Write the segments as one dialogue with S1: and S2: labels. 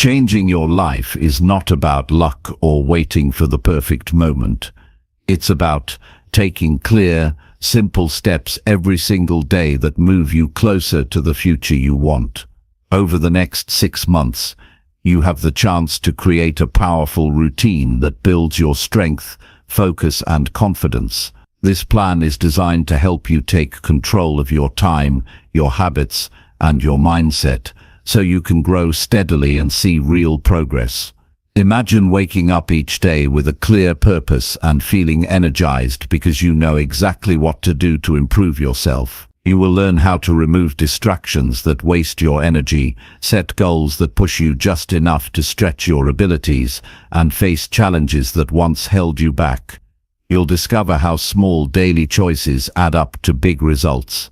S1: Changing your life is not about luck or waiting for the perfect moment. It's about taking clear, simple steps every single day that move you closer to the future you want. Over the next 6 months, you have the chance to create a powerful routine that builds your strength, focus, and confidence. This plan is designed to help you take control of your time, your habits, and your mindset, so you can grow steadily and see real progress. Imagine waking up each day with a clear purpose and feeling energized because you know exactly what to do to improve yourself. You will learn how to remove distractions that waste your energy, set goals that push you just enough to stretch your abilities, and face challenges that once held you back. You'll discover how small daily choices add up to big results,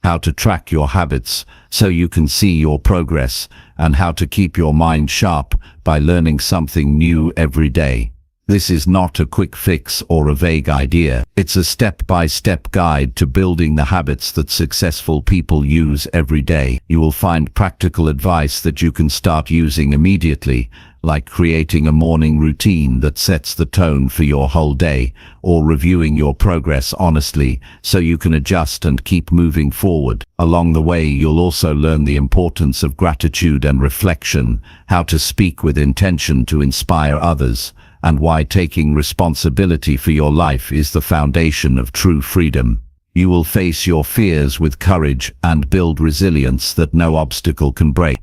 S1: how to track your habits so you can see your progress, and how to keep your mind sharp by learning something new every day. This is not a quick fix or a vague idea. It's a step-by-step guide to building the habits that successful people use every day. You will find practical advice that you can start using immediately, like creating a morning routine that sets the tone for your whole day, or reviewing your progress honestly so you can adjust and keep moving forward. Along the way, you'll also learn the importance of gratitude and reflection, how to speak with intention to inspire others, and why taking responsibility for your life is the foundation of true freedom. You will face your fears with courage and build resilience that no obstacle can break.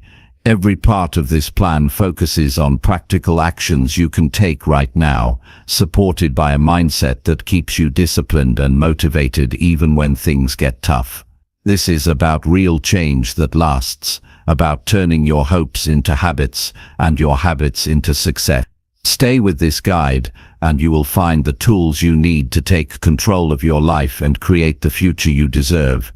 S1: Every part of this plan focuses on practical actions you can take right now, supported by a mindset that keeps you disciplined and motivated even when things get tough. This is about real change that lasts, about turning your hopes into habits and your habits into success. Stay with this guide, and you will find the tools you need to take control of your life and create the future you deserve.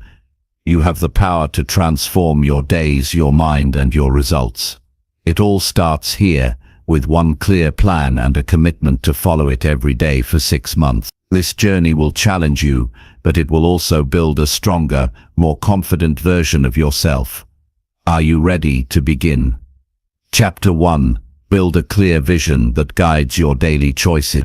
S1: You have the power to transform your days, your mind, and your results. It all starts here, with one clear plan and a commitment to follow it every day for 6 months. This journey will challenge you, but it will also build a stronger, more confident version of yourself. Are you ready to begin? Chapter 1. Build a clear vision that guides your daily choices.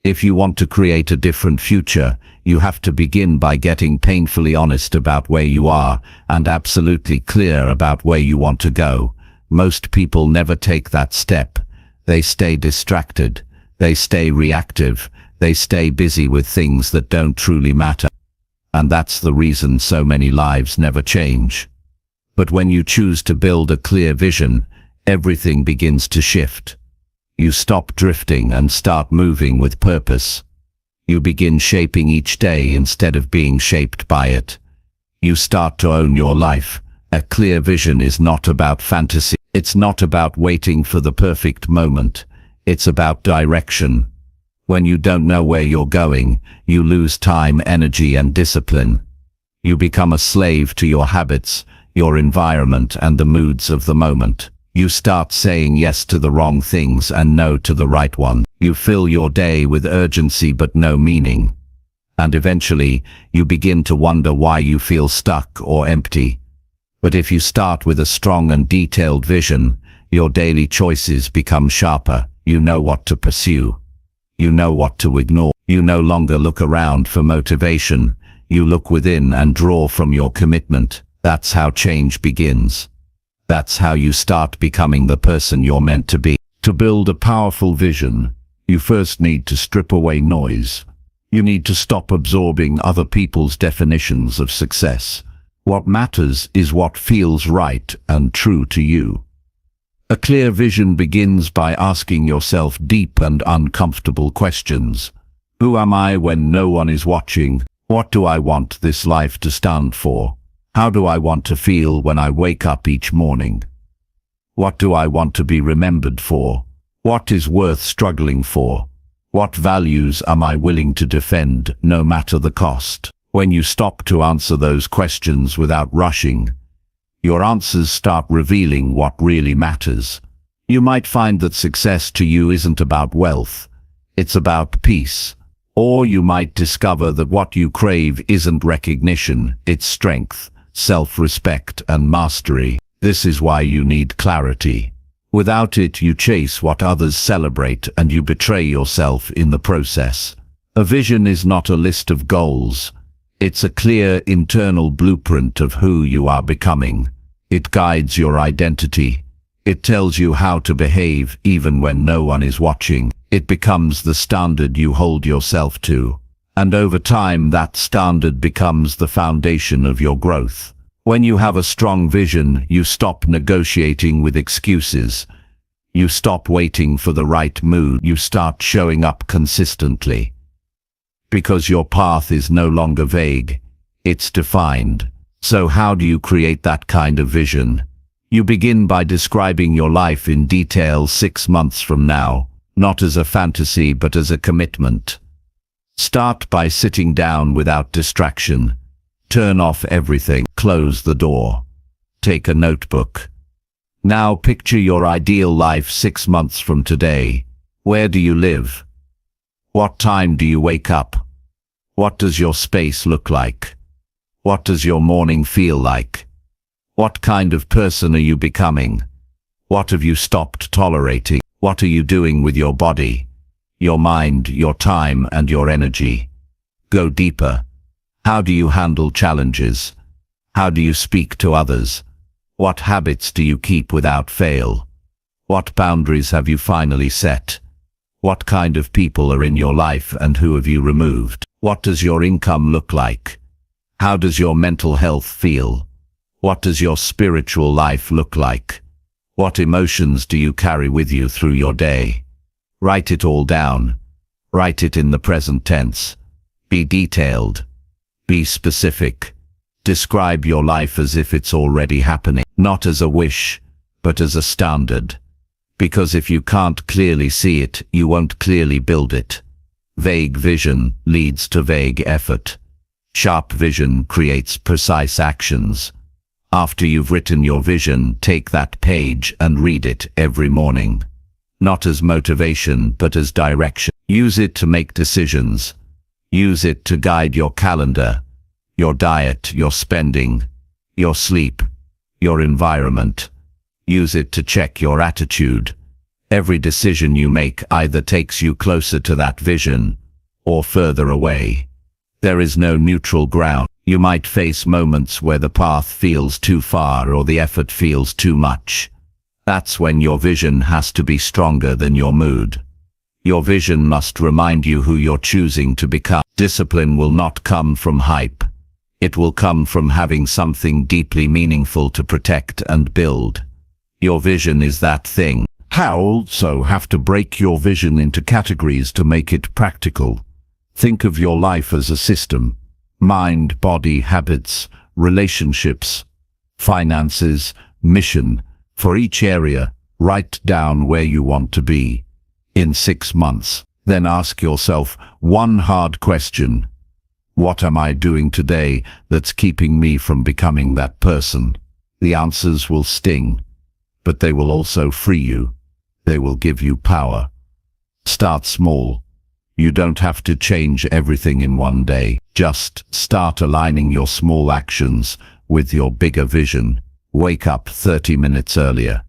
S1: If you want to create a different future, you have to begin by getting painfully honest about where you are and absolutely clear about where you want to go. Most people never take that step. They stay distracted. They stay reactive. They stay busy with things that don't truly matter. And that's the reason so many lives never change. But when you choose to build a clear vision, everything begins to shift. You stop drifting and start moving with purpose. You begin shaping each day instead of being shaped by it. You start to own your life. A clear vision is not about fantasy. It's not about waiting for the perfect moment. It's about direction. When you don't know where you're going, you lose time, energy, and discipline. You become a slave to your habits, your environment, and the moods of the moment. You start saying yes to the wrong things and no to the right one. You fill your day with urgency but no meaning. And eventually, you begin to wonder why you feel stuck or empty. But if you start with a strong and detailed vision, your daily choices become sharper. You know what to pursue. You know what to ignore. You no longer look around for motivation. You look within and draw from your commitment. That's how change begins. That's how you start becoming the person you're meant to be. To build a powerful vision, you first need to strip away noise. You need to stop absorbing other people's definitions of success. What matters is what feels right and true to you. A clear vision begins by asking yourself deep and uncomfortable questions. Who am I when no one is watching? What do I want this life to stand for? How do I want to feel when I wake up each morning? What do I want to be remembered for? What is worth struggling for? What values am I willing to defend, no matter the cost? When you stop to answer those questions without rushing, your answers start revealing what really matters. You might find that success to you isn't about wealth. It's about peace. Or you might discover that what you crave isn't recognition, it's strength, self-respect, and mastery. This is why you need clarity. Without it, you chase what others celebrate and you betray yourself in the process. A vision is not a list of goals. It's a clear internal blueprint of who you are becoming. It guides your identity. It tells you how to behave even when no one is watching. It becomes the standard you hold yourself to. And over time, that standard becomes the foundation of your growth. When you have a strong vision, you stop negotiating with excuses. You stop waiting for the right mood. You start showing up consistently. Because your path is no longer vague, it's defined. So how do you create that kind of vision? You begin by describing your life in detail 6 months from now, not as a fantasy but as a commitment. Start by sitting down without distraction. Turn off everything. Close the door. Take a notebook. Now picture your ideal life 6 months from today. Where do you live? What time do you wake up? What does your space look like? What does your morning feel like? What kind of person are you becoming? What have you stopped tolerating? What are you doing with your body, your mind, your time, and your energy? Go deeper. How do you handle challenges? How do you speak to others? What habits do you keep without fail? What boundaries have you finally set? What kind of people are in your life and who have you removed? What does your income look like? How does your mental health feel? What does your spiritual life look like? What emotions do you carry with you through your day? Write it all down. Write it in the present tense. Be detailed. Be specific. Describe your life as if it's already happening, not as a wish, but as a standard. Because if you can't clearly see it, you won't clearly build it. Vague vision leads to vague effort. Sharp vision creates precise actions. After you've written your vision, take that page and read it every morning. Not as motivation, but as direction. Use it to make decisions. Use it to guide your calendar, your diet, your spending, your sleep, your environment. Use it to check your attitude. Every decision you make either takes you closer to that vision or further away. There is no neutral ground. You might face moments where the path feels too far or the effort feels too much. That's when your vision has to be stronger than your mood. Your vision must remind you who you're choosing to become. Discipline will not come from hype. It will come from having something deeply meaningful to protect and build. Your vision is that thing. How also have to break your vision into categories to make it practical. Think of your life as a system. Mind, body, habits, relationships, finances, mission. For each area, write down where you want to be in 6 months. Then ask yourself one hard question. What am I doing today that's keeping me from becoming that person? The answers will sting, but they will also free you. They will give you power. Start small. You don't have to change everything in one day. Just start aligning your small actions with your bigger vision. Wake up 30 minutes earlier.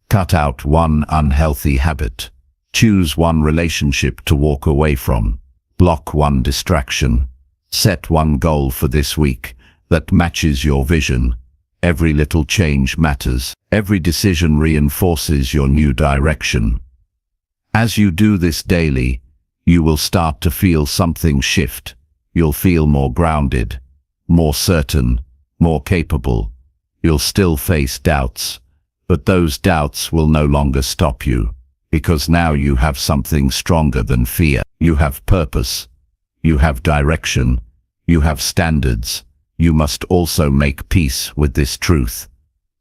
S1: Cut out one unhealthy habit. Choose one relationship to walk away from. Block one distraction. Set one goal for this week that matches your vision. Every little change matters. Every decision reinforces your new direction. As you do this daily, you will start to feel something shift. You'll feel more grounded, more certain, more capable. You'll still face doubts, but those doubts will no longer stop you, because now you have something stronger than fear. You have purpose. You have direction. You have standards. You must also make peace with this truth.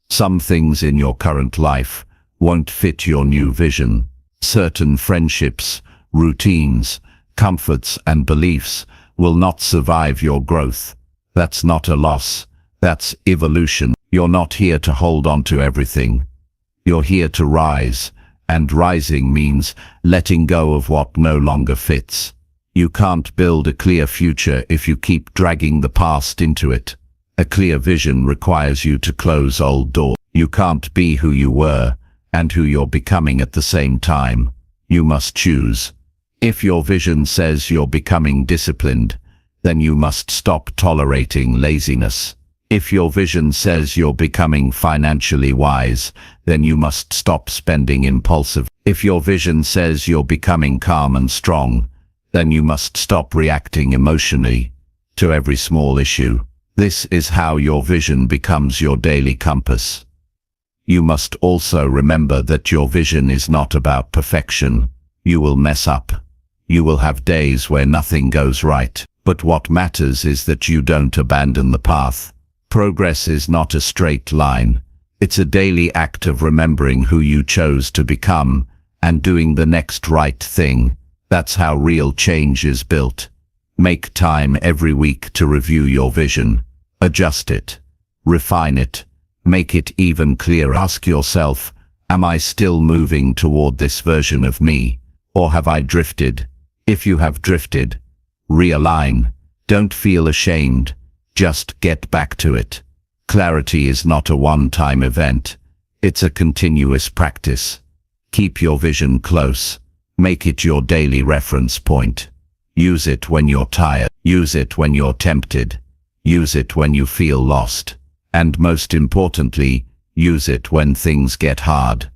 S1: Some things in your current life won't fit your new vision. Certain friendships, routines, comforts, and beliefs will not survive your growth. That's not a loss. That's evolution. You're not here to hold on to everything. You're here to rise, and rising means letting go of what no longer fits. You can't build a clear future if you keep dragging the past into it. A clear vision requires you to close old doors. You can't be who you were and who you're becoming at the same time. You must choose. If your vision says you're becoming disciplined, then you must stop tolerating laziness. If your vision says you're becoming financially wise, then you must stop spending impulsively. If your vision says you're becoming calm and strong, then you must stop reacting emotionally to every small issue. This is how your vision becomes your daily compass. You must also remember that your vision is not about perfection. You will mess up. You will have days where nothing goes right. But what matters is that you don't abandon the path. Progress is not a straight line. It's a daily act of remembering who you chose to become and doing the next right thing. That's how real change is built. Make time every week to review your vision. Adjust it. Refine it. Make it even clearer. Ask yourself, am I still moving toward this version of me? Or have I drifted? If you have drifted, realign. Don't feel ashamed. Just get back to it. Clarity is not a one-time event. It's a continuous practice. Keep your vision close. Make it your daily reference point. Use it when you're tired. Use it when you're tempted. Use it when you feel lost. And most importantly, use it when things get hard.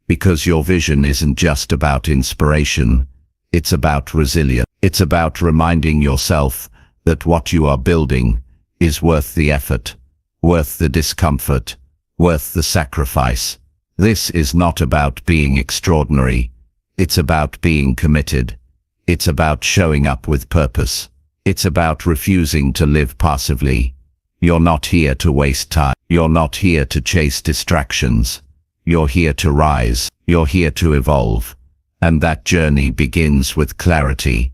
S1: Because your vision isn't just about inspiration. It's about resilience. It's about reminding yourself that what you are building is worth the effort, worth the discomfort, worth the sacrifice. This is not about being extraordinary. It's about being committed. It's about showing up with purpose. It's about refusing to live passively. You're not here to waste time. You're not here to chase distractions. You're here to rise. You're here to evolve. And that journey begins with clarity.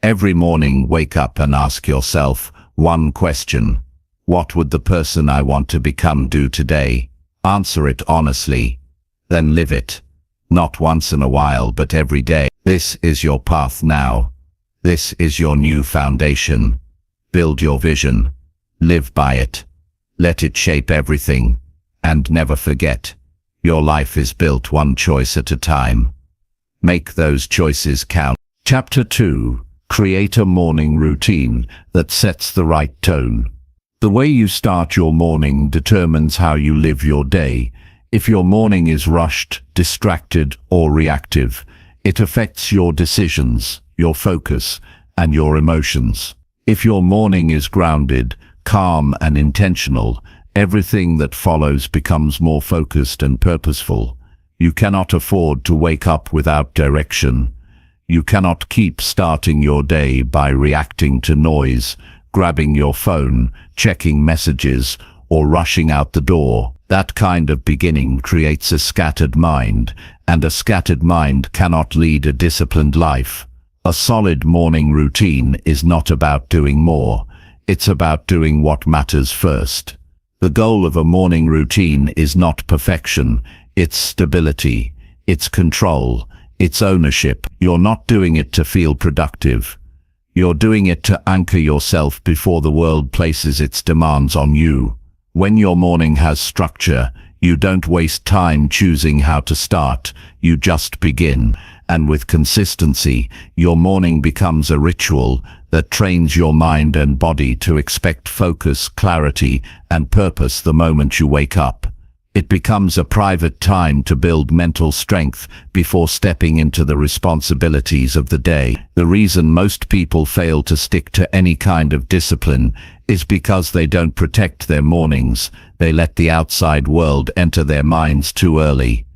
S1: Every morning, wake up and ask yourself one question. What would the person I want to become do today? Answer it honestly. Then live it. Not once in a while, but every day. This is your path now. This is your new foundation. Build your vision. Live by it. Let it shape everything. And never forget, your life is built one choice at a time. Make those choices count. Chapter 2. Create a morning routine that sets the right tone. The way you start your morning determines how you live your day. If your morning is rushed, distracted, or reactive, it affects your decisions, your focus, and your emotions. If your morning is grounded, calm, and intentional, everything that follows becomes more focused and purposeful. You cannot afford to wake up without direction. You cannot keep starting your day by reacting to noise, grabbing your phone, checking messages, or rushing out the door. That kind of beginning creates a scattered mind, and a scattered mind cannot lead a disciplined life. A solid morning routine is not about doing more. It's about doing what matters first. The goal of a morning routine is not perfection. It's stability. It's control. It's ownership. You're not doing it to feel productive. You're doing it to anchor yourself before the world places its demands on you. When your morning has structure, you don't waste time choosing how to start. You just begin. And with consistency, your morning becomes a ritual that trains your mind and body to expect focus, clarity, and purpose the moment you wake up. It becomes a private time to build mental strength before stepping into the responsibilities of the day. The reason most people fail to stick to any kind of discipline is because they don't protect their mornings. They let the outside world enter their minds too early.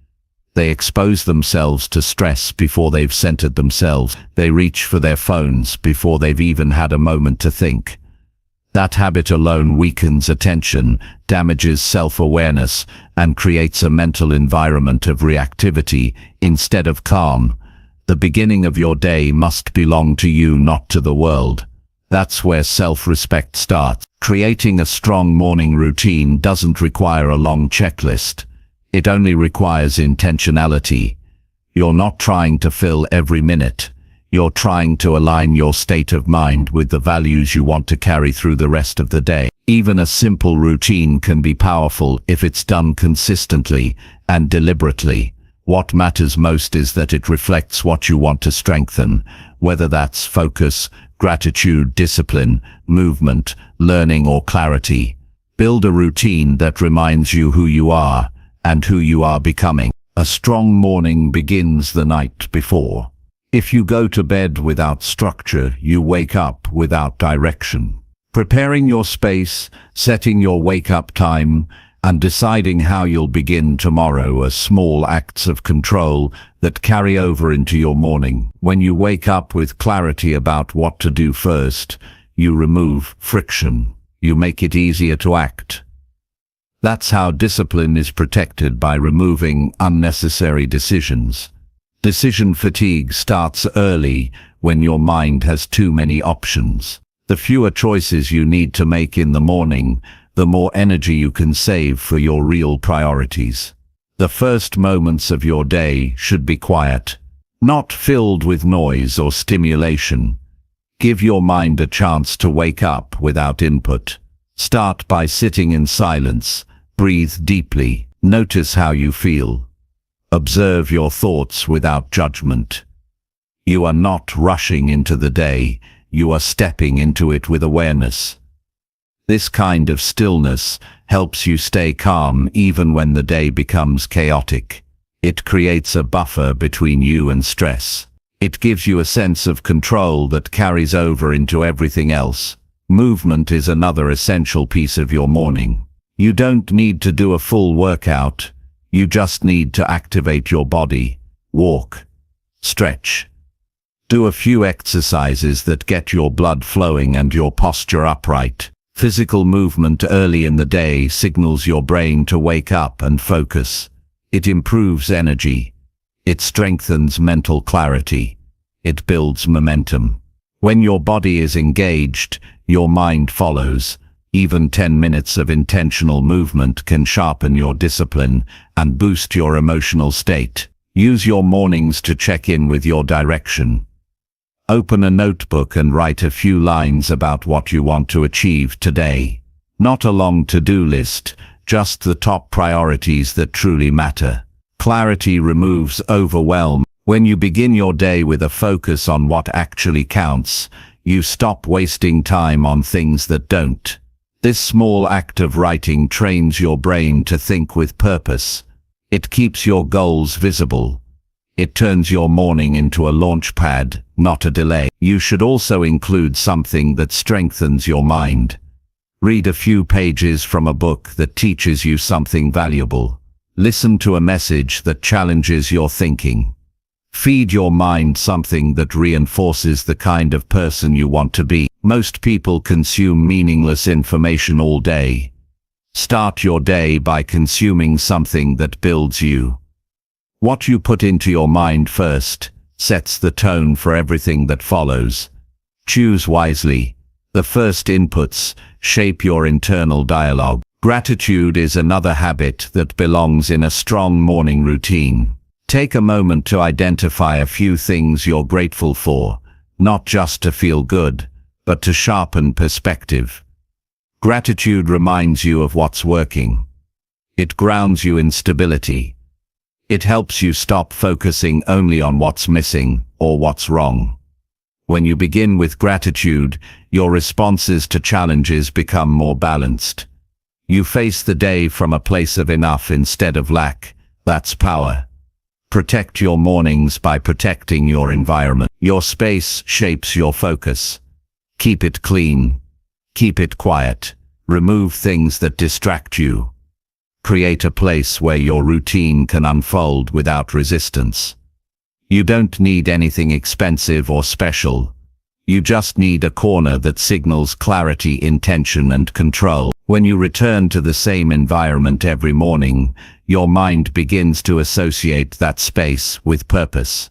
S1: They expose themselves to stress before they've centered themselves. They reach for their phones before they've even had a moment to think. That habit alone weakens attention, damages self-awareness, and creates a mental environment of reactivity instead of calm. The beginning of your day must belong to you, not to the world. That's where self-respect starts. Creating a strong morning routine doesn't require a long checklist. It only requires intentionality. You're not trying to fill every minute. You're trying to align your state of mind with the values you want to carry through the rest of the day. Even a simple routine can be powerful if it's done consistently and deliberately. What matters most is that it reflects what you want to strengthen, whether that's focus, gratitude, discipline, movement, learning, or clarity. Build a routine that reminds you who you are and who you are becoming. A strong morning begins the night before. If you go to bed without structure, you wake up without direction. Preparing your space, setting your wake-up time, and deciding how you'll begin tomorrow are small acts of control that carry over into your morning. When you wake up with clarity about what to do first, you remove friction. You make it easier to act. That's how discipline is protected, by removing unnecessary decisions. Decision fatigue starts early when your mind has too many options. The fewer choices you need to make in the morning, the more energy you can save for your real priorities. The first moments of your day should be quiet, not filled with noise or stimulation. Give your mind a chance to wake up without input. Start by sitting in silence. Breathe deeply. Notice how you feel. Observe your thoughts without judgment. You are not rushing into the day. You are stepping into it with awareness. This kind of stillness helps you stay calm even when the day becomes chaotic. It creates a buffer between you and stress. It gives you a sense of control that carries over into everything else. Movement is another essential piece of your morning. You don't need to do a full workout. You just need to activate your body. Walk. Stretch. Do a few exercises that get your blood flowing and your posture upright. Physical movement early in the day signals your brain to wake up and focus. It improves energy. It strengthens mental clarity. It builds momentum. When your body is engaged, your mind follows. Even 10 minutes of intentional movement can sharpen your discipline and boost your emotional state. Use your mornings to check in with your direction. Open a notebook and write a few lines about what you want to achieve today. Not a long to-do list, just the top priorities that truly matter. Clarity removes overwhelm. When you begin your day with a focus on what actually counts, you stop wasting time on things that don't. This small act of writing trains your brain to think with purpose. It keeps your goals visible. It turns your morning into a launch pad, not a delay. You should also include something that strengthens your mind. Read a few pages from a book that teaches you something valuable. Listen to a message that challenges your thinking. Feed your mind something that reinforces the kind of person you want to be. Most people consume meaningless information all day. Start your day by consuming something that builds you. What you put into your mind first sets the tone for everything that follows. Choose wisely. The first inputs shape your internal dialogue. Gratitude is another habit that belongs in a strong morning routine. Take a moment to identify a few things you're grateful for, not just to feel good, but to sharpen perspective. Gratitude reminds you of what's working. It grounds you in stability. It helps you stop focusing only on what's missing or what's wrong. When you begin with gratitude, your responses to challenges become more balanced. You face the day from a place of enough instead of lack. That's power. Protect your mornings by protecting your environment. Your space shapes your focus. Keep it clean. Keep it quiet. Remove things that distract you. Create a place where your routine can unfold without resistance. You don't need anything expensive or special. You just need a corner that signals clarity, intention, and control. When you return to the same environment every morning, your mind begins to associate that space with purpose.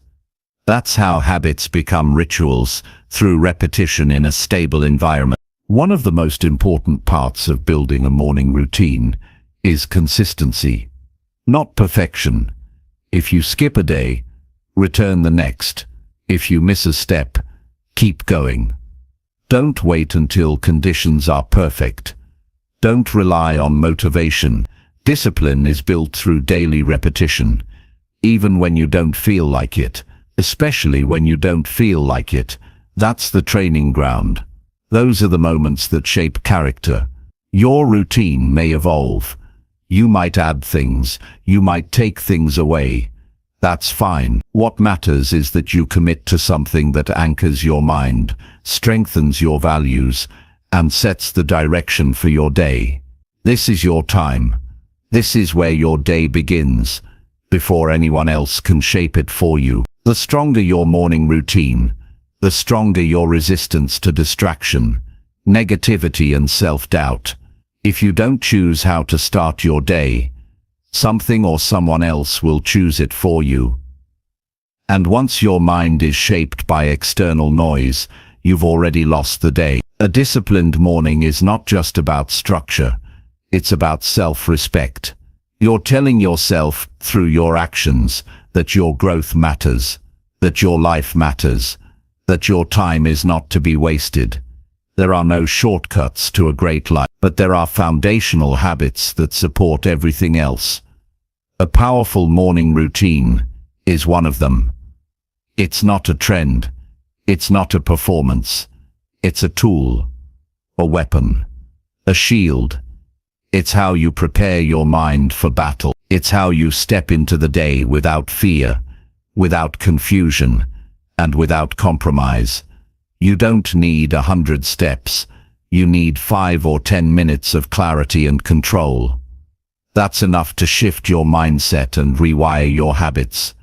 S1: That's how habits become rituals, through repetition in a stable environment. One of the most important parts of building a morning routine is consistency, not perfection. If you skip a day, return the next. If you miss a step, keep going. Don't wait until conditions are perfect. Don't rely on motivation. Discipline is built through daily repetition, even when you don't feel like it, especially when you don't feel like it. That's the training ground. Those are the moments that shape character. Your routine may evolve. You might add things, you might take things away. That's fine. What matters is that you commit to something that anchors your mind, strengthens your values, and sets the direction for your day. This is your time. This is where your day begins, before anyone else can shape it for you. The stronger your morning routine, the stronger your resistance to distraction, negativity, and self-doubt. If you don't choose how to start your day, something or someone else will choose it for you. And once your mind is shaped by external noise, you've already lost the day. A disciplined morning is not just about structure, it's about self-respect. You're telling yourself, through your actions, that your growth matters, that your life matters, that your time is not to be wasted. There are no shortcuts to a great life, but there are foundational habits that support everything else. A powerful morning routine is one of them. It's not a trend. It's not a performance. It's a tool, a weapon, a shield. It's how you prepare your mind for battle. It's how you step into the day without fear, without confusion, and without compromise. You don't need 100 steps. You need 5 or 10 minutes of clarity and control. That's enough to shift your mindset and rewire your habits.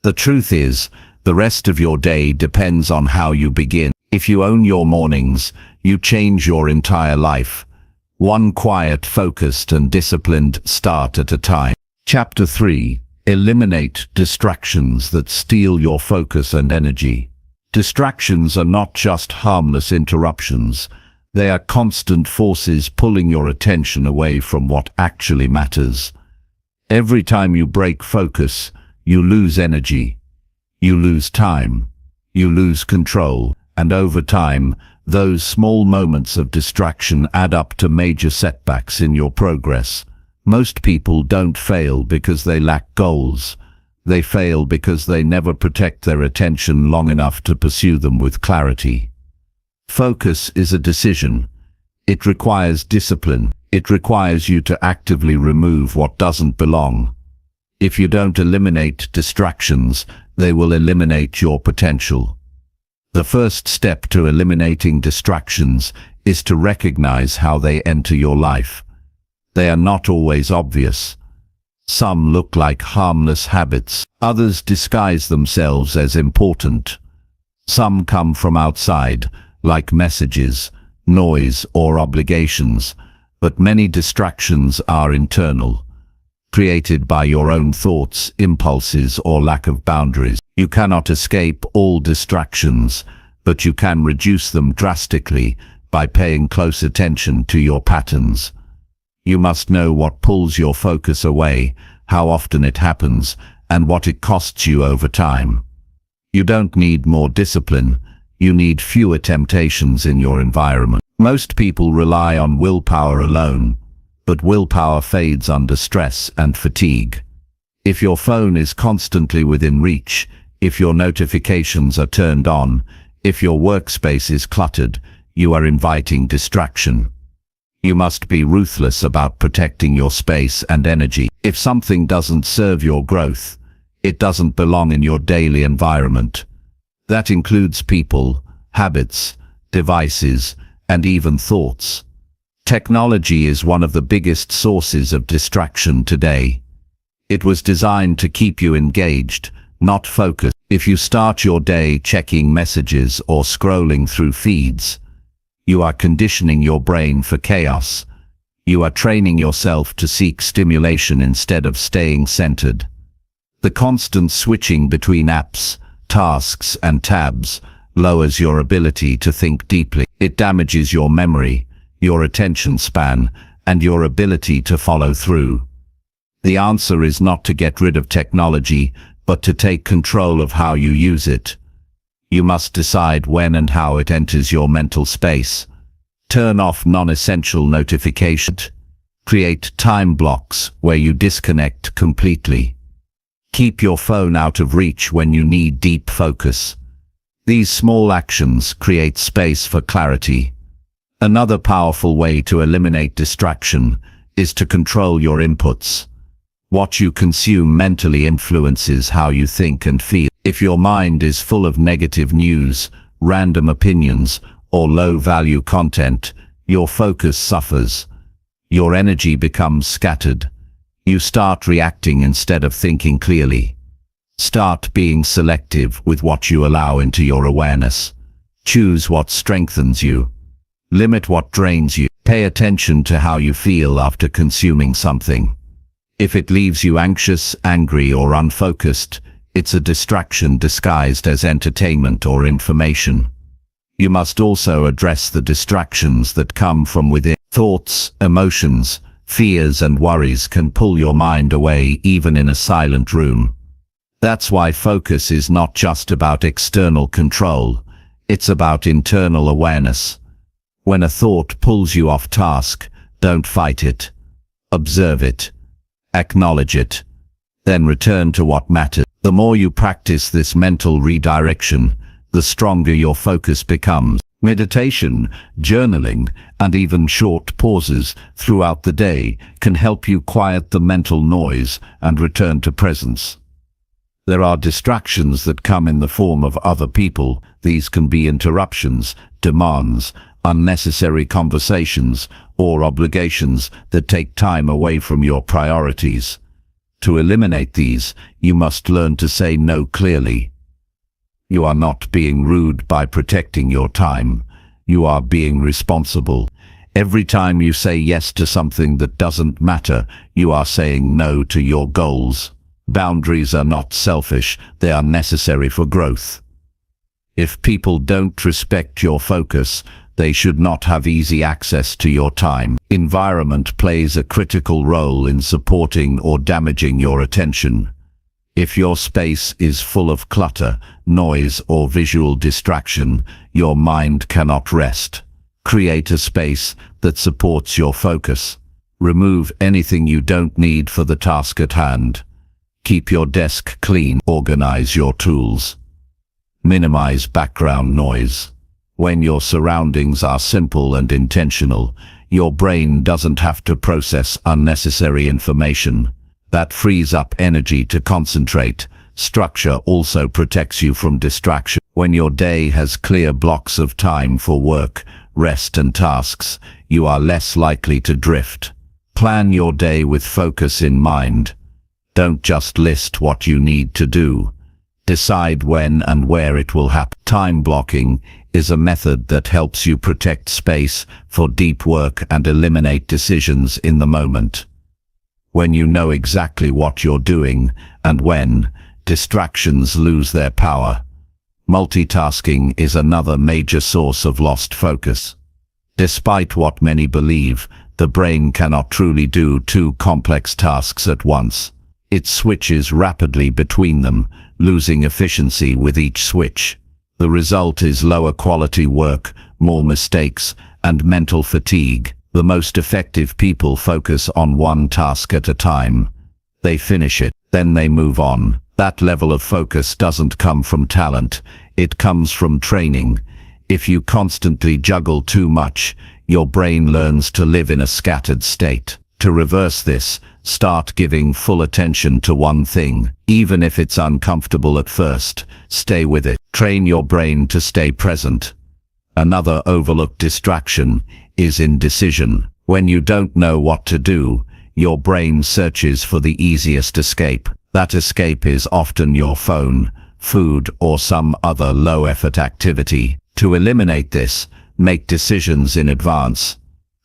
S1: The truth is, the rest of your day depends on how you begin. If you own your mornings, you change your entire life. One quiet, focused, and disciplined start at a time. Chapter 3. Eliminate distractions that steal your focus and energy. Distractions are not just harmless interruptions. They are constant forces pulling your attention away from what actually matters. Every time you break focus, you lose energy. You lose time. You lose control. And over time, those small moments of distraction add up to major setbacks in your progress. Most people don't fail because they lack goals. They fail because they never protect their attention long enough to pursue them with clarity. Focus is a decision. It requires discipline. It requires you to actively remove what doesn't belong. If you don't eliminate distractions, they will eliminate your potential. The first step to eliminating distractions is to recognize how they enter your life. They are not always obvious. Some look like harmless habits. Others disguise themselves as important. Some come from outside, like messages, noise, or obligations. But many distractions are internal, created by your own thoughts, impulses, or lack of boundaries. You cannot escape all distractions, but you can reduce them drastically by paying close attention to your patterns. You must know what pulls your focus away, how often it happens, and what it costs you over time. You don't need more discipline, you need fewer temptations in your environment. Most people rely on willpower alone, but willpower fades under stress and fatigue. If your phone is constantly within reach, if your notifications are turned on, if your workspace is cluttered, you are inviting distraction. You must be ruthless about protecting your space and energy. If something doesn't serve your growth, it doesn't belong in your daily environment. That includes people, habits, devices, and even thoughts. Technology is one of the biggest sources of distraction today. It was designed to keep you engaged, not focused. If you start your day checking messages or scrolling through feeds, you are conditioning your brain for chaos. You are training yourself to seek stimulation instead of staying centered. The constant switching between apps, tasks, and tabs lowers your ability to think deeply. It damages your memory, your attention span, and your ability to follow through. The answer is not to get rid of technology, but to take control of how you use it. You must decide when and how it enters your mental space. Turn off non-essential notifications. Create time blocks where you disconnect completely. Keep your phone out of reach when you need deep focus. These small actions create space for clarity. Another powerful way to eliminate distraction is to control your inputs. What you consume mentally influences how you think and feel. If your mind is full of negative news, random opinions, or low-value content, your focus suffers. Your energy becomes scattered. You start reacting instead of thinking clearly. Start being selective with what you allow into your awareness. Choose what strengthens you. Limit what drains you. Pay attention to how you feel after consuming something. If it leaves you anxious, angry, or unfocused, it's a distraction disguised as entertainment or information. You must also address the distractions that come from within. Thoughts, emotions, fears, and worries can pull your mind away even in a silent room. That's why focus is not just about external control, it's about internal awareness. When a thought pulls you off task, don't fight it. Observe it. Acknowledge it. Then return to what matters. The more you practice this mental redirection, the stronger your focus becomes. Meditation, journaling, and even short pauses throughout the day can help you quiet the mental noise and return to presence. There are distractions that come in the form of other people. These can be interruptions, demands, unnecessary conversations, or obligations that take time away from your priorities. To eliminate these, you must learn to say no clearly. You are not being rude by protecting your time. You are being responsible. Every time you say yes to something that doesn't matter, you are saying no to your goals. Boundaries are not selfish, they are necessary for growth. If people don't respect your focus, they should not have easy access to your time. Environment plays a critical role in supporting or damaging your attention. If your space is full of clutter, noise, or visual distraction, your mind cannot rest. Create a space that supports your focus. Remove anything you don't need for the task at hand. Keep your desk clean. Organize your tools. Minimize background noise. When your surroundings are simple and intentional, your brain doesn't have to process unnecessary information. That frees up energy to concentrate. Structure also protects you from distraction. When your day has clear blocks of time for work, rest, and tasks, you are less likely to drift. Plan your day with focus in mind. Don't just list what you need to do. Decide when and where it will happen. Time blocking is a method that helps you protect space for deep work and eliminate decisions in the moment. When you know exactly what you're doing and when, distractions lose their power. Multitasking is another major source of lost focus. Despite what many believe, the brain cannot truly do two complex tasks at once. It switches rapidly between them, losing efficiency with each switch. The result is lower quality work, more mistakes, and mental fatigue. The most effective people focus on one task at a time. They finish it, then they move on. That level of focus doesn't come from talent, it comes from training. If you constantly juggle too much, your brain learns to live in a scattered state. To reverse this, start giving full attention to one thing. Even if it's uncomfortable at first, stay with it. Train your brain to stay present. Another overlooked distraction is indecision. When you don't know what to do, your brain searches for the easiest escape. That escape is often your phone, food, or some other low-effort activity. To eliminate this, make decisions in advance.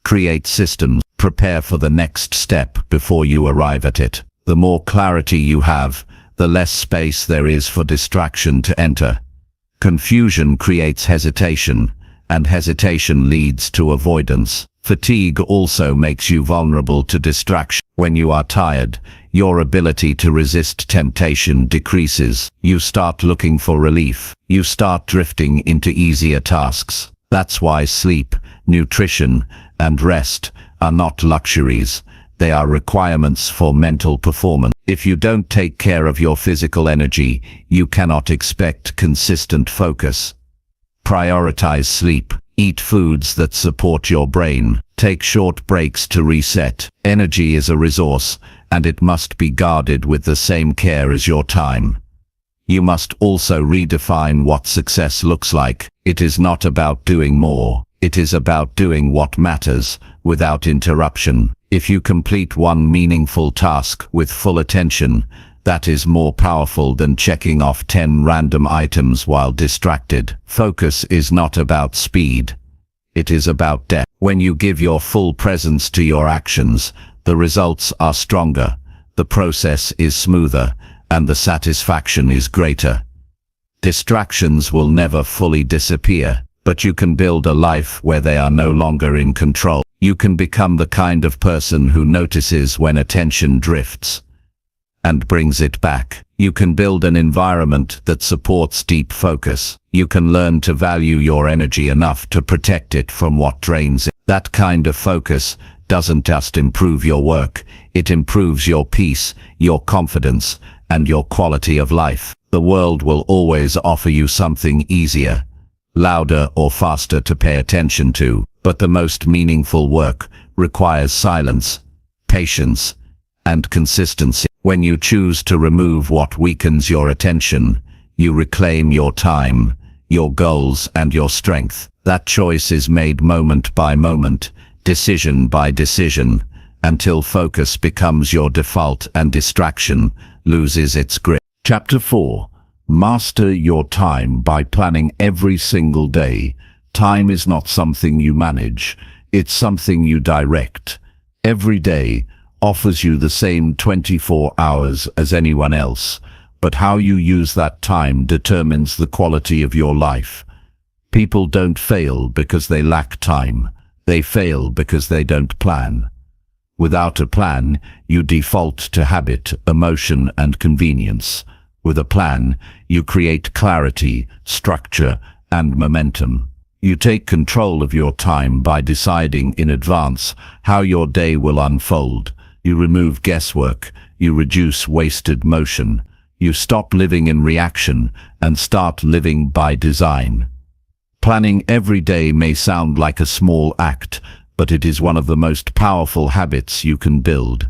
S1: Create systems. Prepare for the next step before you arrive at it. The more clarity you have, the less space there is for distraction to enter. Confusion creates hesitation, and hesitation leads to avoidance. Fatigue also makes you vulnerable to distraction. When you are tired, your ability to resist temptation decreases. You start looking for relief. You start drifting into easier tasks. That's why sleep, nutrition, and rest are not luxuries. They are requirements for mental performance. If you don't take care of your physical energy, you cannot expect consistent focus. Prioritize sleep. Eat foods that support your brain. Take short breaks to reset. Energy is a resource, and it must be guarded with the same care as your time. You must also redefine what success looks like. It is not about doing more. It is about doing what matters, without interruption. If you complete one meaningful task with full attention, that is more powerful than checking off 10 random items while distracted. Focus is not about speed. It is about depth. When you give your full presence to your actions, the results are stronger, the process is smoother, and the satisfaction is greater. Distractions will never fully disappear, but you can build a life where they are no longer in control. You can become the kind of person who notices when attention drifts and brings it back. You can build an environment that supports deep focus. You can learn to value your energy enough to protect it from what drains it. That kind of focus doesn't just improve your work, it improves your peace, your confidence, and your quality of life. The world will always offer you something easier, louder or faster to pay attention to, but the most meaningful work requires silence, patience, and consistency. When you choose to remove what weakens your attention, you reclaim your time, your goals, and your strength. That choice is made moment by moment, decision by decision, until focus becomes your default and distraction loses its grip. Chapter 4. Master your time by planning every single day. Time is not something you manage, it's something you direct. Every day offers you the same 24 hours as anyone else, but how you use that time determines the quality of your life. People don't fail because they lack time. They fail because they don't plan. Without a plan, you default to habit, emotion, and convenience. With a plan, you create clarity, structure, and momentum. You take control of your time by deciding in advance how your day will unfold. You remove guesswork, you reduce wasted motion. You stop living in reaction and start living by design. Planning every day may sound like a small act, but it is one of the most powerful habits you can build.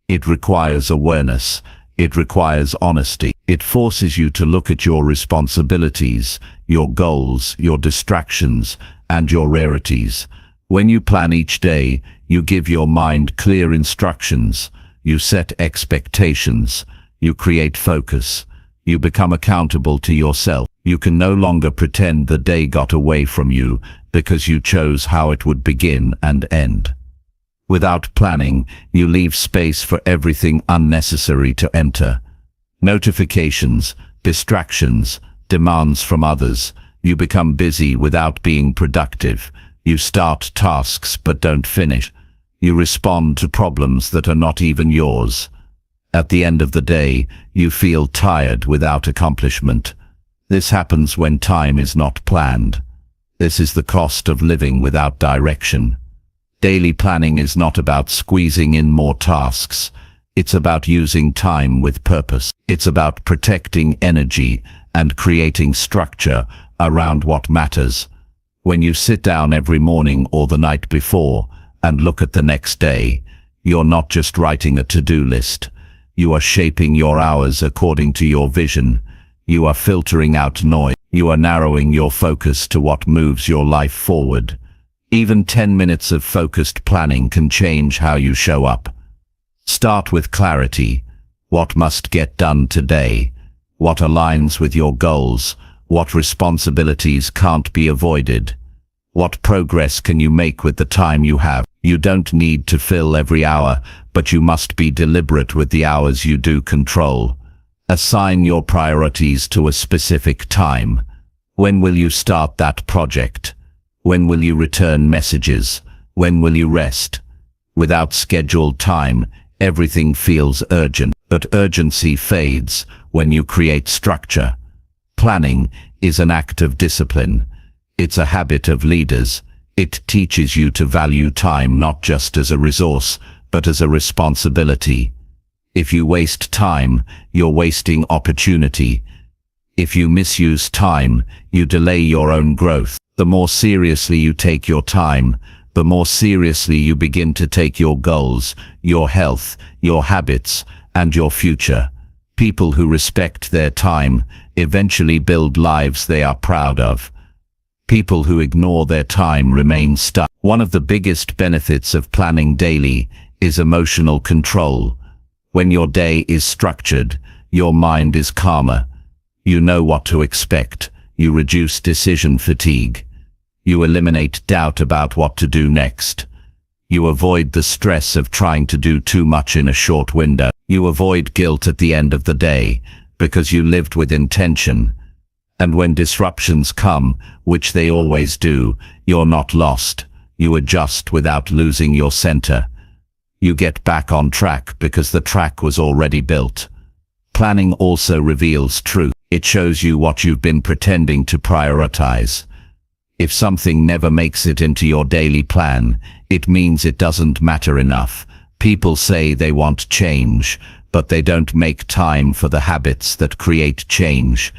S1: It requires awareness. It requires honesty. It forces you to look at your responsibilities, your goals, your distractions, and your rarities. When you plan each day, you give your mind clear instructions. You set expectations. You create focus. You become accountable to yourself. You can no longer pretend the day got away from you because you chose how it would begin and end. Without planning, you leave space for everything unnecessary to enter. Notifications, distractions, demands from others. You become busy without being productive. You start tasks but don't finish. You respond to problems that are not even yours. At the end of the day, you feel tired without accomplishment. This happens when time is not planned. This is the cost of living without direction. Daily planning is not about squeezing in more tasks. It's about using time with purpose. It's about protecting energy and creating structure around what matters. When you sit down every morning or the night before and look at the next day, you're not just writing a to-do list. You are shaping your hours according to your vision. You are filtering out noise. You are narrowing your focus to what moves your life forward. Even 10 minutes of focused planning can change how you show up. Start with clarity. What must get done today? What aligns with your goals? What responsibilities can't be avoided? What progress can you make with the time you have? You don't need to fill every hour, but you must be deliberate with the hours you do control. Assign your priorities to a specific time. When will you start that project? When will you return messages? When will you rest? Without scheduled time, everything feels urgent, but urgency fades when you create structure. Planning is an act of discipline. It's a habit of leaders. It teaches you to value time not just as a resource, but as a responsibility. If you waste time, you're wasting opportunity. If you misuse time, you delay your own growth. The more seriously you take your time, the more seriously you begin to take your goals, your health, your habits, and your future. People who respect their time eventually build lives they are proud of. People who ignore their time remain stuck. One of the biggest benefits of planning daily is emotional control. When your day is structured, your mind is calmer. You know what to expect. You reduce decision fatigue. You eliminate doubt about what to do next. You avoid the stress of trying to do too much in a short window. You avoid guilt at the end of the day because you lived with intention. And when disruptions come, which they always do, you're not lost. You adjust without losing your center. You get back on track because the track was already built. Planning also reveals truth. It shows you what you've been pretending to prioritize. If something never makes it into your daily plan, it means it doesn't matter enough. People say they want change, but they don't make time for the habits that create change.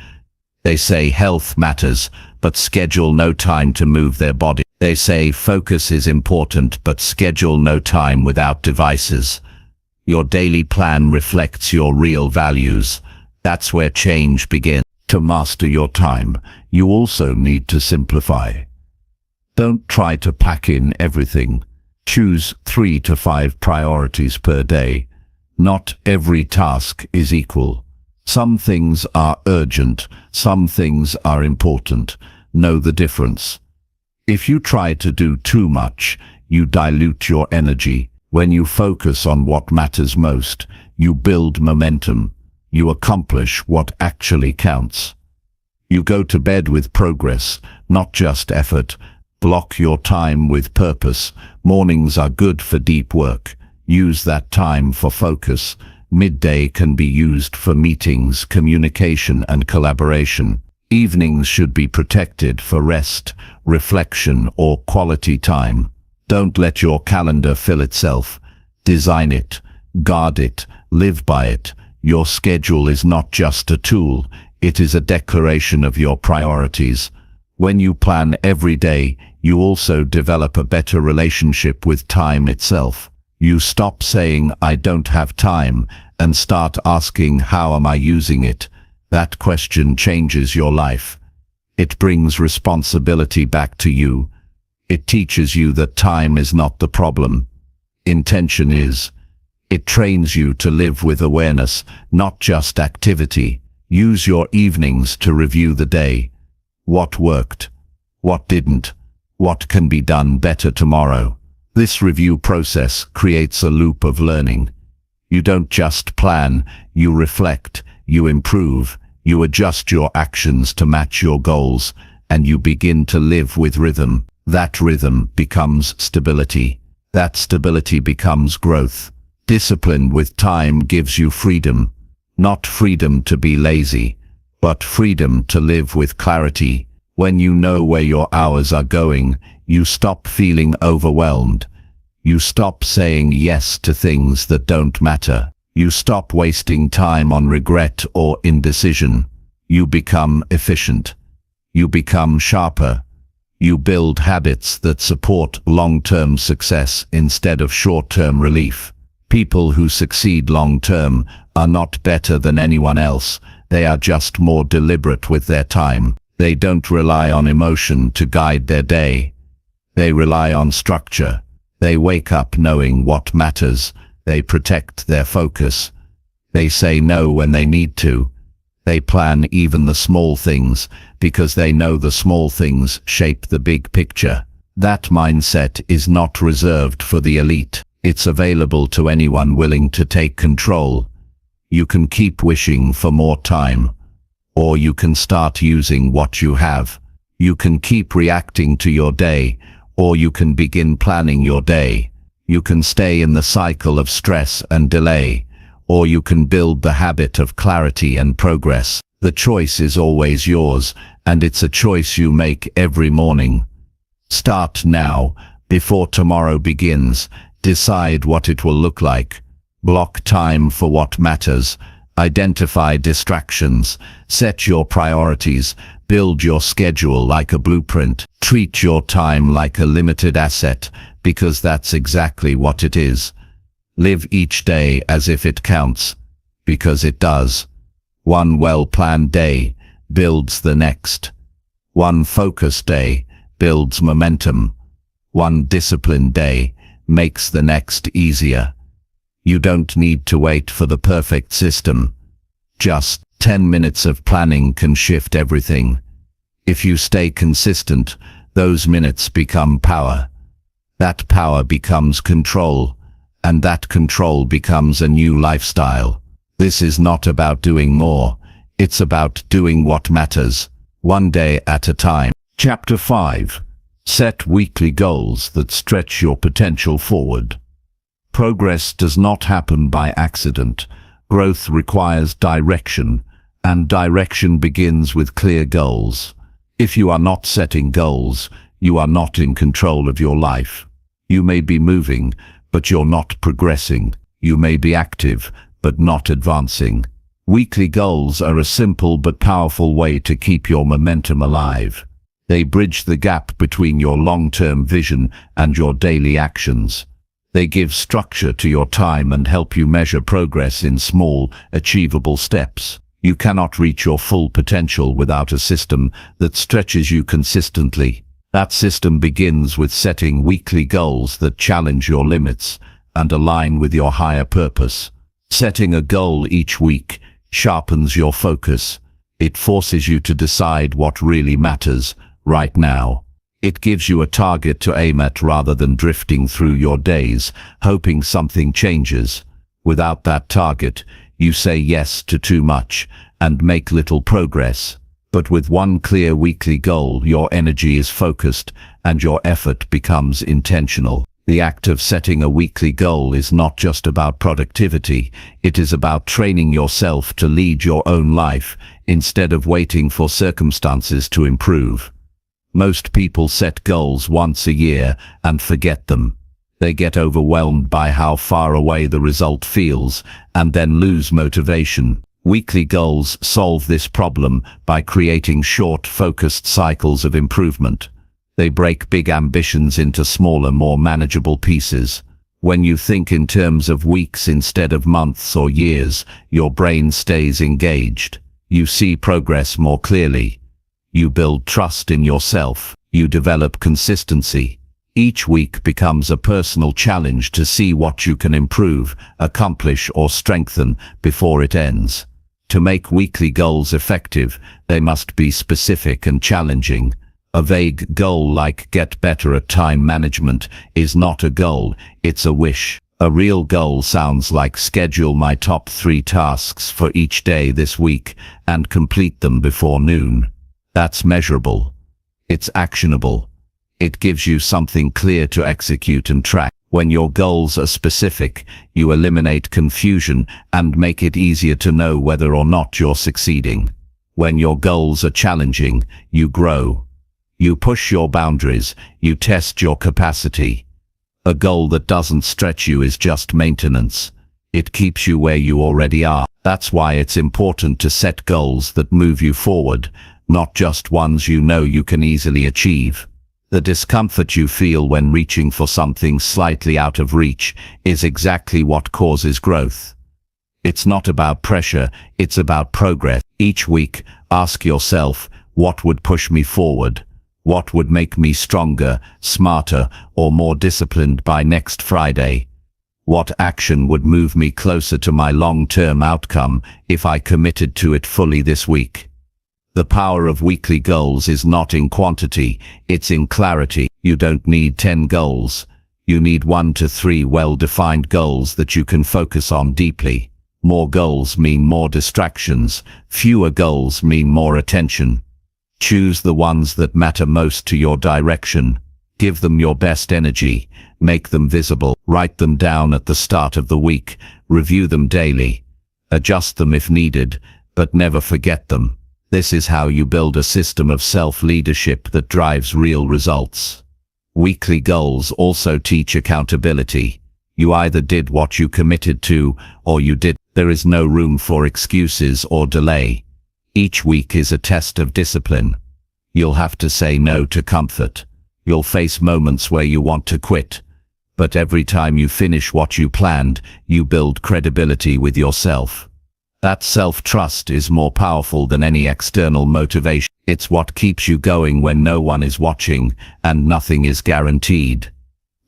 S1: They say health matters, but schedule no time to move their body. They say focus is important, but schedule no time without devices. Your daily plan reflects your real values. That's where change begins. To master your time, you also need to simplify. Don't try to pack in everything. Choose 3 to 5 priorities per day. Not every task is equal. Some things are urgent, some things are important. Know the difference. If you try to do too much, you dilute your energy. When you focus on what matters most, you build momentum. You accomplish what actually counts. You go to bed with progress, not just effort. Block your time with purpose. Mornings are good for deep work. Use that time for focus. Midday can be used for meetings, communication, and collaboration. Evenings should be protected for rest, reflection, or quality time. Don't let your calendar fill itself. Design it, guard it, live by it. Your schedule is not just a tool, it is a declaration of your priorities. When you plan every day, you also develop a better relationship with time itself. You stop saying, "I don't have time," and start asking, "How am I using it?" That question changes your life. It brings responsibility back to you. It teaches you that time is not the problem. Intention is. It trains you to live with awareness, not just activity. Use your evenings to review the day. What worked? What didn't? What can be done better tomorrow? This review process creates a loop of learning. You don't just plan, you reflect, you improve, you adjust your actions to match your goals, and you begin to live with rhythm. That rhythm becomes stability. That stability becomes growth. Discipline with time gives you freedom. Not freedom to be lazy, but freedom to live with clarity. When you know where your hours are going, you stop feeling overwhelmed. You stop saying yes to things that don't matter. You stop wasting time on regret or indecision. You become efficient. You become sharper. You build habits that support long-term success instead of short-term relief. People who succeed long-term are not better than anyone else. They are just more deliberate with their time. They don't rely on emotion to guide their day. They rely on structure. They wake up knowing what matters. They protect their focus. They say no when they need to. They plan even the small things because they know the small things shape the big picture. That mindset is not reserved for the elite. It's available to anyone willing to take control. You can keep wishing for more time, or you can start using what you have. You can keep reacting to your day, or you can begin planning your day. You can stay in the cycle of stress and delay, or you can build the habit of clarity and progress. The choice is always yours, and it's a choice you make every morning. Start now, before tomorrow begins. Decide what it will look like. Block time for what matters. Identify distractions. Set your priorities. Build your schedule like a blueprint. Treat your time like a limited asset, because that's exactly what it is. Live each day as if it counts, because it does. One well-planned day builds the next. One focused day builds momentum. One disciplined day makes the next easier. You don't need to wait for the perfect system. Just 10 minutes of planning can shift everything. If you stay consistent, those minutes become power. That power becomes control, and that control becomes a new lifestyle. This is not about doing more. It's about doing what matters, one day at a time. Chapter 5. Set weekly goals that stretch your potential forward. Progress does not happen by accident. Growth requires direction, and direction begins with clear goals. If you are not setting goals, you are not in control of your life. You may be moving, but you're not progressing. You may be active, but not advancing. Weekly goals are a simple but powerful way to keep your momentum alive. They bridge the gap between your long-term vision and your daily actions. They give structure to your time and help you measure progress in small, achievable steps. You cannot reach your full potential without a system that stretches you consistently. That system begins with setting weekly goals that challenge your limits and align with your higher purpose. Setting a goal each week sharpens your focus. It forces you to decide what really matters right now. It gives you a target to aim at rather than drifting through your days, hoping something changes. Without that target, you say yes to too much and make little progress. But with one clear weekly goal, your energy is focused and your effort becomes intentional. The act of setting a weekly goal is not just about productivity. It is about training yourself to lead your own life instead of waiting for circumstances to improve. Most people set goals once a year and forget them. They get overwhelmed by how far away the result feels and then lose motivation. Weekly goals solve this problem by creating short, focused cycles of improvement. They break big ambitions into smaller, more manageable pieces. When you think in terms of weeks instead of months or years, your brain stays engaged. You see progress more clearly. You build trust in yourself. You develop consistency. Each week becomes a personal challenge to see what you can improve, accomplish, or strengthen before it ends. To make weekly goals effective, they must be specific and challenging. A vague goal like get better at time management is not a goal, it's a wish. A real goal sounds like schedule my top 3 tasks for each day this week and complete them before noon. That's measurable. It's actionable. It gives you something clear to execute and track. When your goals are specific, you eliminate confusion and make it easier to know whether or not you're succeeding. When your goals are challenging, you grow. You push your boundaries, you test your capacity. A goal that doesn't stretch you is just maintenance. It keeps you where you already are. That's why it's important to set goals that move you forward, not just ones you know you can easily achieve. The discomfort you feel when reaching for something slightly out of reach is exactly what causes growth. It's not about pressure, it's about progress. Each week, ask yourself, what would push me forward? What would make me stronger, smarter, or more disciplined by next Friday? What action would move me closer to my long-term outcome if I committed to it fully this week? The power of weekly goals is not in quantity, it's in clarity. You don't need 10 goals. You need 1 to 3 well-defined goals that you can focus on deeply. More goals mean more distractions. Fewer goals mean more attention. Choose the ones that matter most to your direction. Give them your best energy. Make them visible. Write them down at the start of the week. Review them daily. Adjust them if needed, but never forget them. This is how you build a system of self-leadership that drives real results. Weekly goals also teach accountability. You either did what you committed to, or you did. There is no room for excuses or delay. Each week is a test of discipline. You'll have to say no to comfort. You'll face moments where you want to quit. But every time you finish what you planned, you build credibility with yourself. That self-trust is more powerful than any external motivation. It's what keeps you going when no one is watching and nothing is guaranteed.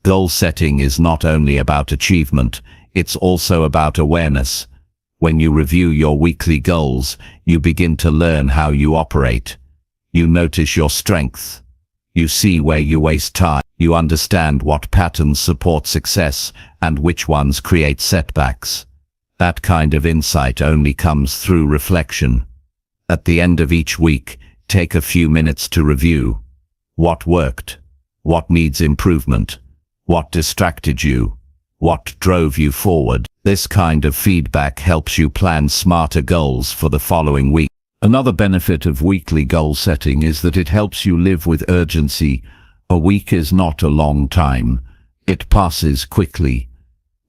S1: Goal setting is not only about achievement, it's also about awareness. When you review your weekly goals, you begin to learn how you operate. You notice your strengths. You see where you waste time. You understand what patterns support success and which ones create setbacks. That kind of insight only comes through reflection. At the end of each week, take a few minutes to review. What worked? What needs improvement? What distracted you? What drove you forward? This kind of feedback helps you plan smarter goals for the following week. Another benefit of weekly goal setting is that it helps you live with urgency. A week is not a long time. It passes quickly.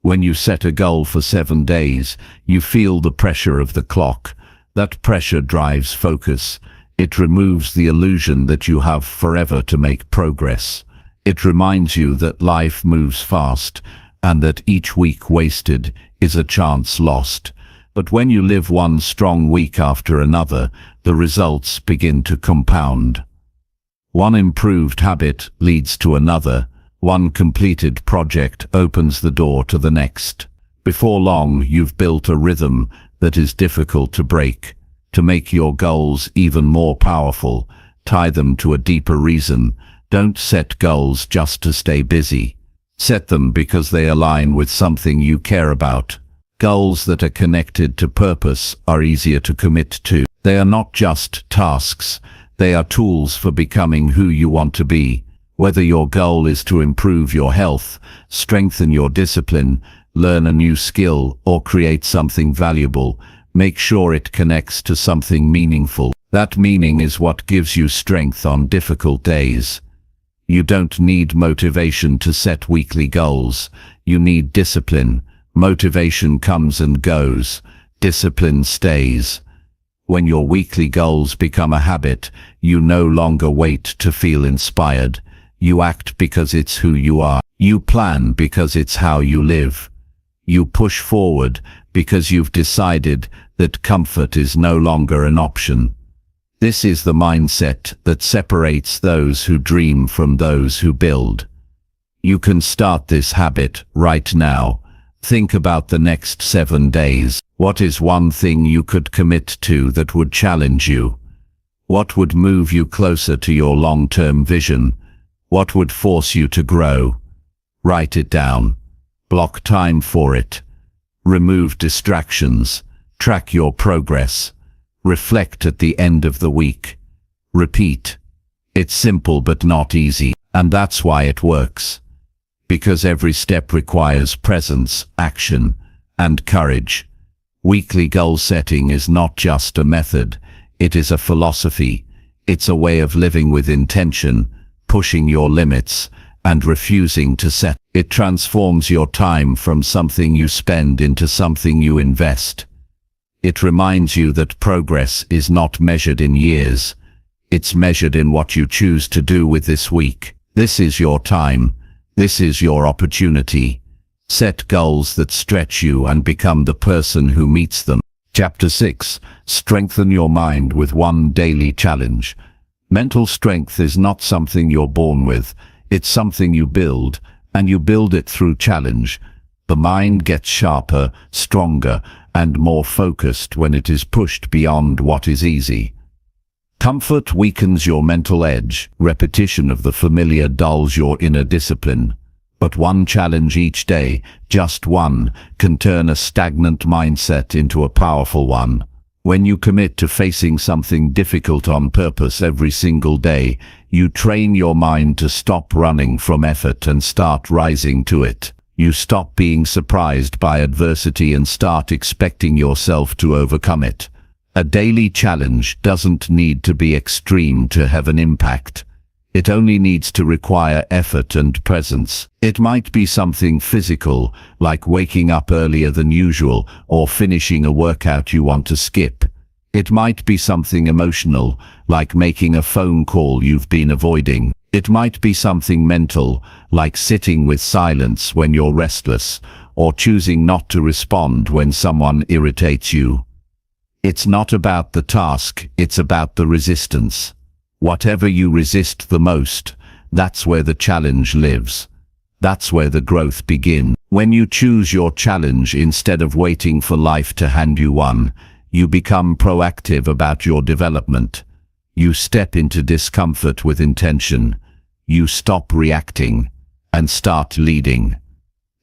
S1: When you set a goal for 7 days, you feel the pressure of the clock. That pressure drives focus. It removes the illusion that you have forever to make progress. It reminds you that life moves fast, and that each week wasted is a chance lost. But when you live one strong week after another, the results begin to compound. One improved habit leads to another. One completed project opens the door to the next. Before long, you've built a rhythm that is difficult to break. To make your goals even more powerful, tie them to a deeper reason. Don't set goals just to stay busy. Set them because they align with something you care about. Goals that are connected to purpose are easier to commit to. They are not just tasks. They are tools for becoming who you want to be. Whether your goal is to improve your health, strengthen your discipline, learn a new skill, or create something valuable, make sure it connects to something meaningful. That meaning is what gives you strength on difficult days. You don't need motivation to set weekly goals. You need discipline. Motivation comes and goes. Discipline stays. When your weekly goals become a habit, you no longer wait to feel inspired. You act because it's who you are. You plan because it's how you live. You push forward because you've decided that comfort is no longer an option. This is the mindset that separates those who dream from those who build. You can start this habit right now. Think about the next 7 days. What is one thing you could commit to that would challenge you? What would move you closer to your long-term vision? What would force you to grow? Write it down. Block time for it. Remove distractions. Track your progress. Reflect at the end of the week. Repeat. It's simple but not easy, and that's why it works. Because every step requires presence, action, and courage. Weekly goal setting is not just a method, it is a philosophy. It's a way of living with intention, pushing your limits, and refusing to settle. It transforms your time from something you spend into something you invest. It reminds you that progress is not measured in years. It's measured in what you choose to do with this week. This is your time. This is your opportunity. Set goals that stretch you and become the person who meets them. Chapter 6. Strengthen your mind with one daily challenge. Mental strength is not something you're born with. It's something you build, and you build it through challenge. The mind gets sharper, stronger, and more focused when it is pushed beyond what is easy. Comfort weakens your mental edge. Repetition of the familiar dulls your inner discipline. But one challenge each day, just one, can turn a stagnant mindset into a powerful one. When you commit to facing something difficult on purpose every single day, you train your mind to stop running from effort and start rising to it. You stop being surprised by adversity and start expecting yourself to overcome it. A daily challenge doesn't need to be extreme to have an impact. It only needs to require effort and presence. It might be something physical, like waking up earlier than usual or finishing a workout you want to skip. It might be something emotional, like making a phone call you've been avoiding. It might be something mental, like sitting with silence when you're restless, or choosing not to respond when someone irritates you. It's not about the task, it's about the resistance. Whatever you resist the most, that's where the challenge lives. That's where the growth begins. When you choose your challenge instead of waiting for life to hand you one, you become proactive about your development. You step into discomfort with intention. You stop reacting and start leading.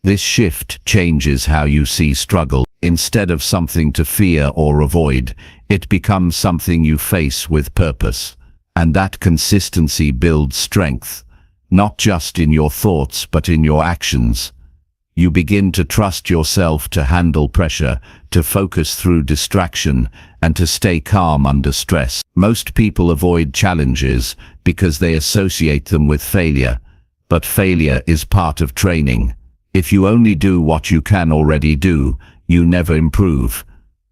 S1: This shift changes how you see struggle. Instead of something to fear or avoid, it becomes something you face with purpose. And that consistency builds strength, not just in your thoughts but in your actions. You begin to trust yourself to handle pressure, to focus through distraction, and to stay calm under stress. Most people avoid challenges because they associate them with failure. But failure is part of training. If you only do what you can already do, you never improve.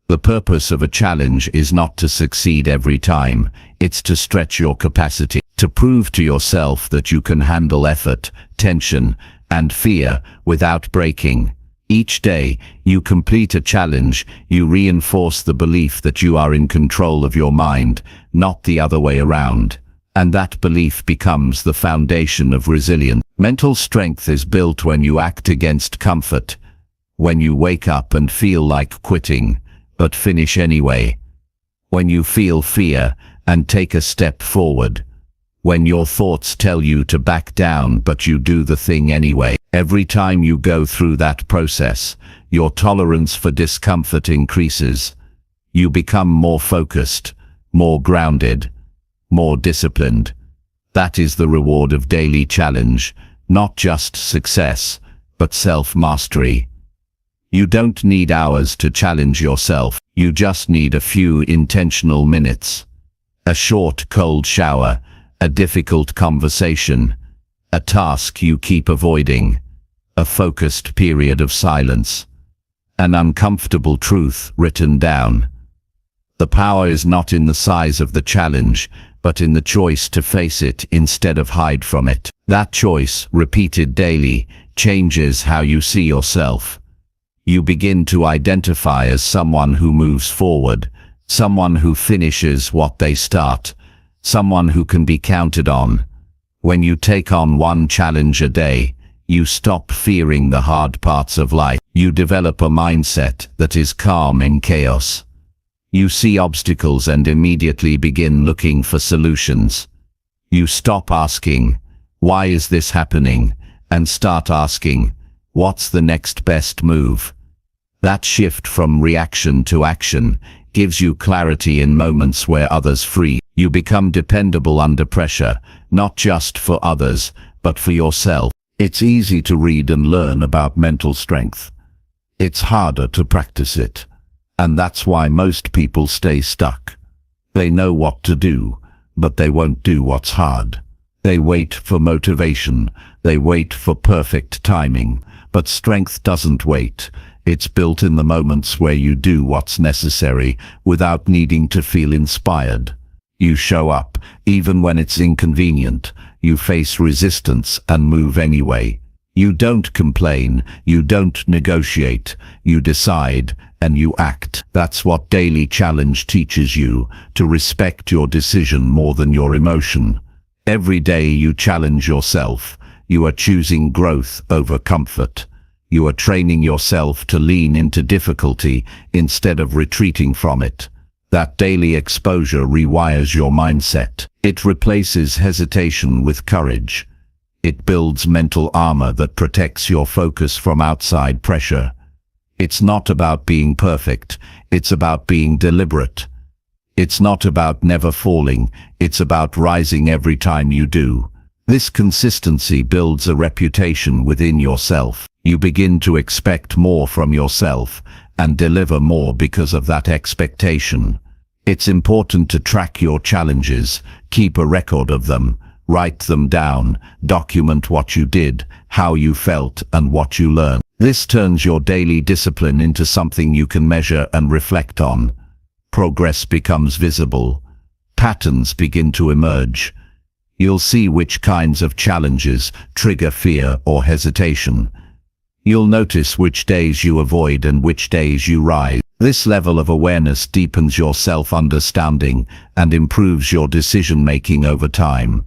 S1: The purpose of a challenge is not to succeed every time, it's to stretch your capacity, to prove to yourself that you can handle effort, tension, and fear without breaking. Each day you complete a challenge, you reinforce the belief that you are in control of your mind, not the other way around. And that belief becomes the foundation of resilience. Mental strength is built when you act against comfort, when you wake up and feel like quitting, but finish anyway. When you feel fear and take a step forward. When your thoughts tell you to back down but you do the thing anyway. Every time you go through that process, your tolerance for discomfort increases. You become more focused, more grounded, more disciplined. That is the reward of daily challenge, not just success, but self-mastery. You don't need hours to challenge yourself, you just need a few intentional minutes. A short cold shower, a difficult conversation, a task you keep avoiding, a focused period of silence, an uncomfortable truth written down. The power is not in the size of the challenge, but in the choice to face it instead of hide from it. That choice, repeated daily, changes how you see yourself. You begin to identify as someone who moves forward, someone who finishes what they start, someone who can be counted on. When you take on one challenge a day, you stop fearing the hard parts of life. You develop a mindset that is calm in chaos. You see obstacles and immediately begin looking for solutions. You stop asking, "Why is this happening?" and start asking, "What's the next best move?" That shift from reaction to action gives you clarity in moments where others freeze. You become dependable under pressure, not just for others, but for yourself. It's easy to read and learn about mental strength. It's harder to practice it. And that's why most people stay stuck. They know what to do, but they won't do what's hard. They wait for motivation, they wait for perfect timing, but strength doesn't wait. It's built in the moments where you do what's necessary without needing to feel inspired. You show up, even when it's inconvenient. You face resistance and move anyway. You don't complain, you don't negotiate, you decide and you act. That's what daily challenge teaches you, to respect your decision more than your emotion. Every day you challenge yourself, you are choosing growth over comfort. You are training yourself to lean into difficulty instead of retreating from it. That daily exposure rewires your mindset. It replaces hesitation with courage. It builds mental armor that protects your focus from outside pressure. It's not about being perfect, it's about being deliberate. It's not about never falling, it's about rising every time you do. This consistency builds a reputation within yourself. You begin to expect more from yourself and deliver more because of that expectation. It's important to track your challenges, keep a record of them, Write them down, document what you did, how you felt, and what you learned. This turns your daily discipline into something you can measure and reflect on. Progress becomes visible. Patterns begin to emerge. You'll see which kinds of challenges trigger fear or hesitation. You'll notice which days you avoid and which days you rise. This level of awareness deepens your self-understanding and improves your decision-making over time.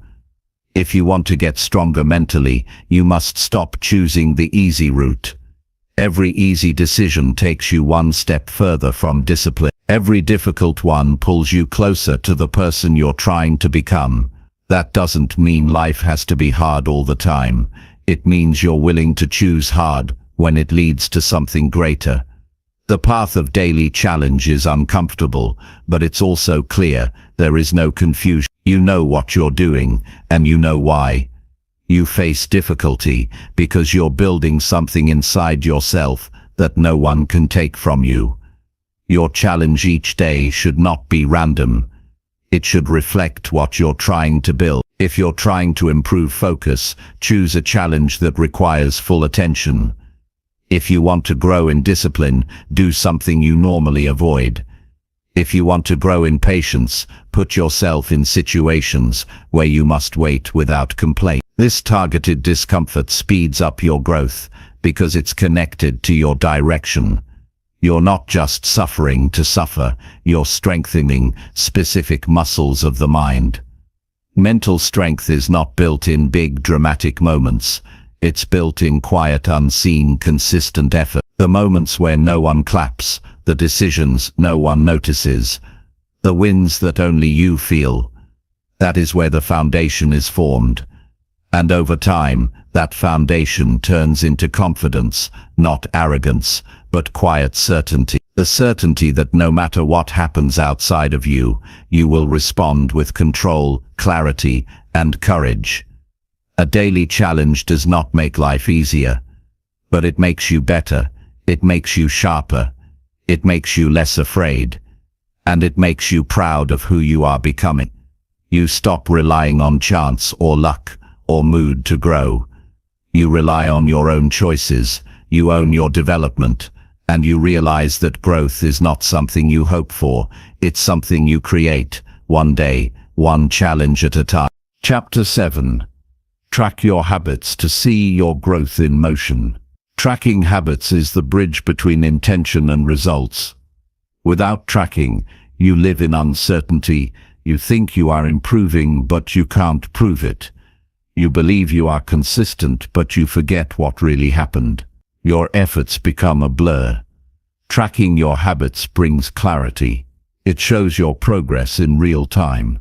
S1: If you want to get stronger mentally, you must stop choosing the easy route. Every easy decision takes you one step further from discipline. Every difficult one pulls you closer to the person you're trying to become. That doesn't mean life has to be hard all the time. It means you're willing to choose hard when it leads to something greater. The path of daily challenge is uncomfortable, but it's also clear. There is no confusion. You know what you're doing, and you know why. You face difficulty because you're building something inside yourself that no one can take from you. Your challenge each day should not be random. It should reflect what you're trying to build. If you're trying to improve focus, choose a challenge that requires full attention. If you want to grow in discipline, do something you normally avoid. If you want to grow in patience, put yourself in situations where you must wait without complaint. This targeted discomfort speeds up your growth because it's connected to your direction. You're not just suffering to suffer, you're strengthening specific muscles of the mind. Mental strength is not built in big dramatic moments. It's built in quiet, unseen, consistent effort. The moments where no one claps, the decisions no one notices, the wins that only you feel. That is where the foundation is formed. And over time, that foundation turns into confidence, not arrogance, but quiet certainty. The certainty that no matter what happens outside of you, you will respond with control, clarity, and courage. A daily challenge does not make life easier, but it makes you better, it makes you sharper, it makes you less afraid, and it makes you proud of who you are becoming. You stop relying on chance or luck or mood to grow. You rely on your own choices, you own your development, and you realize that growth is not something you hope for, it's something you create, one day, one challenge at a time. Chapter 7. Track your habits to see your growth in motion. Tracking habits is the bridge between intention and results. Without tracking, you live in uncertainty. You think you are improving, but you can't prove it. You believe you are consistent, but you forget what really happened. Your efforts become a blur. Tracking your habits brings clarity. It shows your progress in real time.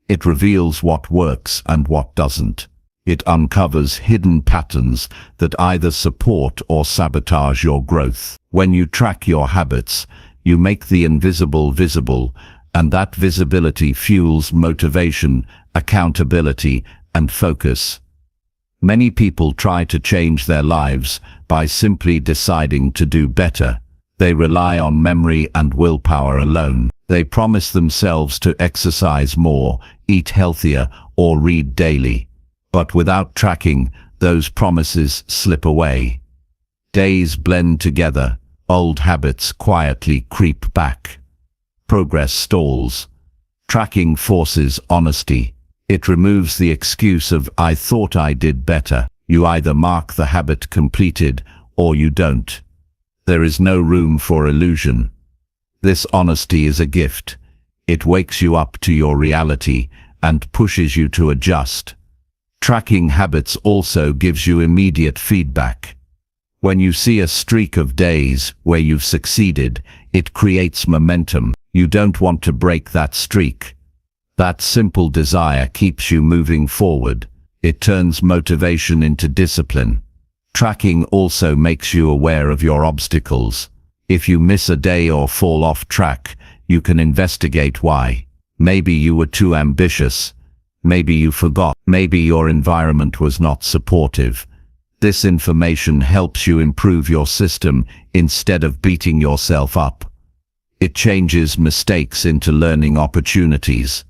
S1: It reveals what works and what doesn't. It uncovers hidden patterns that either support or sabotage your growth. When you track your habits, you make the invisible visible, and that visibility fuels motivation, accountability, and focus. Many people try to change their lives by simply deciding to do better. They rely on memory and willpower alone. They promise themselves to exercise more, eat healthier, or read daily. But without tracking, those promises slip away. Days blend together, old habits quietly creep back. Progress stalls. Tracking forces honesty. It removes the excuse of "I thought I did better." You either mark the habit completed or you don't. There is no room for illusion. This honesty is a gift. It wakes you up to your reality and pushes you to adjust. Tracking habits also gives you immediate feedback. When you see a streak of days where you've succeeded, it creates momentum. You don't want to break that streak. That simple desire keeps you moving forward. It turns motivation into discipline. Tracking also makes you aware of your obstacles. If you miss a day or fall off track, you can investigate why. Maybe you were too ambitious. Maybe you forgot. Maybe your environment was not supportive. This information helps you improve your system instead of beating yourself up. It changes mistakes into learning opportunities.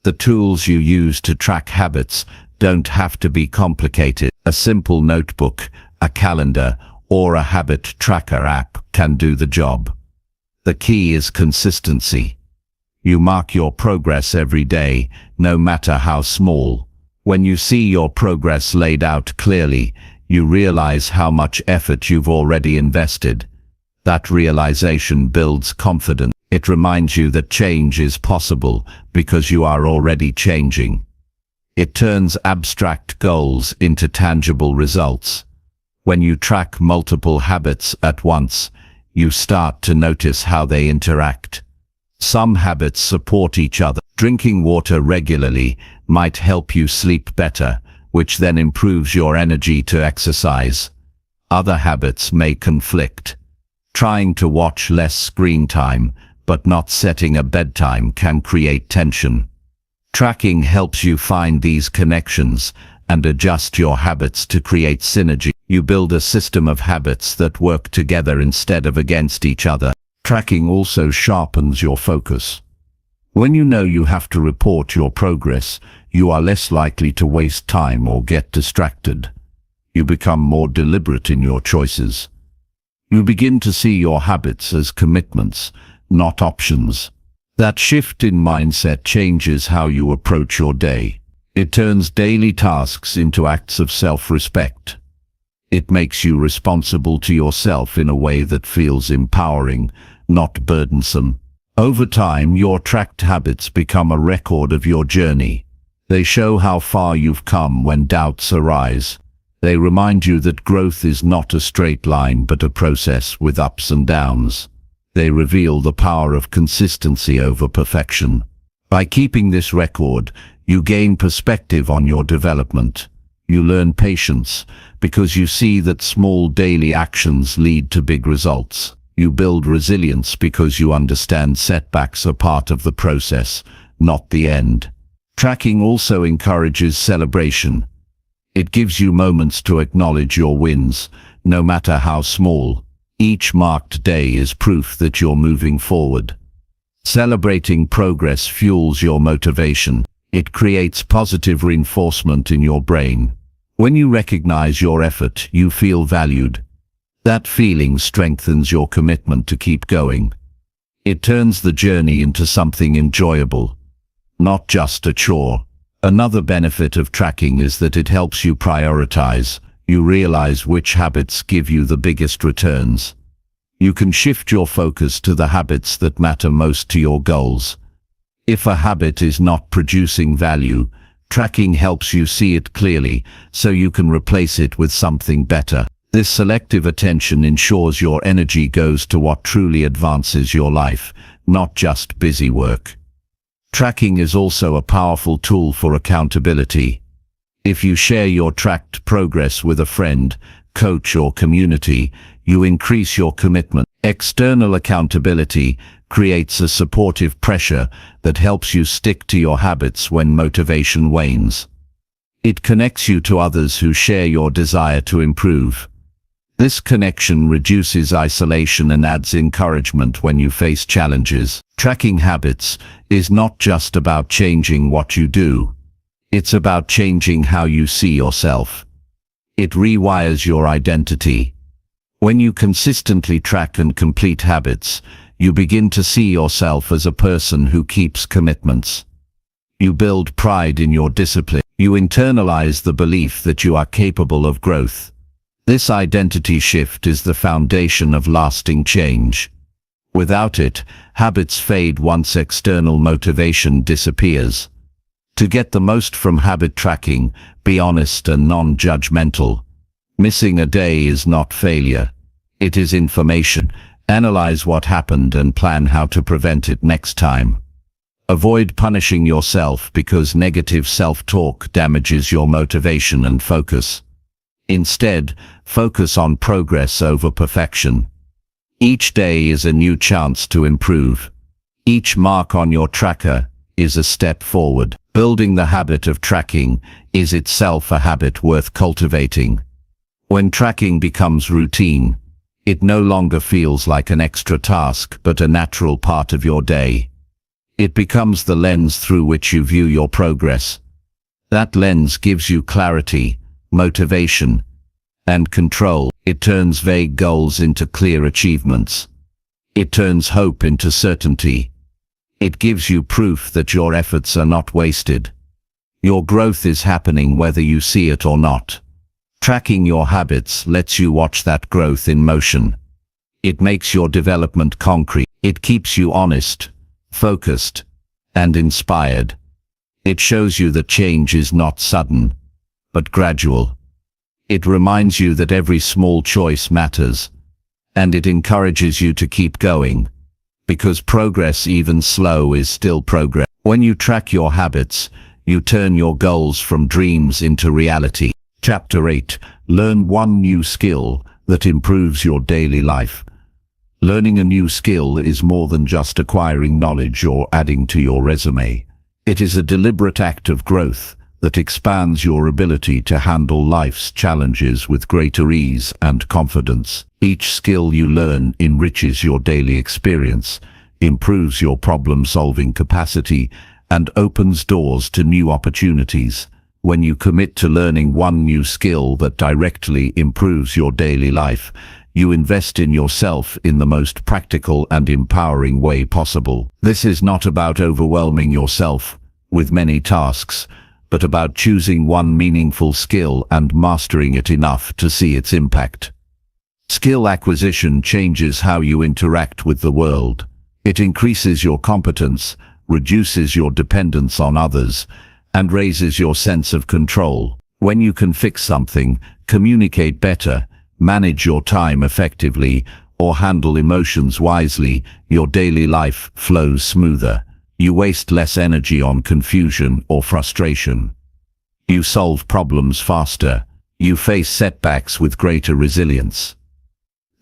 S1: The tools you use to track habits don't have to be complicated. A simple notebook, a calendar, or a habit tracker app can do the job. The key is consistency. You mark your progress every day, no matter how small. When you see your progress laid out clearly, you realize how much effort you've already invested. That realization builds confidence. It reminds you that change is possible because you are already changing. It turns abstract goals into tangible results. When you track multiple habits at once, you start to notice how they interact. Some habits support each other. Drinking water regularly might help you sleep better, which then improves your energy to exercise. Other habits may conflict. Trying to watch less screen time, but not setting a bedtime can create tension. Tracking helps you find these connections and adjust your habits to create synergy. You build a system of habits that work together instead of against each other. Tracking also sharpens your focus. When you know you have to report your progress, you are less likely to waste time or get distracted. You become more deliberate in your choices. You begin to see your habits as commitments, not options. That shift in mindset changes how you approach your day. It turns daily tasks into acts of self-respect. It makes you responsible to yourself in a way that feels empowering, not burdensome. Over time, your tracked habits become a record of your journey. They show how far you've come when doubts arise. They remind you that growth is not a straight line but a process with ups and downs. They reveal the power of consistency over perfection. By keeping this record, you gain perspective on your development. You learn patience because you see that small daily actions lead to big results. You build resilience because you understand setbacks are part of the process, not the end. Tracking also encourages celebration. It gives you moments to acknowledge your wins, no matter how small. Each marked day is proof that you're moving forward. Celebrating progress fuels your motivation. It creates positive reinforcement in your brain. When you recognize your effort, you feel valued. That feeling strengthens your commitment to keep going. It turns the journey into something enjoyable, not just a chore. Another benefit of tracking is that it helps you prioritize. You realize which habits give you the biggest returns. You can shift your focus to the habits that matter most to your goals. If a habit is not producing value, tracking helps you see it clearly so you can replace it with something better. This selective attention ensures your energy goes to what truly advances your life, not just busy work. Tracking is also a powerful tool for accountability. If you share your tracked progress with a friend, coach, or community, you increase your commitment. External accountability creates a supportive pressure that helps you stick to your habits when motivation wanes. It connects you to others who share your desire to improve. This connection reduces isolation and adds encouragement when you face challenges. Tracking habits is not just about changing what you do. It's about changing how you see yourself. It rewires your identity. When you consistently track and complete habits, you begin to see yourself as a person who keeps commitments. You build pride in your discipline. You internalize the belief that you are capable of growth. This identity shift is the foundation of lasting change. Without it, habits fade once external motivation disappears. To get the most from habit tracking, be honest and non-judgmental. Missing a day is not failure. It is information. Analyze what happened and plan how to prevent it next time. Avoid punishing yourself because negative self-talk damages your motivation and focus. Instead, focus on progress over perfection. Each day is a new chance to improve. Each mark on your tracker is a step forward. Building the habit of tracking is itself a habit worth cultivating. When tracking becomes routine, it no longer feels like an extra task but a natural part of your day. It becomes the lens through which you view your progress. That lens gives you clarity, motivation, and control. It turns vague goals into clear achievements. It turns hope into certainty. It gives you proof that your efforts are not wasted. Your growth is happening whether you see it or not. Tracking your habits lets you watch that growth in motion. It makes your development concrete. It keeps you honest, focused, and inspired. It shows you that change is not sudden, but gradual. It reminds you that every small choice matters, and it encourages you to keep going, because progress, even slow, is still progress. When you track your habits, you turn your goals from dreams into reality. Chapter 8. Learn one new skill that improves your daily life. Learning a new skill is more than just acquiring knowledge or adding to your resume. It is a deliberate act of growth that expands your ability to handle life's challenges with greater ease and confidence. Each skill you learn enriches your daily experience, improves your problem-solving capacity, and opens doors to new opportunities. When you commit to learning one new skill that directly improves your daily life, you invest in yourself in the most practical and empowering way possible. This is not about overwhelming yourself with many tasks, but about choosing one meaningful skill and mastering it enough to see its impact. Skill acquisition changes how you interact with the world. It increases your competence, reduces your dependence on others, and raises your sense of control. When you can fix something, communicate better, manage your time effectively, or handle emotions wisely, your daily life flows smoother. You waste less energy on confusion or frustration. You solve problems faster. You face setbacks with greater resilience.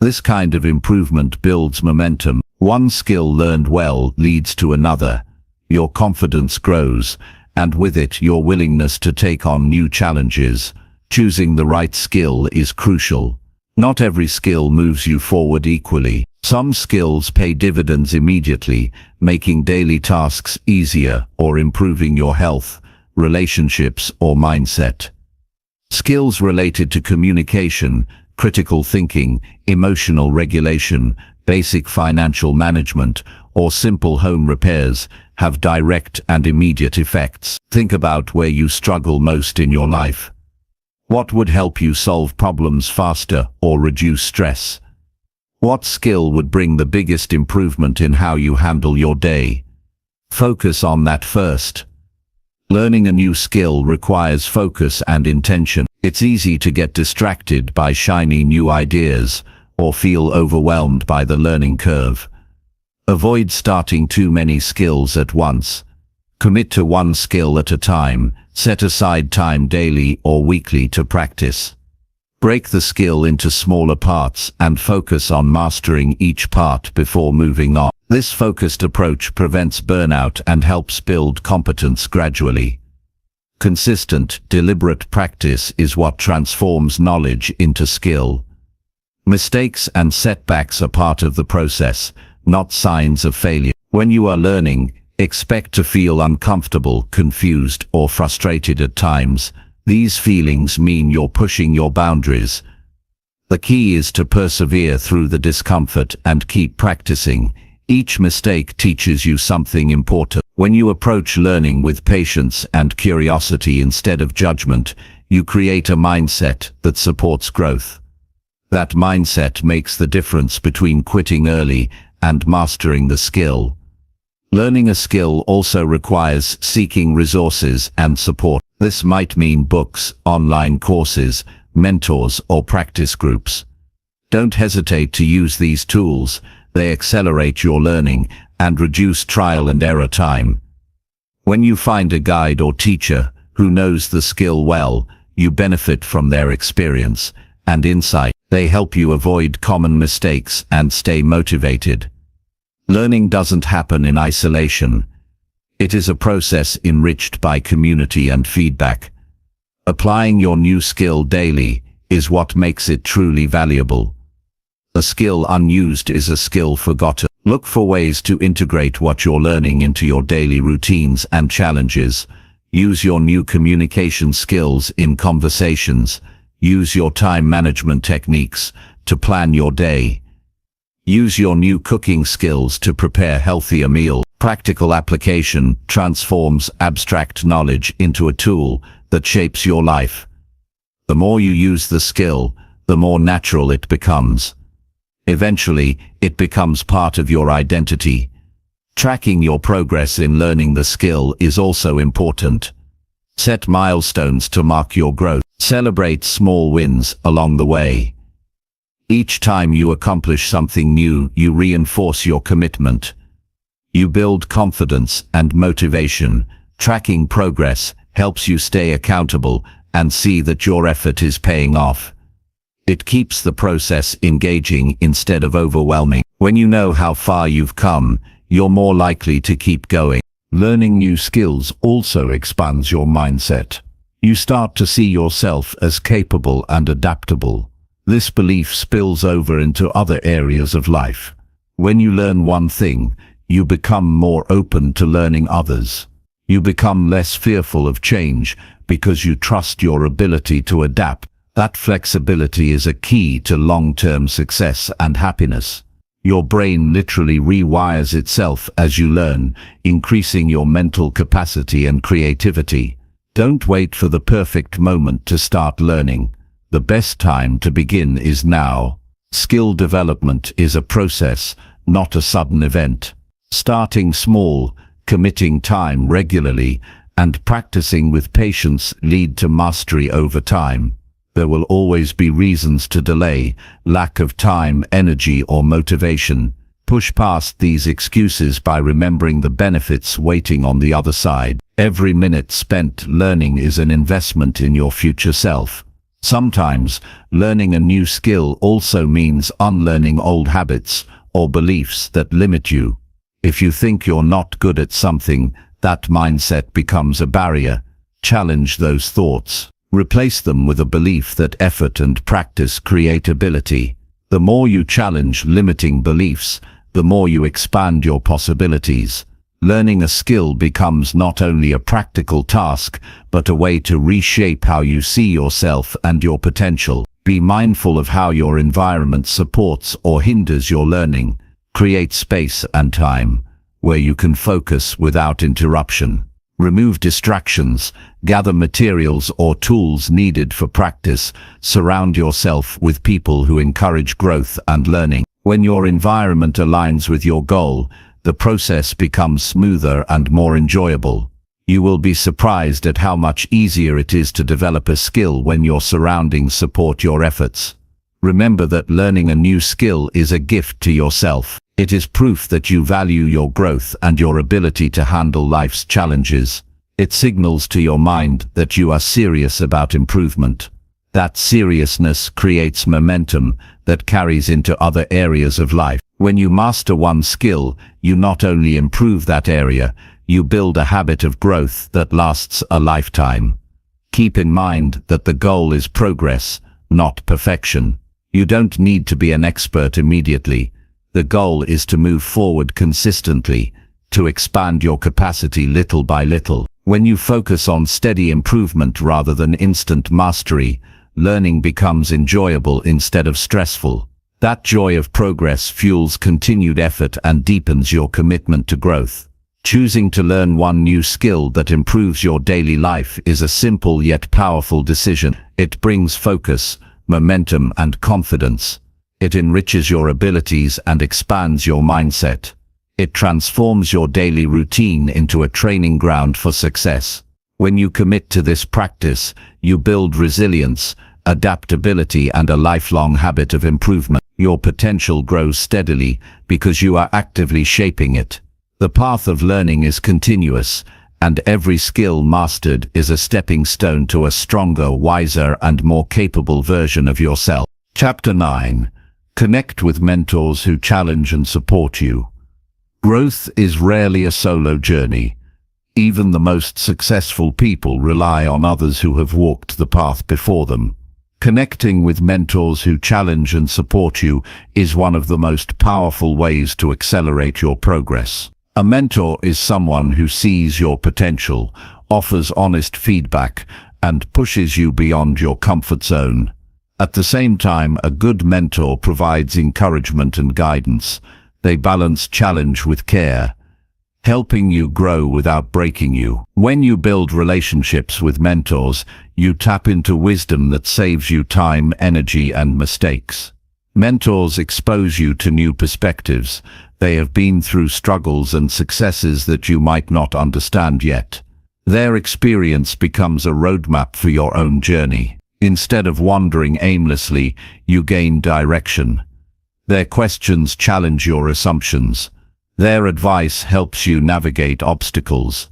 S1: This kind of improvement builds momentum. One skill learned well leads to another. Your confidence grows, and with it your willingness to take on new challenges. Choosing the right skill is crucial. Not every skill moves you forward equally. Some skills pay dividends immediately, making daily tasks easier or improving your health, relationships, or mindset. Skills related to communication, critical thinking, emotional regulation, basic financial management, or simple home repairs have direct and immediate effects. Think about where you struggle most in your life. What would help you solve problems faster or reduce stress? What skill would bring the biggest improvement in how you handle your day? Focus on that first. Learning a new skill requires focus and intention. It's easy to get distracted by shiny new ideas or feel overwhelmed by the learning curve. Avoid starting too many skills at once. Commit to one skill at a time. Set aside time daily or weekly to practice. Break the skill into smaller parts and focus on mastering each part before moving on. This focused approach prevents burnout and helps build competence gradually. Consistent, deliberate practice is what transforms knowledge into skill. Mistakes and setbacks are part of the process, not signs of failure. When you are learning, expect to feel uncomfortable, confused, or frustrated at times. These feelings mean you're pushing your boundaries. The key is to persevere through the discomfort and keep practicing. Each mistake teaches you something important. When you approach learning with patience and curiosity instead of judgment, you create a mindset that supports growth. That mindset makes the difference between quitting early and mastering the skill. Learning a skill also requires seeking resources and support. This might mean books, online courses, mentors, or practice groups. Don't hesitate to use these tools. They accelerate your learning and reduce trial and error time. When you find a guide or teacher who knows the skill well, you benefit from their experience and insight. They help you avoid common mistakes and stay motivated. Learning doesn't happen in isolation. It is a process enriched by community and feedback. Applying your new skill daily is what makes it truly valuable. A skill unused is a skill forgotten. Look for ways to integrate what you're learning into your daily routines and challenges. Use your new communication skills in conversations. Use your time management techniques to plan your day. Use your new cooking skills to prepare healthier meals. Practical application transforms abstract knowledge into a tool that shapes your life. The more you use the skill, the more natural it becomes. Eventually, it becomes part of your identity. Tracking your progress in learning the skill is also important. Set milestones to mark your growth. Celebrate small wins along the way. Each time you accomplish something new, you reinforce your commitment. You build confidence and motivation. Tracking progress helps you stay accountable and see that your effort is paying off. It keeps the process engaging instead of overwhelming. When you know how far you've come, you're more likely to keep going. Learning new skills also expands your mindset. You start to see yourself as capable and adaptable. This belief spills over into other areas of life. When you learn one thing, you become more open to learning others. You become less fearful of change because you trust your ability to adapt. That flexibility is a key to long-term success and happiness. Your brain literally rewires itself as you learn, increasing your mental capacity and creativity. Don't wait for the perfect moment to start learning. The best time to begin is now. Skill development is a process, not a sudden event. Starting small, committing time regularly, and practicing with patience lead to mastery over time. There will always be reasons to delay: lack of time, energy, or motivation. Push past these excuses by remembering the benefits waiting on the other side. Every minute spent learning is an investment in your future self. Sometimes, learning a new skill also means unlearning old habits or beliefs that limit you. If you think you're not good at something, that mindset becomes a barrier. Challenge those thoughts. Replace them with a belief that effort and practice create ability. The more you challenge limiting beliefs, the more you expand your possibilities. Learning a skill becomes not only a practical task, but a way to reshape how you see yourself and your potential. Be mindful of how your environment supports or hinders your learning. Create space and time where you can focus without interruption. Remove distractions. Gather materials or tools needed for practice. Surround yourself with people who encourage growth and learning. When your environment aligns with your goal, the process becomes smoother and more enjoyable. You will be surprised at how much easier it is to develop a skill when your surroundings support your efforts. Remember that learning a new skill is a gift to yourself. It is proof that you value your growth and your ability to handle life's challenges. It signals to your mind that you are serious about improvement. That seriousness creates momentum that carries into other areas of life. When you master one skill, you not only improve that area, you build a habit of growth that lasts a lifetime. Keep in mind that the goal is progress, not perfection. You don't need to be an expert immediately. The goal is to move forward consistently, to expand your capacity little by little. When you focus on steady improvement rather than instant mastery, learning becomes enjoyable instead of stressful. That joy of progress fuels continued effort and deepens your commitment to growth. Choosing to learn one new skill that improves your daily life is a simple yet powerful decision. It brings focus, momentum, and confidence. It enriches your abilities and expands your mindset. It transforms your daily routine into a training ground for success. When you commit to this practice, you build resilience, adaptability, and a lifelong habit of improvement. Your potential grows steadily because you are actively shaping it. The path of learning is continuous, and every skill mastered is a stepping stone to a stronger, wiser, and more capable version of yourself. Chapter 9. Connect with mentors who challenge and support you. Growth is rarely a solo journey. Even the most successful people rely on others who have walked the path before them. Connecting with mentors who challenge and support you is one of the most powerful ways to accelerate your progress. A mentor is someone who sees your potential, offers honest feedback, and pushes you beyond your comfort zone. At the same time, a good mentor provides encouragement and guidance. They balance challenge with care, helping you grow without breaking you. When you build relationships with mentors, you tap into wisdom that saves you time, energy, and mistakes. Mentors expose you to new perspectives. They have been through struggles and successes that you might not understand yet. Their experience becomes a roadmap for your own journey. Instead of wandering aimlessly, you gain direction. Their questions challenge your assumptions. Their advice helps you navigate obstacles.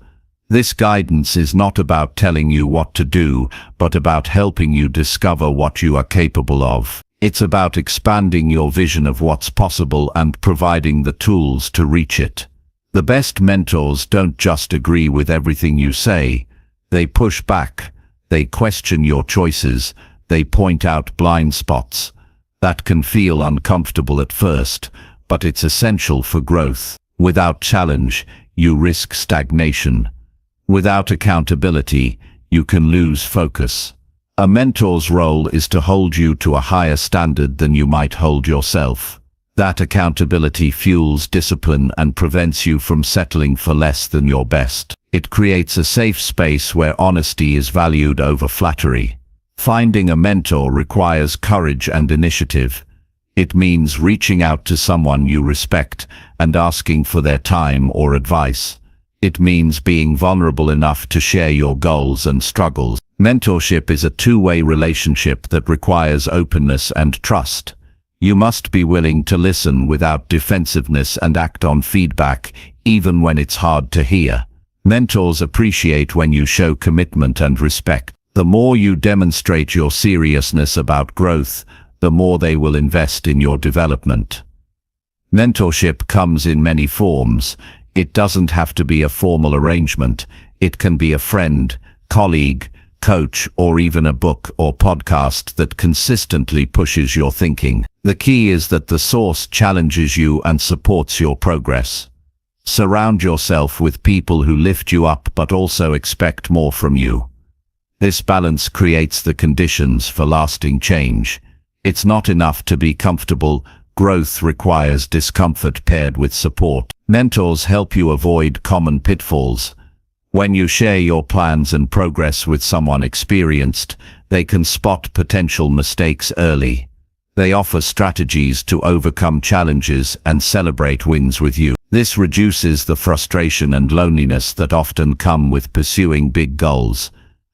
S1: This guidance is not about telling you what to do, but about helping you discover what you are capable of. It's about expanding your vision of what's possible and providing the tools to reach it. The best mentors don't just agree with everything you say. They push back. They question your choices. They point out blind spots. That can feel uncomfortable at first, but it's essential for growth. Without challenge, you risk stagnation. Without accountability, you can lose focus. A mentor's role is to hold you to a higher standard than you might hold yourself. That accountability fuels discipline and prevents you from settling for less than your best. It creates a safe space where honesty is valued over flattery. Finding a mentor requires courage and initiative. It means reaching out to someone you respect and asking for their time or advice. It means being vulnerable enough to share your goals and struggles. Mentorship is a two-way relationship that requires openness and trust. You must be willing to listen without defensiveness and act on feedback, even when it's hard to hear. Mentors appreciate when you show commitment and respect. The more you demonstrate your seriousness about growth, the more they will invest in your development. Mentorship comes in many forms. It doesn't have to be a formal arrangement. It can be a friend, colleague, coach, or even a book or podcast that consistently pushes your thinking. The key is that the source challenges you and supports your progress. Surround yourself with people who lift you up but also expect more from you. This balance creates the conditions for lasting change. It's not enough to be comfortable. Growth requires discomfort paired with support. Mentors help you avoid common pitfalls. When you share your plans and progress with someone experienced, they can spot potential mistakes early. They offer strategies to overcome challenges and celebrate wins with you. This reduces the frustration and loneliness that often come with pursuing big goals.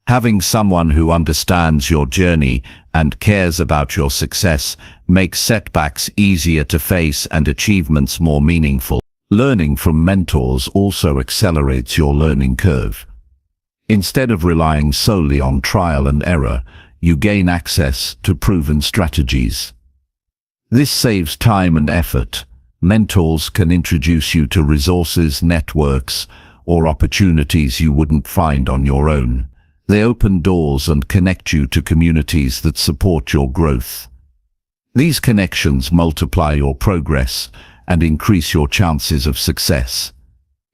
S1: Having someone who understands your journey and cares about your success makes setbacks easier to face and achievements more meaningful. Learning from mentors also accelerates your learning curve. Instead of relying solely on trial and error, you gain access to proven strategies. This saves time and effort. Mentors can introduce you to resources, networks, or opportunities you wouldn't find on your own. They open doors and connect you to communities that support your growth. These connections multiply your progress and increase your chances of success.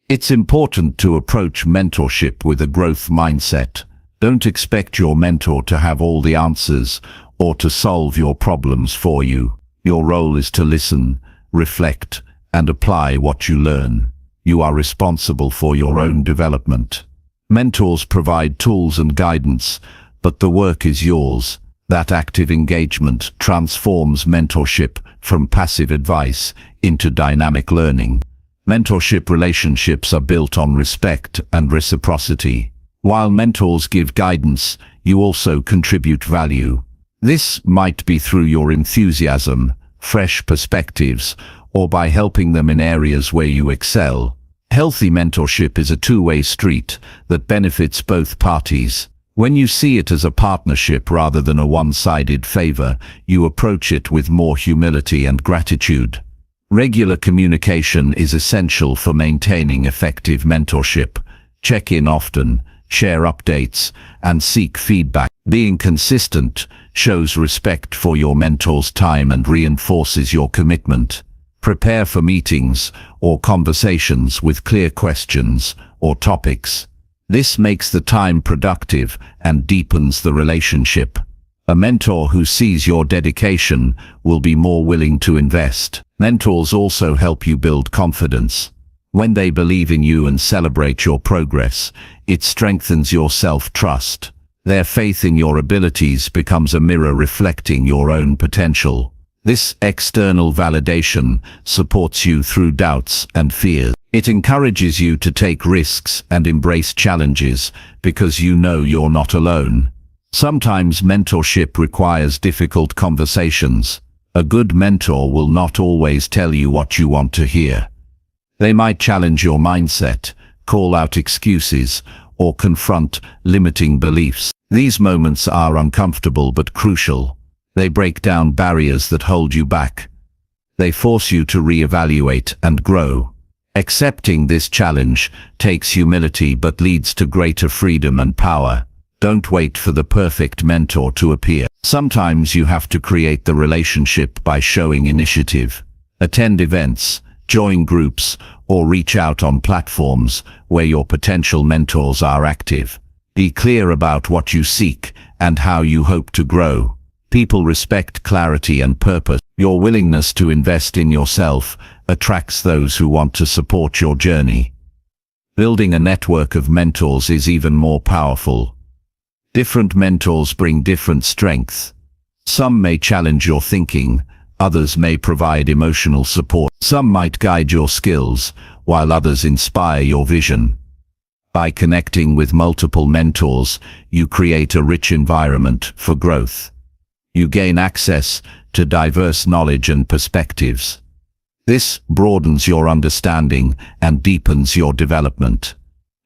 S1: It's important to approach mentorship with a growth mindset. Don't expect your mentor to have all the answers or to solve your problems for you. Your role is to listen, reflect, and apply what you learn. You are responsible for your own development. Mentors provide tools and guidance, but the work is yours. That active engagement transforms mentorship from passive advice into dynamic learning. Mentorship relationships are built on respect and reciprocity. While mentors give guidance, you also contribute value. This might be through your enthusiasm, fresh perspectives, or by helping them in areas where you excel. Healthy mentorship is a two-way street that benefits both parties. When you see it as a partnership rather than a one-sided favor, you approach it with more humility and gratitude. Regular communication is essential for maintaining effective mentorship. Check in often, share updates, and seek feedback. Being consistent, shows respect for your mentor's time and reinforces your commitment. Prepare for meetings or conversations with clear questions or topics. This makes the time productive and deepens the relationship. A mentor who sees your dedication will be more willing to invest. Mentors also help you build confidence. When they believe in you and celebrate your progress, it strengthens your self-trust. Their faith in your abilities becomes a mirror reflecting your own potential. This external validation supports you through doubts and fears. It encourages you to take risks and embrace challenges because you know you're not alone. Sometimes mentorship requires difficult conversations. A good mentor will not always tell you what you want to hear. They might challenge your mindset, call out excuses, or confront limiting beliefs. These moments are uncomfortable but crucial. They break down barriers that hold you back. They force you to reevaluate and grow. Accepting this challenge takes humility but leads to greater freedom and power. Don't wait for the perfect mentor to appear. Sometimes you have to create the relationship by showing initiative. Attend events, join groups, or reach out on platforms where your potential mentors are active. Be clear about what you seek and how you hope to grow. People respect clarity and purpose. Your willingness to invest in yourself attracts those who want to support your journey. Building a network of mentors is even more powerful. Different mentors bring different strengths. Some may challenge your thinking, others may provide emotional support. Some might guide your skills, while others inspire your vision. By connecting with multiple mentors, you create a rich environment for growth. You gain access to diverse knowledge and perspectives. This broadens your understanding and deepens your development.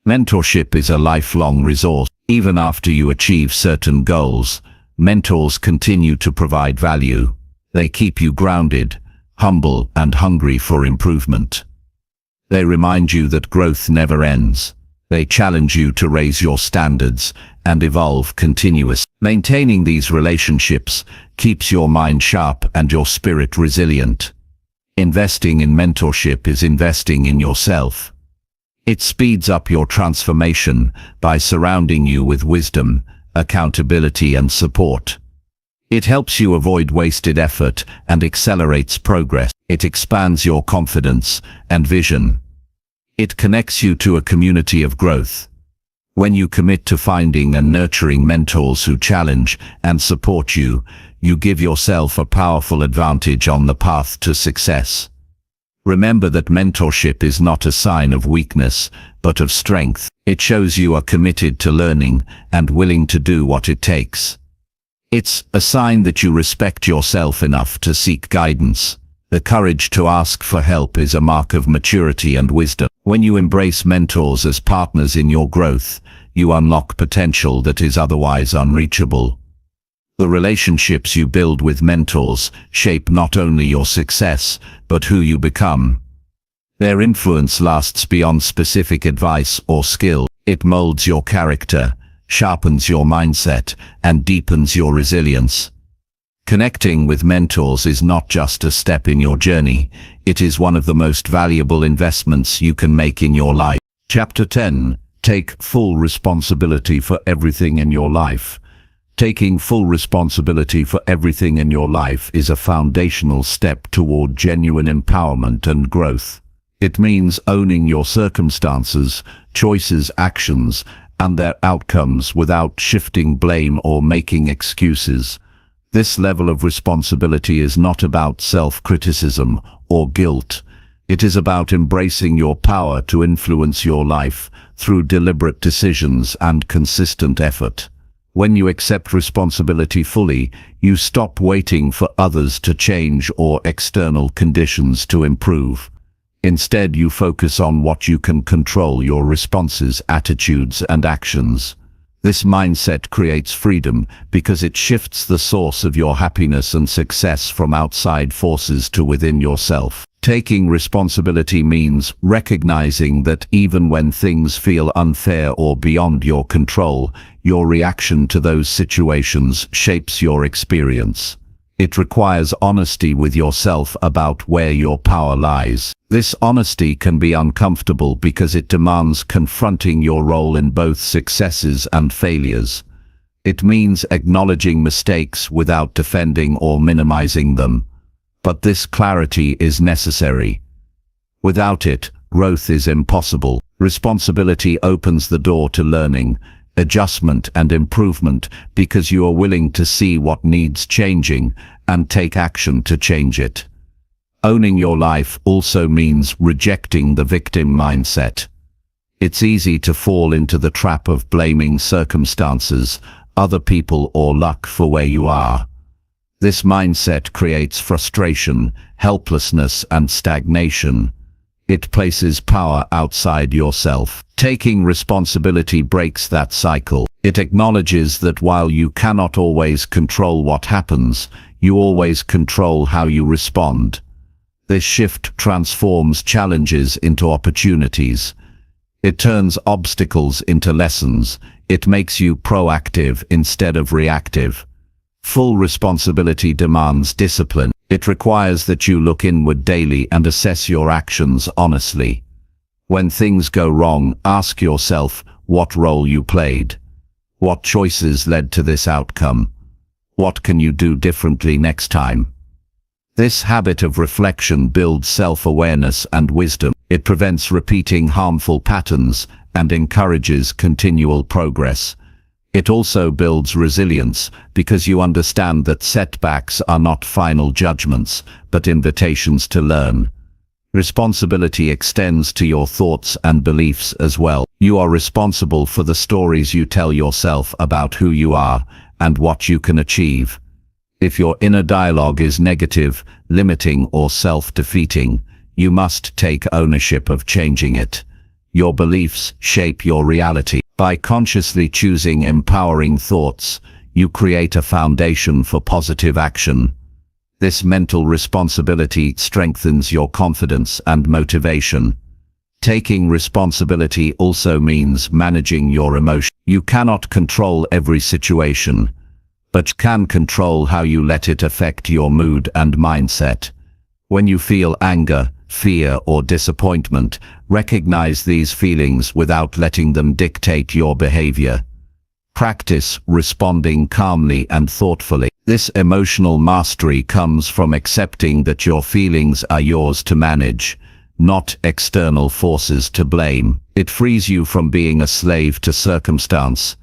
S1: Mentorship is a lifelong resource. Even after you achieve certain goals, mentors continue to provide value. They keep you grounded, humble, and hungry for improvement. They remind you that growth never ends. They challenge you to raise your standards and evolve continuously. Maintaining these relationships keeps your mind sharp and your spirit resilient. Investing in mentorship is investing in yourself. It speeds up your transformation by surrounding you with wisdom, accountability, and support. It helps you avoid wasted effort and accelerates progress. It expands your confidence and vision. It connects you to a community of growth. When you commit to finding and nurturing mentors who challenge and support you, you give yourself a powerful advantage on the path to success. Remember that mentorship is not a sign of weakness, but of strength. It shows you are committed to learning and willing to do what it takes. It's a sign that you respect yourself enough to seek guidance. The courage to ask for help is a mark of maturity and wisdom. When you embrace mentors as partners in your growth, you unlock potential that is otherwise unreachable. The relationships you build with mentors shape not only your success, but who you become. Their influence lasts beyond specific advice or skill. It molds your character, sharpens your mindset, and deepens your resilience. Connecting with mentors is not just a step in your journey, it is one of the most valuable investments you can make in your life. Chapter 10. Take full responsibility for everything in your life. Taking full responsibility for everything in your life is a foundational step toward genuine empowerment and growth. It means owning your circumstances, choices, actions, and their outcomes without shifting blame or making excuses. This level of responsibility is not about self-criticism or guilt. It is about embracing your power to influence your life through deliberate decisions and consistent effort. When you accept responsibility fully, you stop waiting for others to change or external conditions to improve. Instead, you focus on what you can control: your responses, attitudes, and actions. This mindset creates freedom because it shifts the source of your happiness and success from outside forces to within yourself. Taking responsibility means recognizing that even when things feel unfair or beyond your control, your reaction to those situations shapes your experience. It requires honesty with yourself about where your power lies. This honesty can be uncomfortable because it demands confronting your role in both successes and failures. It means acknowledging mistakes without defending or minimizing them. But this clarity is necessary. Without it, growth is impossible. Responsibility opens the door to learning, adjustment and improvement because you are willing to see what needs changing and take action to change it. Owning your life also means rejecting the victim mindset. It's easy to fall into the trap of blaming circumstances, other people or luck for where you are. This mindset creates frustration, helplessness and stagnation. It places power outside yourself. Taking responsibility breaks that cycle. It acknowledges that while you cannot always control what happens, you always control how you respond. This shift transforms challenges into opportunities. It turns obstacles into lessons. It makes you proactive instead of reactive. Full responsibility demands discipline. It requires that you look inward daily and assess your actions honestly. When things go wrong, ask yourself what role you played. What choices led to this outcome? What can you do differently next time? This habit of reflection builds self-awareness and wisdom. It prevents repeating harmful patterns and encourages continual progress. It also builds resilience because you understand that setbacks are not final judgments, but invitations to learn. Responsibility extends to your thoughts and beliefs as well. You are responsible for the stories you tell yourself about who you are and what you can achieve. If your inner dialogue is negative, limiting or self-defeating, you must take ownership of changing it. Your beliefs shape your reality. By consciously choosing empowering thoughts, you create a foundation for positive action. This mental responsibility strengthens your confidence and motivation. Taking responsibility also means managing your emotions. You cannot control every situation, but can control how you let it affect your mood and mindset. When you feel anger, fear or disappointment, recognize these feelings without letting them dictate your behavior. Practice responding calmly and thoughtfully. This emotional mastery comes from accepting that your feelings are yours to manage, not external forces to blame. It frees you from being a slave to circumstance.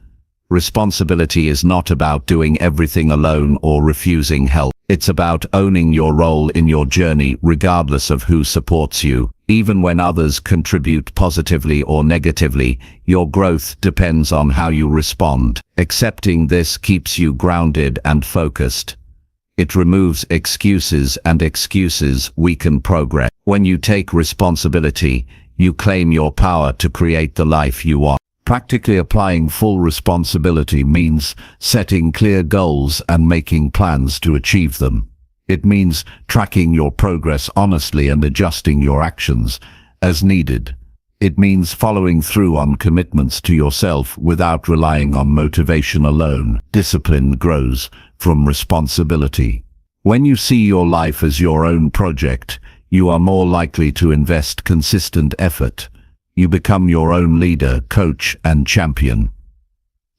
S1: Responsibility is not about doing everything alone or refusing help. It's about owning your role in your journey regardless of who supports you. Even when others contribute positively or negatively, your growth depends on how you respond. Accepting this keeps you grounded and focused. It removes excuses, and excuses weaken progress. When you take responsibility, you claim your power to create the life you want. Practically applying full responsibility means setting clear goals and making plans to achieve them. It means tracking your progress honestly and adjusting your actions as needed. It means following through on commitments to yourself without relying on motivation alone. Discipline grows from responsibility. When you see your life as your own project, you are more likely to invest consistent effort. You become your own leader, coach, and champion.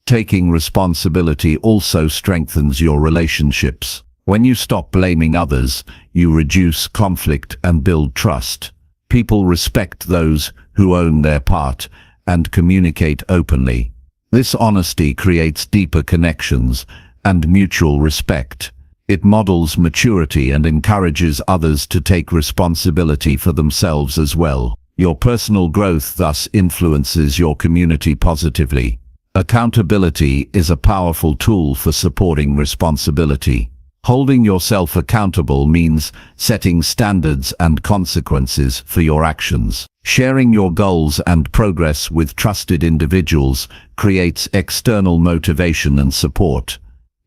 S1: Taking responsibility also strengthens your relationships. When you stop blaming others, you reduce conflict and build trust. People respect those who own their part and communicate openly. This honesty creates deeper connections and mutual respect. It models maturity and encourages others to take responsibility for themselves as well. Your personal growth thus influences your community positively. Accountability is a powerful tool for supporting responsibility. Holding yourself accountable means setting standards and consequences for your actions. Sharing your goals and progress with trusted individuals creates external motivation and support.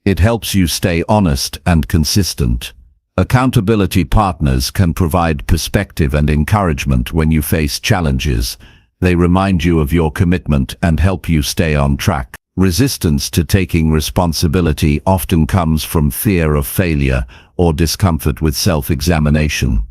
S1: It helps you stay honest and consistent. Accountability partners can provide perspective and encouragement when you face challenges. They remind you of your commitment and help you stay on track. Resistance to taking responsibility often comes from fear of failure or discomfort with self-examination.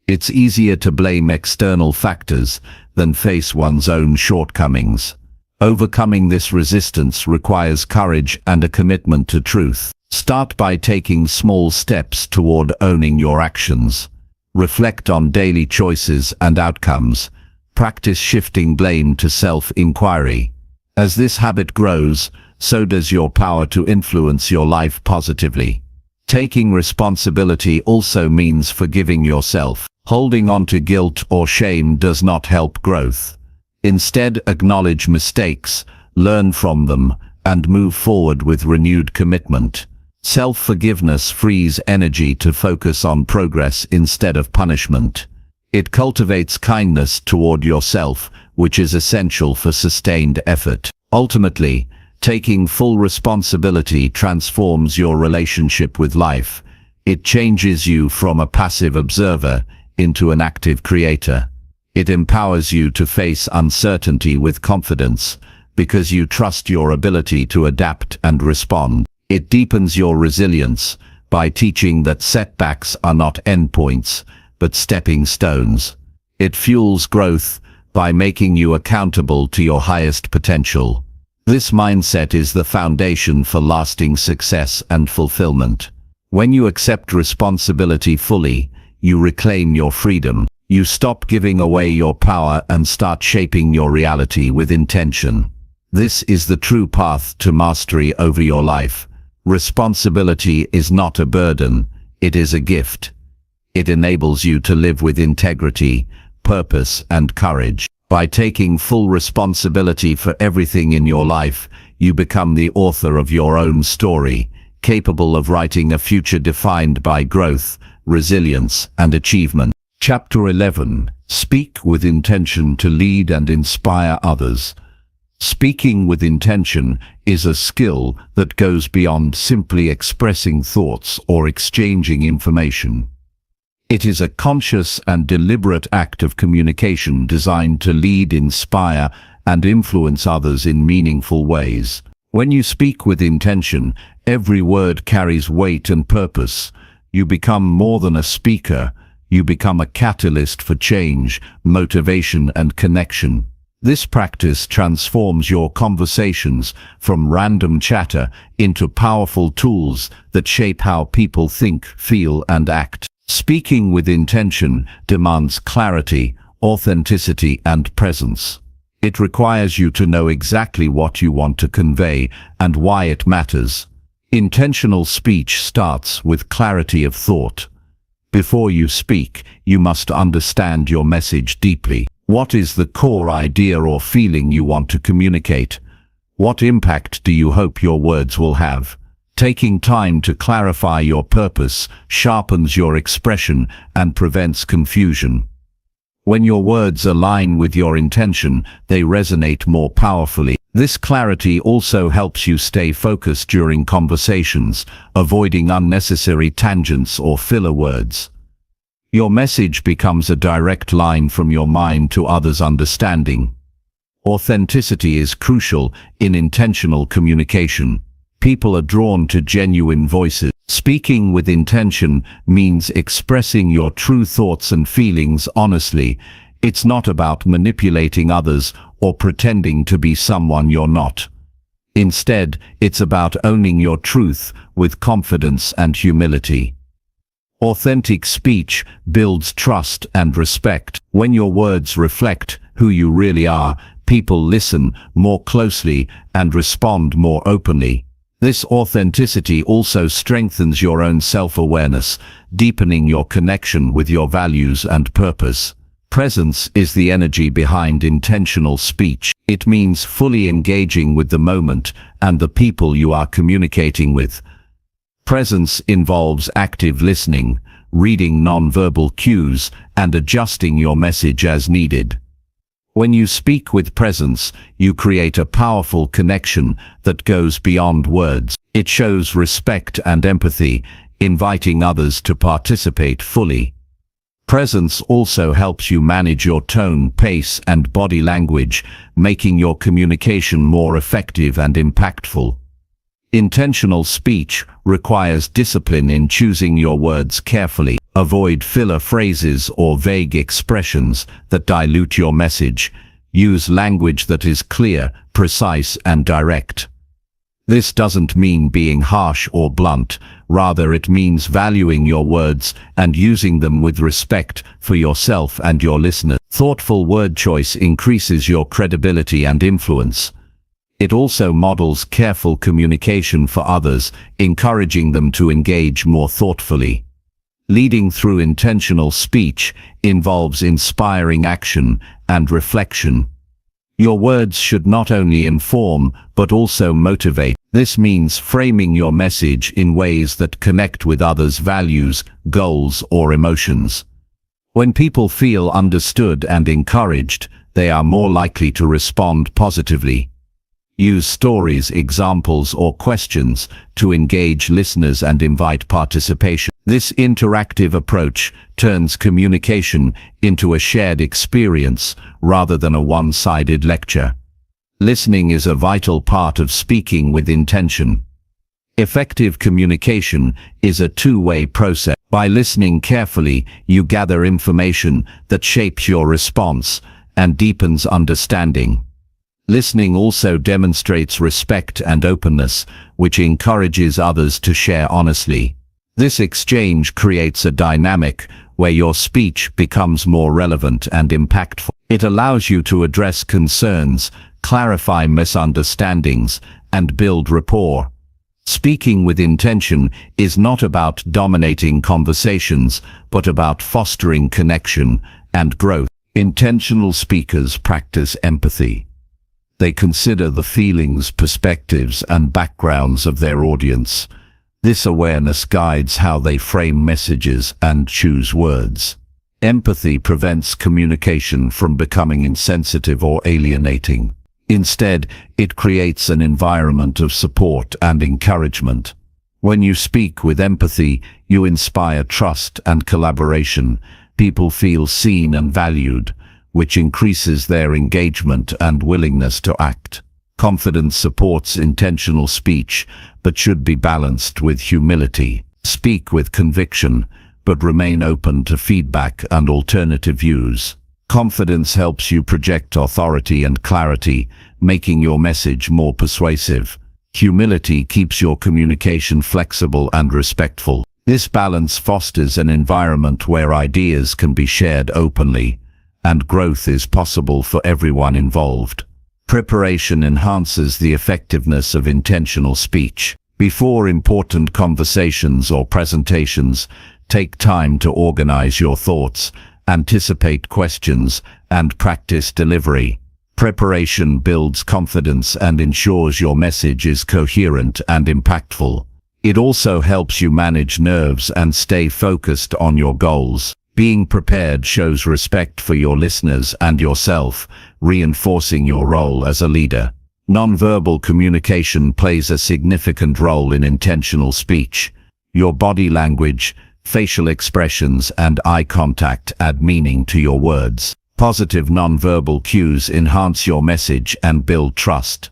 S1: It's easier to blame external factors than face one's own shortcomings. Overcoming this resistance requires courage and a commitment to truth. Start by taking small steps toward owning your actions. Reflect on daily choices and outcomes. Practice shifting blame to self-inquiry. As this habit grows, so does your power to influence your life positively. Taking responsibility also means forgiving yourself. Holding on to guilt or shame does not help growth. Instead, acknowledge mistakes, learn from them, and move forward with renewed commitment. Self-forgiveness frees energy to focus on progress instead of punishment. It cultivates kindness toward yourself, which is essential for sustained effort. Ultimately, taking full responsibility transforms your relationship with life. It changes you from a passive observer into an active creator. It empowers you to face uncertainty with confidence because you trust your ability to adapt and respond. It deepens your resilience by teaching that setbacks are not endpoints, but stepping stones. It fuels growth by making you accountable to your highest potential. This mindset is the foundation for lasting success and fulfillment. When you accept responsibility fully, you reclaim your freedom. You stop giving away your power and start shaping your reality with intention. This is the true path to mastery over your life. Responsibility is not a burden, it is a gift. It enables you to live with integrity, purpose, and courage. By taking full responsibility for everything in your life, you become the author of your own story, capable of writing a future defined by growth, resilience, and achievement. Chapter 11. Speak with intention to lead and inspire others. Speaking with intention is a skill that goes beyond simply expressing thoughts or exchanging information. It is a conscious and deliberate act of communication designed to lead, inspire, and influence others in meaningful ways. When you speak with intention, every word carries weight and purpose. You become more than a speaker. You become a catalyst for change, motivation, and connection. This practice transforms your conversations from random chatter into powerful tools that shape how people think, feel, and act. Speaking with intention demands clarity, authenticity, and presence. It requires you to know exactly what you want to convey and why it matters. Intentional speech starts with clarity of thought. Before you speak, you must understand your message deeply. What is the core idea or feeling you want to communicate? What impact do you hope your words will have? Taking time to clarify your purpose sharpens your expression and prevents confusion. When your words align with your intention, they resonate more powerfully. This clarity also helps you stay focused during conversations, avoiding unnecessary tangents or filler words. Your message becomes a direct line from your mind to others' understanding. Authenticity is crucial in intentional communication. People are drawn to genuine voices. Speaking with intention means expressing your true thoughts and feelings honestly. It's not about manipulating others or pretending to be someone you're not. Instead, it's about owning your truth with confidence and humility. Authentic speech builds trust and respect. When your words reflect who you really are, people listen more closely and respond more openly. This authenticity also strengthens your own self-awareness, deepening your connection with your values and purpose. Presence is the energy behind intentional speech. It means fully engaging with the moment and the people you are communicating with. Presence involves active listening, reading nonverbal cues, and adjusting your message as needed. When you speak with presence, you create a powerful connection that goes beyond words. It shows respect and empathy, inviting others to participate fully. Presence also helps you manage your tone, pace, and body language, making your communication more effective and impactful. Intentional speech requires discipline in choosing your words carefully. Avoid filler phrases or vague expressions that dilute your message. Use language that is clear, precise, and direct. This doesn't mean being harsh or blunt, rather it means valuing your words and using them with respect for yourself and your listeners. Thoughtful word choice increases your credibility and influence. It also models careful communication for others, encouraging them to engage more thoughtfully. Leading through intentional speech involves inspiring action and reflection. Your words should not only inform, but also motivate. This means framing your message in ways that connect with others' values, goals, or emotions. When people feel understood and encouraged, they are more likely to respond positively. Use stories, examples, or questions to engage listeners and invite participation. This interactive approach turns communication into a shared experience rather than a one-sided lecture. Listening is a vital part of speaking with intention. Effective communication is a two-way process. By listening carefully, you gather information that shapes your response and deepens understanding. Listening also demonstrates respect and openness, which encourages others to share honestly. This exchange creates a dynamic where your speech becomes more relevant and impactful. It allows you to address concerns, clarify misunderstandings, and build rapport. Speaking with intention is not about dominating conversations, but about fostering connection and growth. Intentional speakers practice empathy. They consider the feelings, perspectives, and backgrounds of their audience. This awareness guides how they frame messages and choose words. Empathy prevents communication from becoming insensitive or alienating. Instead, it creates an environment of support and encouragement. When you speak with empathy, you inspire trust and collaboration. People feel seen and valued, which increases their engagement and willingness to act. Confidence supports intentional speech, but should be balanced with humility. Speak with conviction, but remain open to feedback and alternative views. Confidence helps you project authority and clarity, making your message more persuasive. Humility keeps your communication flexible and respectful. This balance fosters an environment where ideas can be shared openly, and growth is possible for everyone involved. Preparation enhances the effectiveness of intentional speech. Before important conversations or presentations, take time to organize your thoughts, anticipate questions, and practice delivery. Preparation builds confidence and ensures your message is coherent and impactful. It also helps you manage nerves and stay focused on your goals. Being prepared shows respect for your listeners and yourself, reinforcing your role as a leader. Nonverbal communication plays a significant role in intentional speech. Your body language, facial expressions, and eye contact add meaning to your words. Positive nonverbal cues enhance your message and build trust.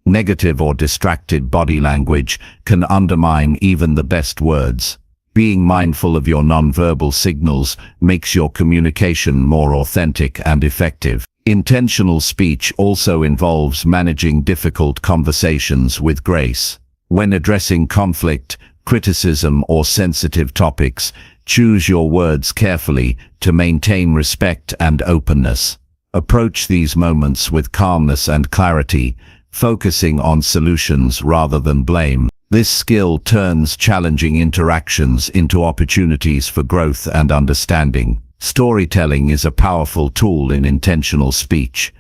S1: Negative or distracted body language can undermine even the best words. Being mindful of your nonverbal signals makes your communication more authentic and effective. Intentional speech also involves managing difficult conversations with grace. When addressing conflict, criticism, or sensitive topics, choose your words carefully to maintain respect and openness. Approach these moments with calmness and clarity, focusing on solutions rather than blame. This skill turns challenging interactions into opportunities for growth and understanding. Storytelling is a powerful tool in intentional speech.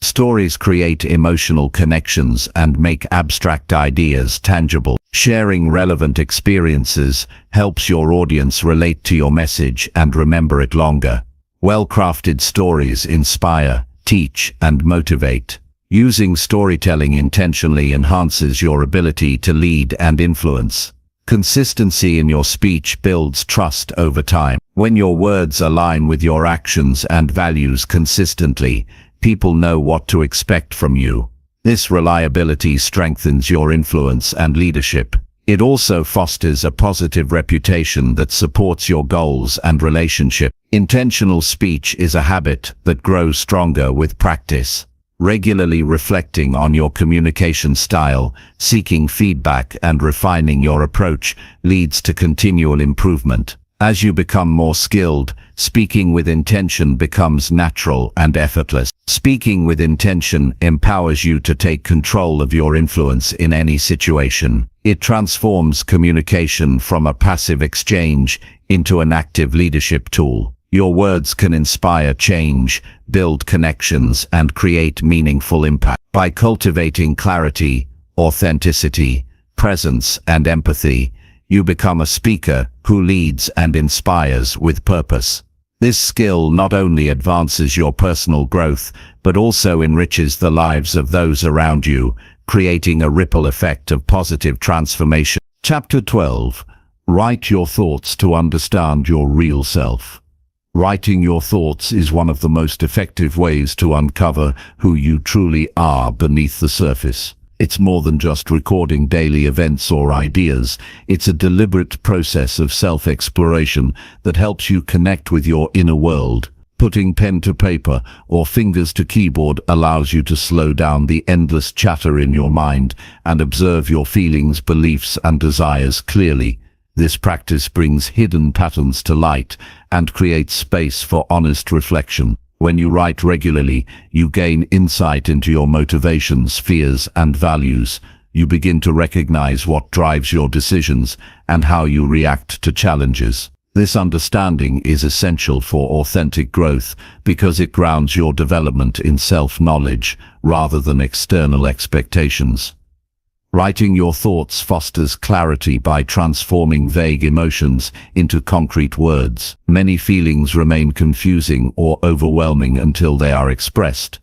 S1: Stories create emotional connections and make abstract ideas tangible. Sharing relevant experiences helps your audience relate to your message and remember it longer. Well-crafted stories inspire, teach, and motivate. Using storytelling intentionally enhances your ability to lead and influence. Consistency in your speech builds trust over time. When your words align with your actions and values consistently, people know what to expect from you. This reliability strengthens your influence and leadership. It also fosters a positive reputation that supports your goals and relationship. Intentional speech is a habit that grows stronger with practice. Regularly reflecting on your communication style, seeking feedback and refining your approach leads to continual improvement. As you become more skilled, speaking with intention becomes natural and effortless. Speaking with intention empowers you to take control of your influence in any situation. It transforms communication from a passive exchange into an active leadership tool. Your words can inspire change, build connections, and create meaningful impact. By cultivating clarity, authenticity, presence, and empathy, you become a speaker who leads and inspires with purpose. This skill not only advances your personal growth, but also enriches the lives of those around you, creating a ripple effect of positive transformation. Chapter 12. Write your thoughts to understand your real self. Writing your thoughts is one of the most effective ways to uncover who you truly are beneath the surface. It's more than just recording daily events or ideas. It's a deliberate process of self-exploration that helps you connect with your inner world. Putting pen to paper or fingers to keyboard allows you to slow down the endless chatter in your mind and observe your feelings, beliefs, and desires clearly. This practice brings hidden patterns to light and creates space for honest reflection. When you write regularly, you gain insight into your motivations, fears, and values. You begin to recognize what drives your decisions and how you react to challenges. This understanding is essential for authentic growth because it grounds your development in self-knowledge rather than external expectations. Writing your thoughts fosters clarity by transforming vague emotions into concrete words. Many feelings remain confusing or overwhelming until they are expressed.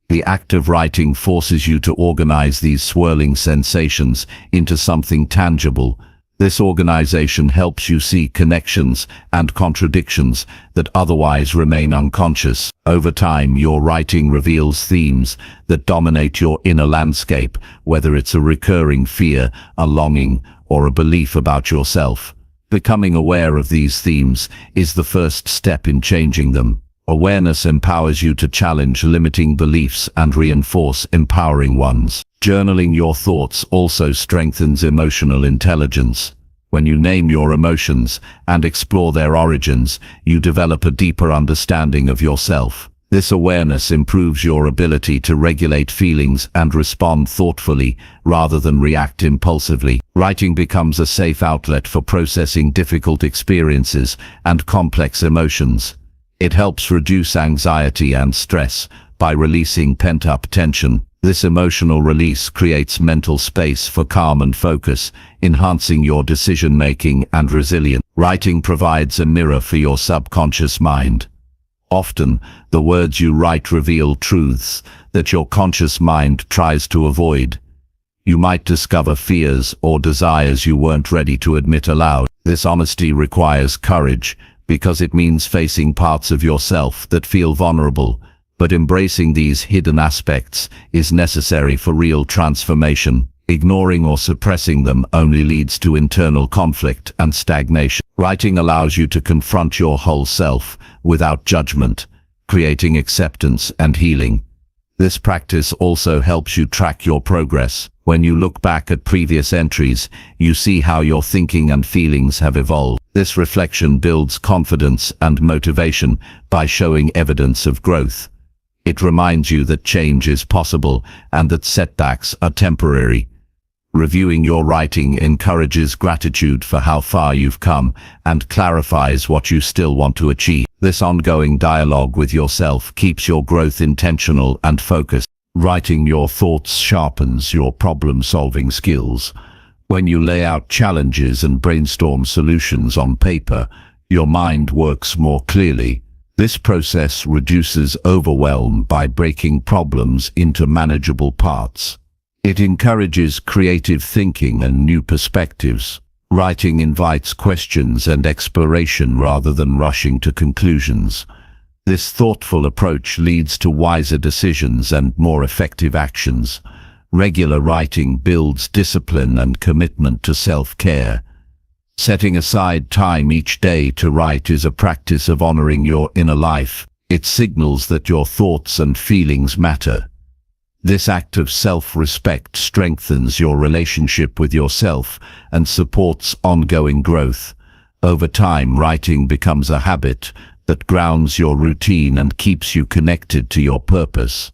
S1: The act of writing forces you to organize these swirling sensations into something tangible. This organization helps you see connections and contradictions that otherwise remain unconscious. Over time, your writing reveals themes that dominate your inner landscape, whether it's a recurring fear, a longing, or a belief about yourself. Becoming aware of these themes is the first step in changing them. Awareness empowers you to challenge limiting beliefs and reinforce empowering ones. Journaling your thoughts also strengthens emotional intelligence. When you name your emotions and explore their origins, you develop a deeper understanding of yourself. This awareness improves your ability to regulate feelings and respond thoughtfully rather than react impulsively. Writing becomes a safe outlet for processing difficult experiences and complex emotions. It helps reduce anxiety and stress by releasing pent-up tension. This emotional release creates mental space for calm and focus, enhancing your decision-making and resilience. Writing provides a mirror for your subconscious mind. Often, the words you write reveal truths that your conscious mind tries to avoid. You might discover fears or desires you weren't ready to admit aloud. This honesty requires courage because it means facing parts of yourself that feel vulnerable. But embracing these hidden aspects is necessary for real transformation. Ignoring or suppressing them only leads to internal conflict and stagnation. Writing allows you to confront your whole self without judgment, creating acceptance and healing. This practice also helps you track your progress. When you look back at previous entries, you see how your thinking and feelings have evolved. This reflection builds confidence and motivation by showing evidence of growth. It reminds you that change is possible and that setbacks are temporary. Reviewing your writing encourages gratitude for how far you've come and clarifies what you still want to achieve. This ongoing dialogue with yourself keeps your growth intentional and focused. Writing your thoughts sharpens your problem-solving skills. When you lay out challenges and brainstorm solutions on paper, your mind works more clearly. This process reduces overwhelm by breaking problems into manageable parts. It encourages creative thinking and new perspectives. Writing invites questions and exploration rather than rushing to conclusions. This thoughtful approach leads to wiser decisions and more effective actions. Regular writing builds discipline and commitment to self-care. Setting aside time each day to write is a practice of honoring your inner life. It signals that your thoughts and feelings matter. This act of self-respect strengthens your relationship with yourself and supports ongoing growth. Over time, writing becomes a habit that grounds your routine and keeps you connected to your purpose.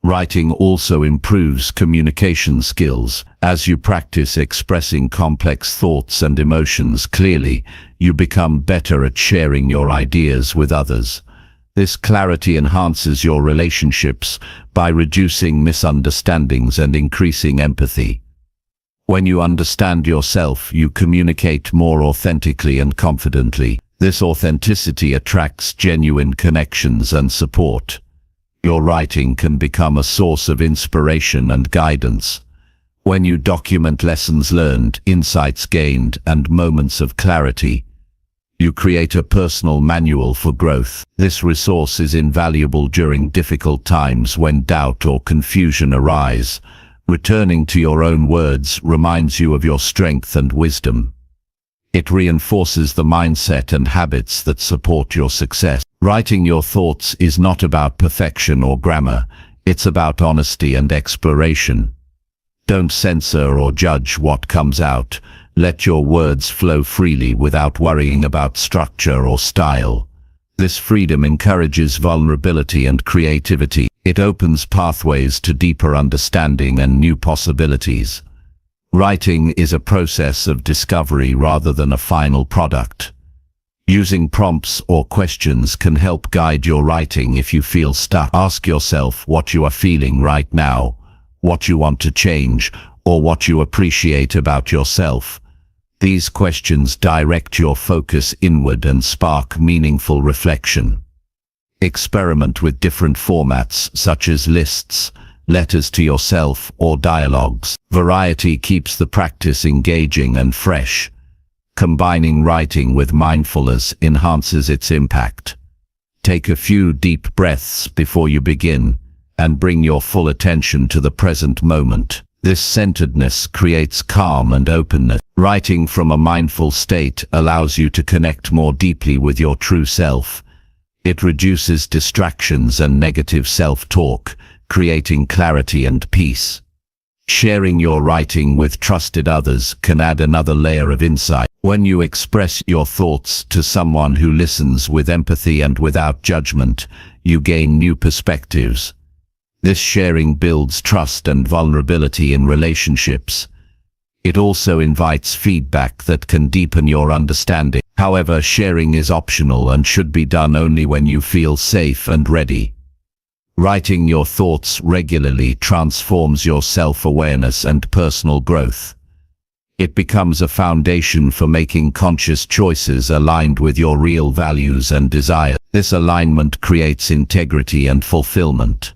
S1: Writing also improves communication skills. As you practice expressing complex thoughts and emotions clearly, you become better at sharing your ideas with others. This clarity enhances your relationships by reducing misunderstandings and increasing empathy. When you understand yourself, you communicate more authentically and confidently. This authenticity attracts genuine connections and support. Your writing can become a source of inspiration and guidance. When you document lessons learned, insights gained, and moments of clarity, you create a personal manual for growth. This resource is invaluable during difficult times when doubt or confusion arise. Returning to your own words reminds you of your strength and wisdom. It reinforces the mindset and habits that support your success. Writing your thoughts is not about perfection or grammar. It's about honesty and exploration. Don't censor or judge what comes out. Let your words flow freely without worrying about structure or style. This freedom encourages vulnerability and creativity. It opens pathways to deeper understanding and new possibilities. Writing is a process of discovery rather than a final product. Using prompts or questions can help guide your writing if you feel stuck. Ask yourself what you are feeling right now, what you want to change, or what you appreciate about yourself. These questions direct your focus inward and spark meaningful reflection. Experiment with different formats such as lists, letters to yourself, or dialogues. Variety keeps the practice engaging and fresh. Combining writing with mindfulness enhances its impact. Take a few deep breaths before you begin and bring your full attention to the present moment. This centeredness creates calm and openness. Writing from a mindful state allows you to connect more deeply with your true self. It reduces distractions and negative self-talk, creating clarity and peace. Sharing your writing with trusted others can add another layer of insight. When you express your thoughts to someone who listens with empathy and without judgment, you gain new perspectives. This sharing builds trust and vulnerability in relationships. It also invites feedback that can deepen your understanding. However, sharing is optional and should be done only when you feel safe and ready. Writing your thoughts regularly transforms your self-awareness and personal growth. It becomes a foundation for making conscious choices aligned with your real values and desires. This alignment creates integrity and fulfillment.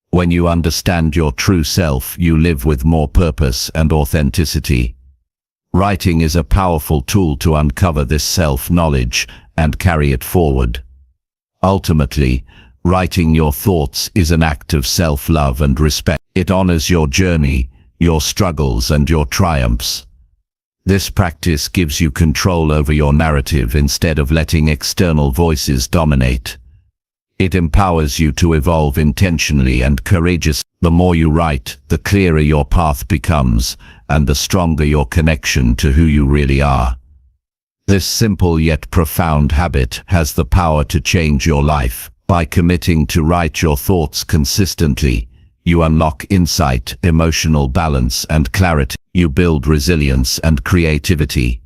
S1: When you understand your true self, you live with more purpose and authenticity. Writing is a powerful tool to uncover this self-knowledge and carry it forward. Ultimately, writing your thoughts is an act of self-love and respect. It honors your journey, your struggles, and your triumphs. This practice gives you control over your narrative instead of letting external voices dominate. It empowers you to evolve intentionally and courageously. The more you write, the clearer your path becomes, and the stronger your connection to who you really are. This simple yet profound habit has the power to change your life. By committing to write your thoughts consistently, you unlock insight, emotional balance, and clarity. You build resilience and creativity.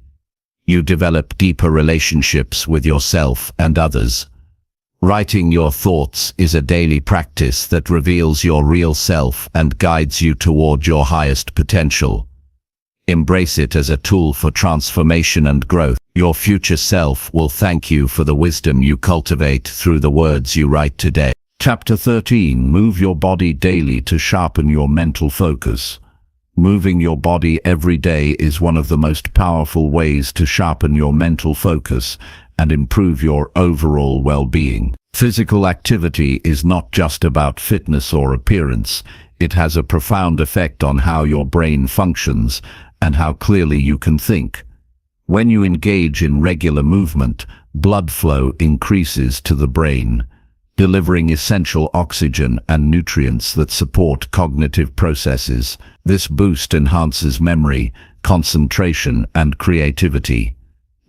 S1: You develop deeper relationships with yourself and others. Writing your thoughts is a daily practice that reveals your real self and guides you toward your highest potential. Embrace it as a tool for transformation and growth. Your future self will thank you for the wisdom you cultivate through the words you write today. Chapter 13. Move your body daily to sharpen your mental focus. Moving your body every day is one of the most powerful ways to sharpen your mental focus and improve your overall well-being. Physical activity is not just about fitness or appearance. It has a profound effect on how your brain functions and how clearly you can think. When you engage in regular movement, blood flow increases to the brain, delivering essential oxygen and nutrients that support cognitive processes. This boost enhances memory, concentration, and creativity.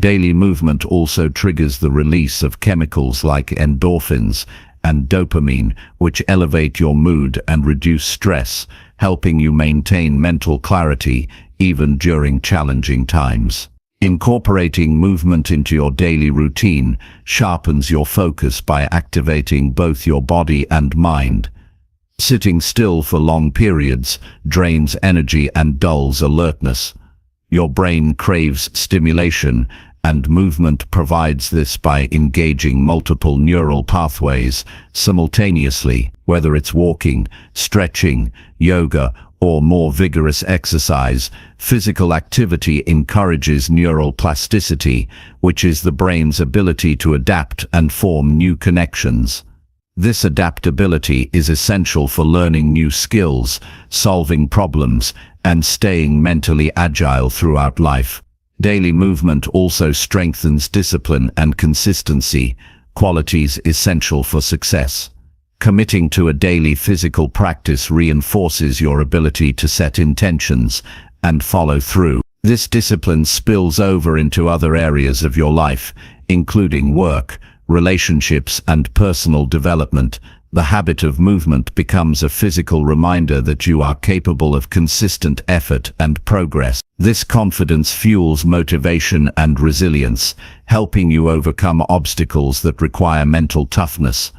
S1: Daily movement also triggers the release of chemicals like endorphins and dopamine, which elevate your mood and reduce stress, helping you maintain mental clarity even during challenging times. Incorporating movement into your daily routine sharpens your focus by activating both your body and mind. Sitting still for long periods drains energy and dulls alertness. Your brain craves stimulation, and movement provides this by engaging multiple neural pathways simultaneously, whether it's walking, stretching, yoga, or more vigorous exercise. Physical activity encourages neural plasticity, which is the brain's ability to adapt and form new connections. This adaptability is essential for learning new skills, solving problems, and staying mentally agile throughout life. Daily movement also strengthens discipline and consistency, qualities essential for success. Committing to a daily physical practice reinforces your ability to set intentions and follow through. This discipline spills over into other areas of your life, including work, relationships, and personal development. The habit of movement becomes a physical reminder that you are capable of consistent effort and progress. This confidence fuels motivation and resilience, helping you overcome obstacles that require mental toughness.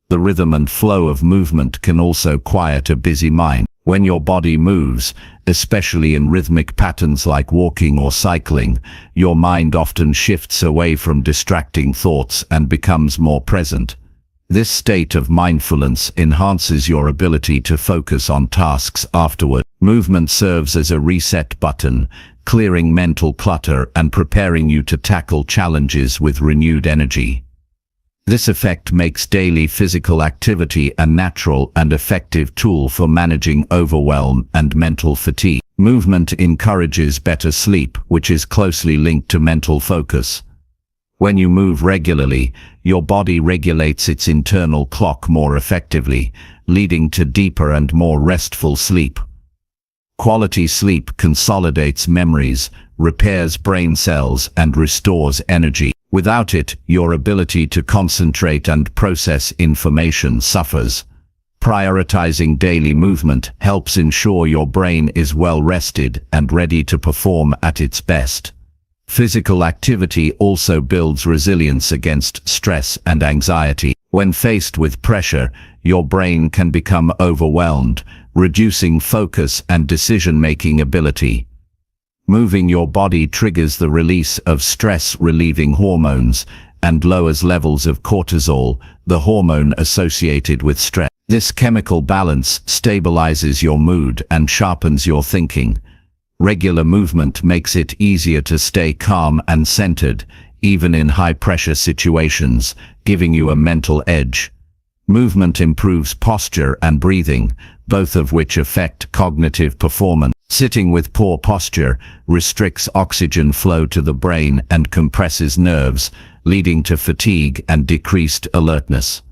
S1: The rhythm and flow of movement can also quiet a busy mind. When your body moves, especially in rhythmic patterns like walking or cycling, your mind often shifts away from distracting thoughts and becomes more present. This state of mindfulness enhances your ability to focus on tasks afterward. Movement serves as a reset button, clearing mental clutter and preparing you to tackle challenges with renewed energy. This effect makes daily physical activity a natural and effective tool for managing overwhelm and mental fatigue. Movement encourages better sleep, which is closely linked to mental focus. When you move regularly, your body regulates its internal clock more effectively, leading to deeper and more restful sleep. Quality sleep consolidates memories, repairs brain cells, and restores energy. Without it, your ability to concentrate and process information suffers. Prioritizing daily movement helps ensure your brain is well rested and ready to perform at its best. Physical activity also builds resilience against stress and anxiety. When faced with pressure, your brain can become overwhelmed, reducing focus and decision-making ability. Moving your body triggers the release of stress-relieving hormones and lowers levels of cortisol, the hormone associated with stress. This chemical balance stabilizes your mood and sharpens your thinking. Regular movement makes it easier to stay calm and centered, even in high-pressure situations, giving you a mental edge. Movement improves posture and breathing, both of which affect cognitive performance. Sitting with poor posture restricts oxygen flow to the brain and compresses nerves, leading to fatigue and decreased alertness.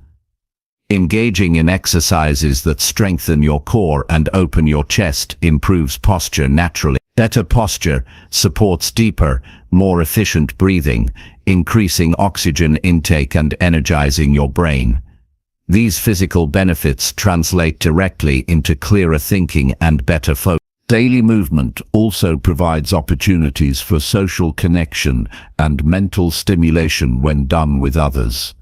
S1: Engaging in exercises that strengthen your core and open your chest improves posture naturally. Better posture supports deeper, more efficient breathing, increasing oxygen intake and energizing your brain. These physical benefits translate directly into clearer thinking and better focus. Daily movement also provides opportunities for social connection and mental stimulation when done with others.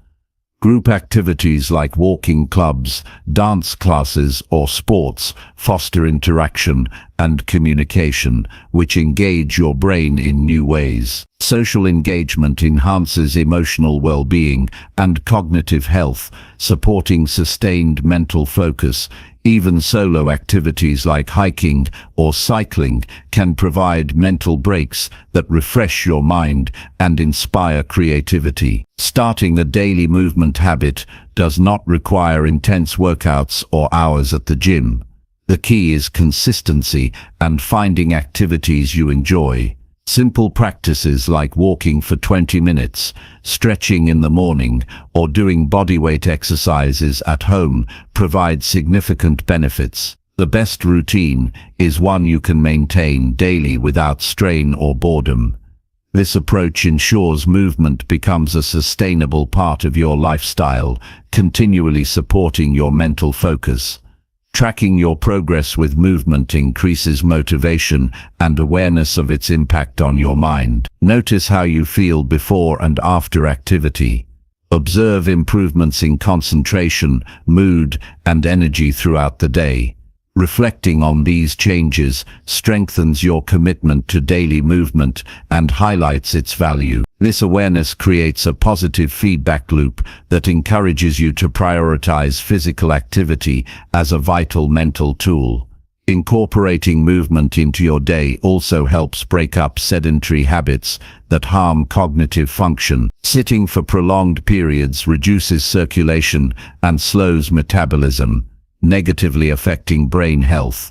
S1: Group activities like walking clubs, dance classes, or sports foster interaction and communication, which engage your brain in new ways. Social engagement enhances emotional well-being and cognitive health, supporting sustained mental focus. Even solo activities like hiking or cycling can provide mental breaks that refresh your mind and inspire creativity. Starting a daily movement habit does not require intense workouts or hours at the gym. The key is consistency and finding activities you enjoy. Simple practices like walking for 20 minutes, stretching in the morning, or doing bodyweight exercises at home provide significant benefits. The best routine is one you can maintain daily without strain or boredom. This approach ensures movement becomes a sustainable part of your lifestyle, continually supporting your mental focus. Tracking your progress with movement increases motivation and awareness of its impact on your mind. Notice how you feel before and after activity. Observe improvements in concentration, mood, and energy throughout the day. Reflecting on these changes strengthens your commitment to daily movement and highlights its value. This awareness creates a positive feedback loop that encourages you to prioritize physical activity as a vital mental tool. Incorporating movement into your day also helps break up sedentary habits that harm cognitive function. Sitting for prolonged periods reduces circulation and slows metabolism, negatively affecting brain health.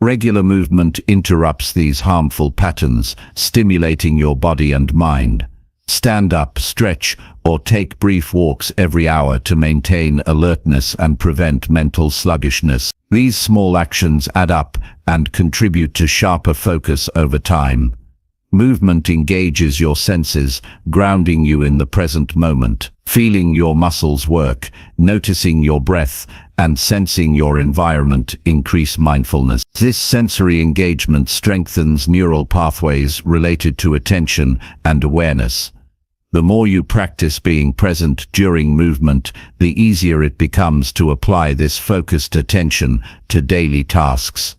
S1: Regular movement interrupts these harmful patterns, stimulating your body and mind. Stand up, stretch, or take brief walks every hour to maintain alertness and prevent mental sluggishness. These small actions add up and contribute to sharper focus over time. Movement engages your senses, grounding you in the present moment. Feeling your muscles work, noticing your breath, and sensing your environment increase mindfulness. This sensory engagement strengthens neural pathways related to attention and awareness. The more you practice being present during movement, the easier it becomes to apply this focused attention to daily tasks.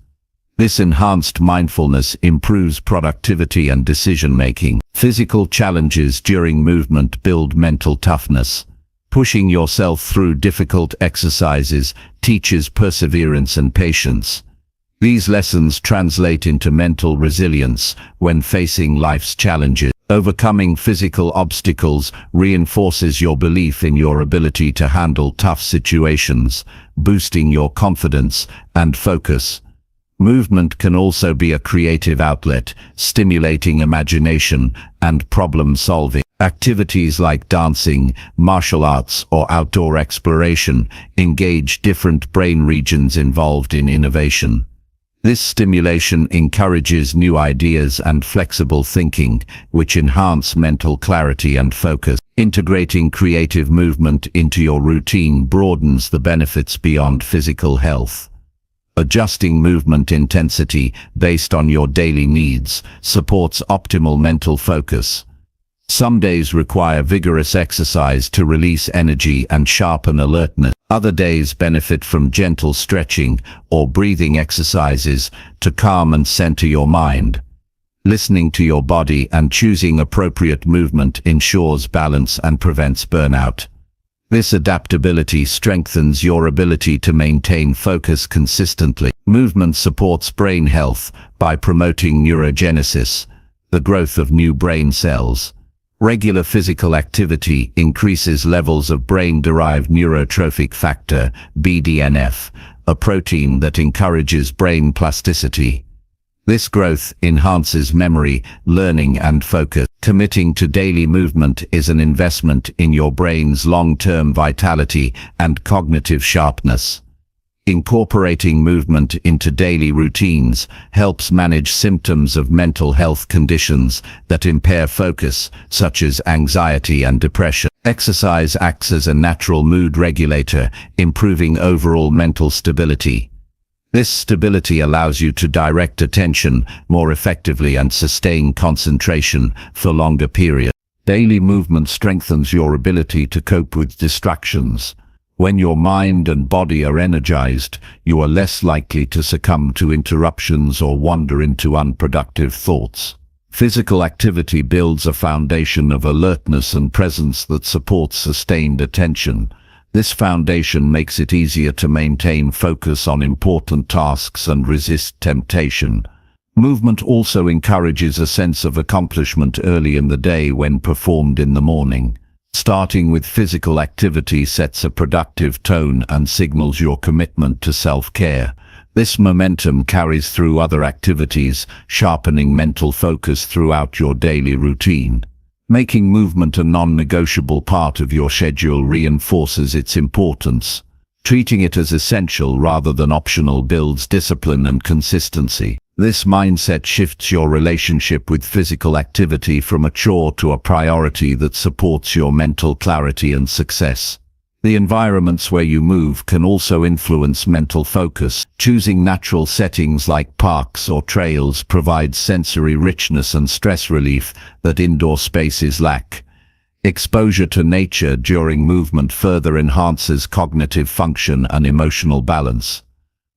S1: This enhanced mindfulness improves productivity and decision-making. Physical challenges during movement build mental toughness. Pushing yourself through difficult exercises teaches perseverance and patience. These lessons translate into mental resilience when facing life's challenges. Overcoming physical obstacles reinforces your belief in your ability to handle tough situations, boosting your confidence and focus. Movement can also be a creative outlet, stimulating imagination and problem-solving. Activities like dancing, martial arts, or outdoor exploration engage different brain regions involved in innovation. This stimulation encourages new ideas and flexible thinking, which enhance mental clarity and focus. Integrating creative movement into your routine broadens the benefits beyond physical health. Adjusting movement intensity based on your daily needs supports optimal mental focus. Some days require vigorous exercise to release energy and sharpen alertness. Other days benefit from gentle stretching or breathing exercises to calm and center your mind. Listening to your body and choosing appropriate movement ensures balance and prevents burnout. This adaptability strengthens your ability to maintain focus consistently. Movement supports brain health by promoting neurogenesis, the growth of new brain cells. Regular physical activity increases levels of brain-derived neurotrophic factor, BDNF, a protein that encourages brain plasticity. This growth enhances memory, learning, and focus. Committing to daily movement is an investment in your brain's long-term vitality and cognitive sharpness. Incorporating movement into daily routines helps manage symptoms of mental health conditions that impair focus, such as anxiety and depression. Exercise acts as a natural mood regulator, improving overall mental stability. This stability allows you to direct attention more effectively and sustain concentration for longer periods. Daily movement strengthens your ability to cope with distractions. When your mind and body are energized, you are less likely to succumb to interruptions or wander into unproductive thoughts. Physical activity builds a foundation of alertness and presence that supports sustained attention. This foundation makes it easier to maintain focus on important tasks and resist temptation. Movement also encourages a sense of accomplishment early in the day when performed in the morning. Starting with physical activity sets a productive tone and signals your commitment to self-care. This momentum carries through other activities, sharpening mental focus throughout your daily routine. Making movement a non-negotiable part of your schedule reinforces its importance. Treating it as essential rather than optional builds discipline and consistency. This mindset shifts your relationship with physical activity from a chore to a priority that supports your mental clarity and success. The environments where you move can also influence mental focus. Choosing natural settings like parks or trails provides sensory richness and stress relief that indoor spaces lack. Exposure to nature during movement further enhances cognitive function and emotional balance.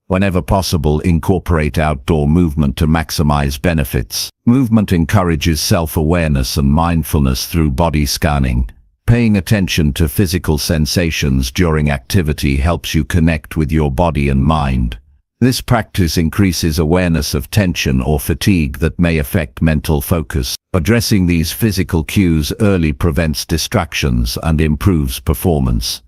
S1: Whenever possible, incorporate outdoor movement to maximize benefits. Movement encourages self-awareness and mindfulness through body scanning. Paying attention to physical sensations during activity helps you connect with your body and mind. This practice increases awareness of tension or fatigue that may affect mental focus. Addressing these physical cues early prevents distractions and improves performance.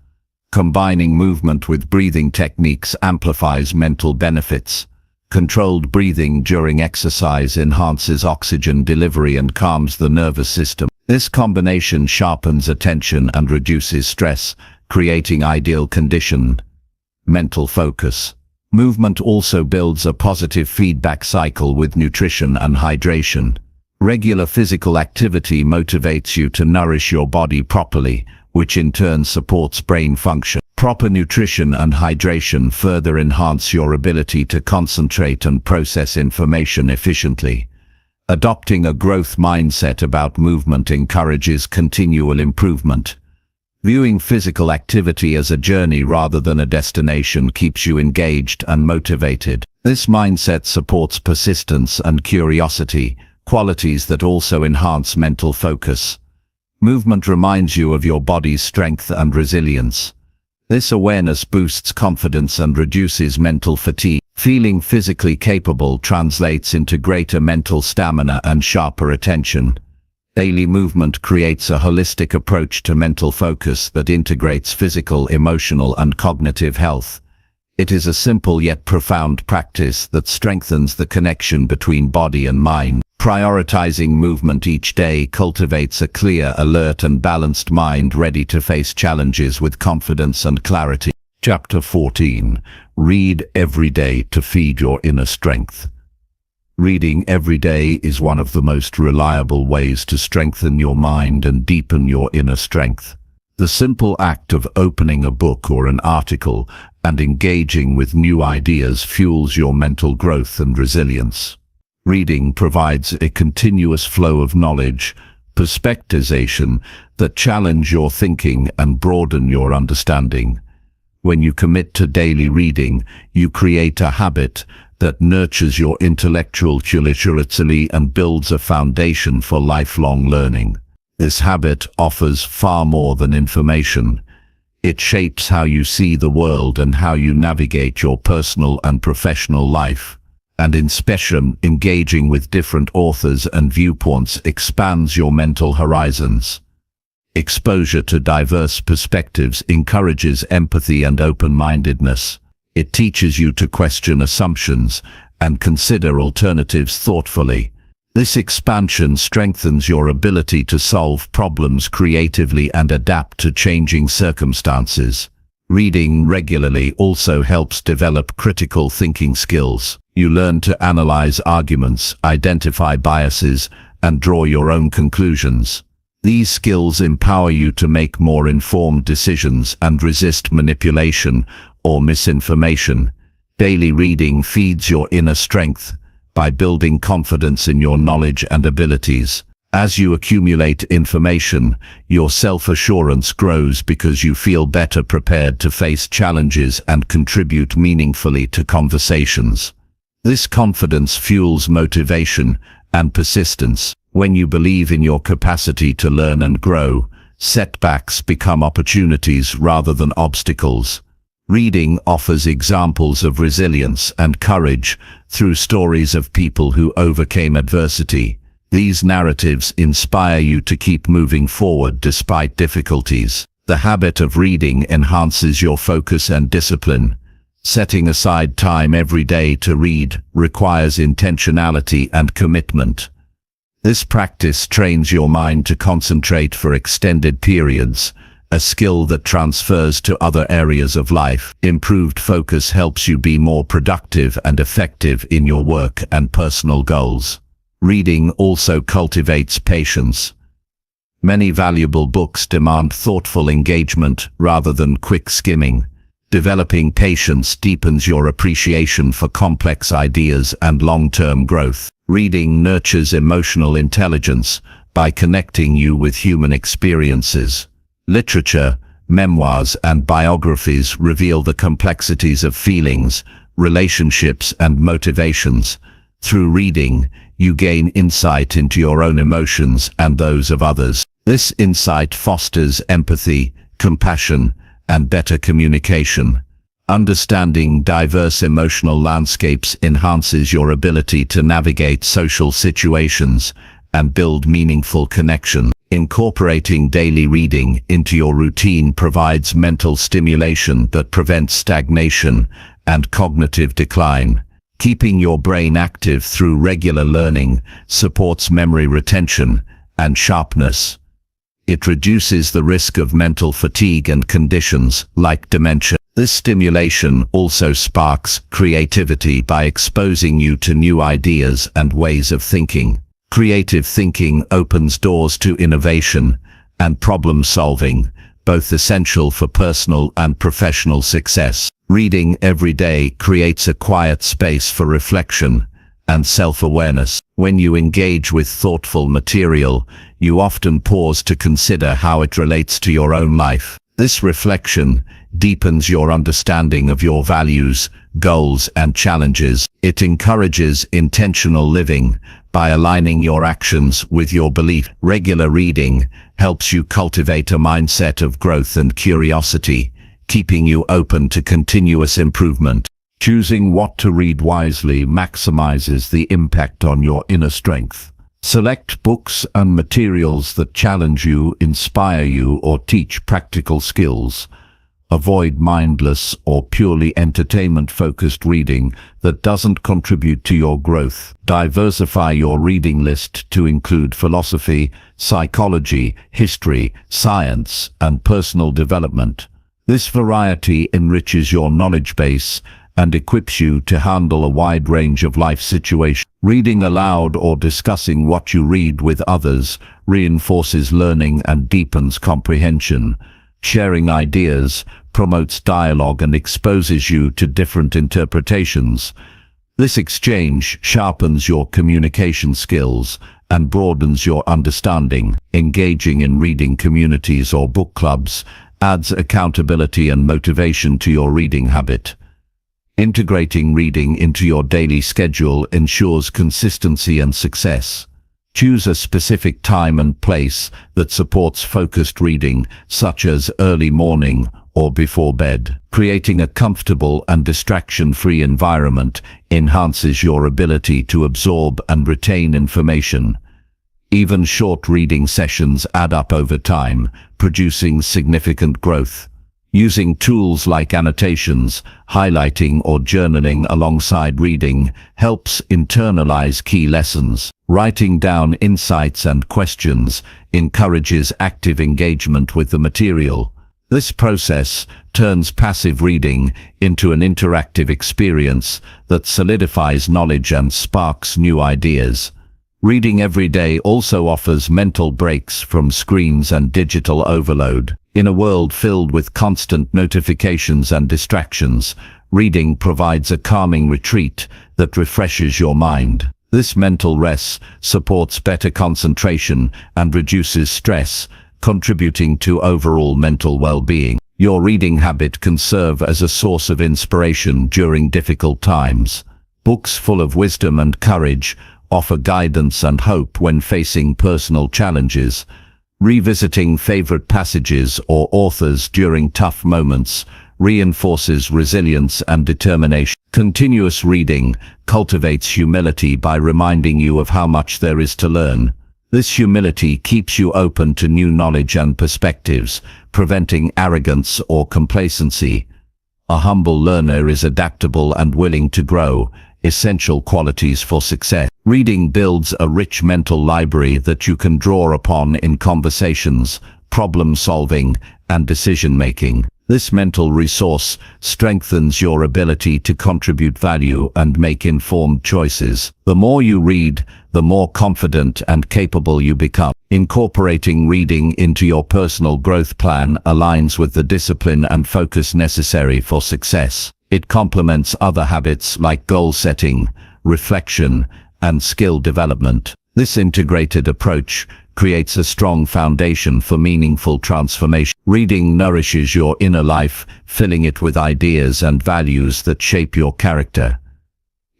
S1: Combining movement with breathing techniques amplifies mental benefits. Controlled breathing during exercise enhances oxygen delivery and calms the nervous system. This combination sharpens attention and reduces stress, creating ideal condition. Mental focus. Movement also builds a positive feedback cycle with nutrition and hydration. Regular physical activity motivates you to nourish your body properly, which in turn supports brain function. Proper nutrition and hydration further enhance your ability to concentrate and process information efficiently. Adopting a growth mindset about movement encourages continual improvement. Viewing physical activity as a journey rather than a destination keeps you engaged and motivated. This mindset supports persistence and curiosity, qualities that also enhance mental focus. Movement reminds you of your body's strength and resilience. This awareness boosts confidence and reduces mental fatigue. Feeling physically capable translates into greater mental stamina and sharper attention. Daily movement creates a holistic approach to mental focus that integrates physical, emotional, and cognitive health. It is a simple yet profound practice that strengthens the connection between body and mind. Prioritizing movement each day cultivates a clear, alert, and balanced mind ready to face challenges with confidence and clarity. Chapter 14. Read every day to feed your inner strength. Reading every day is one of the most reliable ways to strengthen your mind and deepen your inner strength. The simple act of opening a book or an article and engaging with new ideas fuels your mental growth and resilience. Reading provides a continuous flow of knowledge, perspectivization that challenge your thinking and broaden your understanding. When you commit to daily reading, you create a habit that nurtures your intellectual curiosity and builds a foundation for lifelong learning. This habit offers far more than information. It shapes how you see the world and how you navigate your personal and professional life. And in special, engaging with different authors and viewpoints expands your mental horizons. Exposure to diverse perspectives encourages empathy and open-mindedness. It teaches you to question assumptions and consider alternatives thoughtfully. This expansion strengthens your ability to solve problems creatively and adapt to changing circumstances. Reading regularly also helps develop critical thinking skills. You learn to analyze arguments, identify biases, and draw your own conclusions. These skills empower you to make more informed decisions and resist manipulation or misinformation. Daily reading feeds your inner strength by building confidence in your knowledge and abilities. As you accumulate information, your self-assurance grows because you feel better prepared to face challenges and contribute meaningfully to conversations. This confidence fuels motivation and persistence. When you believe in your capacity to learn and grow, setbacks become opportunities rather than obstacles. Reading offers examples of resilience and courage through stories of people who overcame adversity. These narratives inspire you to keep moving forward despite difficulties. The habit of reading enhances your focus and discipline. Setting aside time every day to read requires intentionality and commitment. This practice trains your mind to concentrate for extended periods, a skill that transfers to other areas of life. Improved focus helps you be more productive and effective in your work and personal goals. Reading also cultivates patience. Many valuable books demand thoughtful engagement rather than quick skimming. Developing patience deepens your appreciation for complex ideas and long-term growth. Reading nurtures emotional intelligence by connecting you with human experiences. Literature, memoirs, and biographies reveal the complexities of feelings, relationships, and motivations. Through reading, you gain insight into your own emotions and those of others. This insight fosters empathy, compassion, and better communication. Understanding diverse emotional landscapes enhances your ability to navigate social situations and build meaningful connection. Incorporating daily reading into your routine provides mental stimulation that prevents stagnation and cognitive decline. Keeping your brain active through regular learning supports memory retention and sharpness. It reduces the risk of mental fatigue and conditions like dementia. This stimulation also sparks creativity by exposing you to new ideas and ways of thinking. Creative thinking opens doors to innovation and problem solving, both essential for personal and professional success. Reading every day creates a quiet space for reflection and self-awareness. When you engage with thoughtful material, you often pause to consider how it relates to your own life. This reflection deepens your understanding of your values, goals, and challenges. It encourages intentional living by aligning your actions with your belief. Regular reading helps you cultivate a mindset of growth and curiosity, keeping you open to continuous improvement. Choosing what to read wisely maximizes the impact on your inner strength. Select books and materials that challenge you, inspire you, or teach practical skills. Avoid mindless or purely entertainment-focused reading that doesn't contribute to your growth. Diversify your reading list to include philosophy, psychology, history, science, and personal development. This variety enriches your knowledge base and equips you to handle a wide range of life situations. Reading aloud or discussing what you read with others reinforces learning and deepens comprehension. Sharing ideas promotes dialogue and exposes you to different interpretations. This exchange sharpens your communication skills and broadens your understanding. Engaging in reading communities or book clubs adds accountability and motivation to your reading habit. Integrating reading into your daily schedule ensures consistency and success. Choose a specific time and place that supports focused reading, such as early morning or before bed. Creating a comfortable and distraction-free environment enhances your ability to absorb and retain information. Even short reading sessions add up over time, producing significant growth. Using tools like annotations, highlighting, or journaling alongside reading helps internalize key lessons. Writing down insights and questions encourages active engagement with the material. This process turns passive reading into an interactive experience that solidifies knowledge and sparks new ideas. Reading every day also offers mental breaks from screens and digital overload. In a world filled with constant notifications and distractions, reading provides a calming retreat that refreshes your mind. This mental rest supports better concentration and reduces stress, contributing to overall mental well-being. Your reading habit can serve as a source of inspiration during difficult times. Books full of wisdom and courage offer guidance and hope when facing personal challenges. Revisiting favorite passages or authors during tough moments reinforces resilience and determination. Continuous reading cultivates humility by reminding you of how much there is to learn. This humility keeps you open to new knowledge and perspectives, preventing arrogance or complacency. A humble learner is adaptable and willing to grow, essential qualities for success. Reading builds a rich mental library that you can draw upon in conversations, problem solving, and decision making. This mental resource strengthens your ability to contribute value and make informed choices. The more you read, the more confident and capable you become. Incorporating reading into your personal growth plan aligns with the discipline and focus necessary for success. It complements other habits like goal setting, reflection, and skill development. This integrated approach creates a strong foundation for meaningful transformation. Reading nourishes your inner life, filling it with ideas and values that shape your character.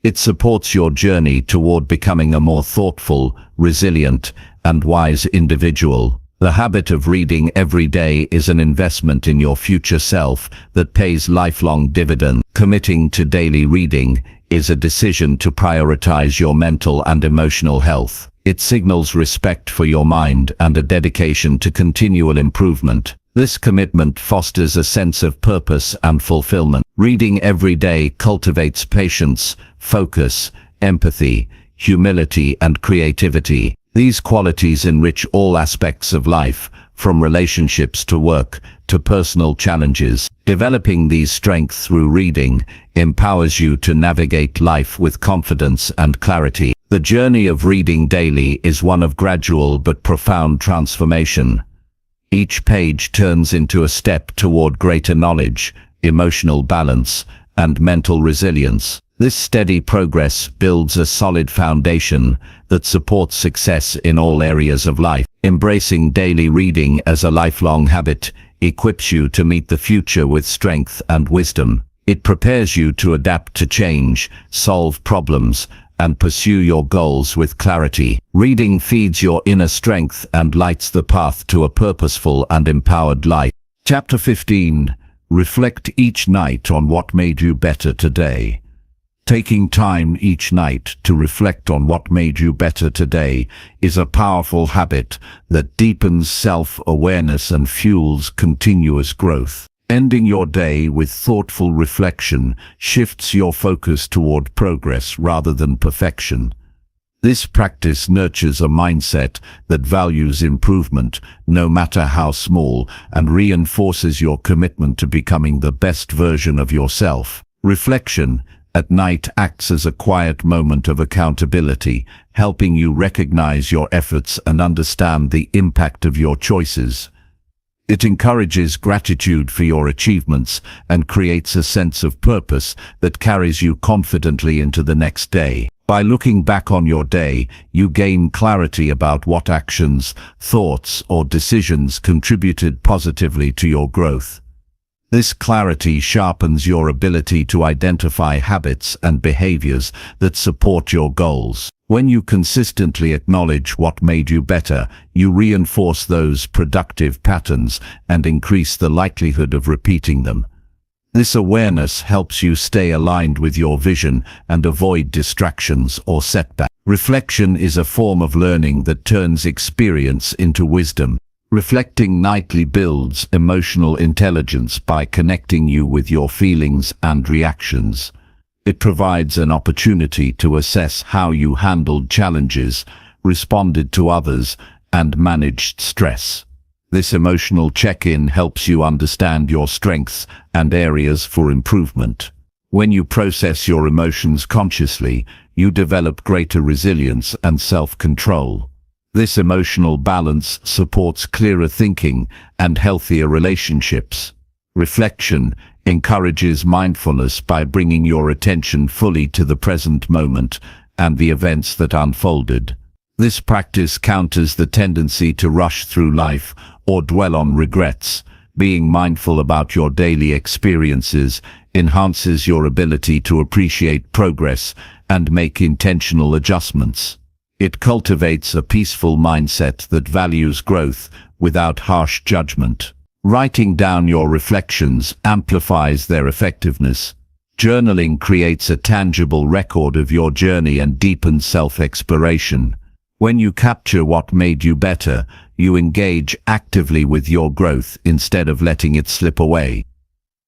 S1: It supports your journey toward becoming a more thoughtful, resilient, and wise individual. The habit of reading every day is an investment in your future self that pays lifelong dividends. Committing to daily reading is a decision to prioritize your mental and emotional health. It signals respect for your mind and a dedication to continual improvement. This commitment fosters a sense of purpose and fulfillment. Reading every day cultivates patience, focus, empathy, humility, and creativity. These qualities enrich all aspects of life, from relationships to work to personal challenges. Developing these strengths through reading empowers you to navigate life with confidence and clarity. The journey of reading daily is one of gradual but profound transformation. Each page turns into a step toward greater knowledge, emotional balance, and mental resilience. This steady progress builds a solid foundation that supports success in all areas of life. Embracing daily reading as a lifelong habit equips you to meet the future with strength and wisdom. It prepares you to adapt to change, solve problems, and pursue your goals with clarity. Reading feeds your inner strength and lights the path to a purposeful and empowered life. Chapter 15. Reflect each night on what made you better today. Taking time each night to reflect on what made you better today is a powerful habit that deepens self-awareness and fuels continuous growth. Ending your day with thoughtful reflection shifts your focus toward progress rather than perfection. This practice nurtures a mindset that values improvement, no matter how small, and reinforces your commitment to becoming the best version of yourself. Reflection at night acts as a quiet moment of accountability, helping you recognize your efforts and understand the impact of your choices. It encourages gratitude for your achievements and creates a sense of purpose that carries you confidently into the next day. By looking back on your day, you gain clarity about what actions, thoughts, or decisions contributed positively to your growth. This clarity sharpens your ability to identify habits and behaviors that support your goals. When you consistently acknowledge what made you better, you reinforce those productive patterns and increase the likelihood of repeating them. This awareness helps you stay aligned with your vision and avoid distractions or setbacks. Reflection is a form of learning that turns experience into wisdom. Reflecting nightly builds emotional intelligence by connecting you with your feelings and reactions. It provides an opportunity to assess how you handled challenges, responded to others, and managed stress. This emotional check-in helps you understand your strengths and areas for improvement. When you process your emotions consciously, you develop greater resilience and self-control. This emotional balance supports clearer thinking and healthier relationships. Reflection encourages mindfulness by bringing your attention fully to the present moment and the events that unfolded. This practice counters the tendency to rush through life or dwell on regrets. Being mindful about your daily experiences enhances your ability to appreciate progress and make intentional adjustments. It cultivates a peaceful mindset that values growth without harsh judgment. Writing down your reflections amplifies their effectiveness. Journaling creates a tangible record of your journey and deepens self-exploration. When you capture what made you better, you engage actively with your growth instead of letting it slip away.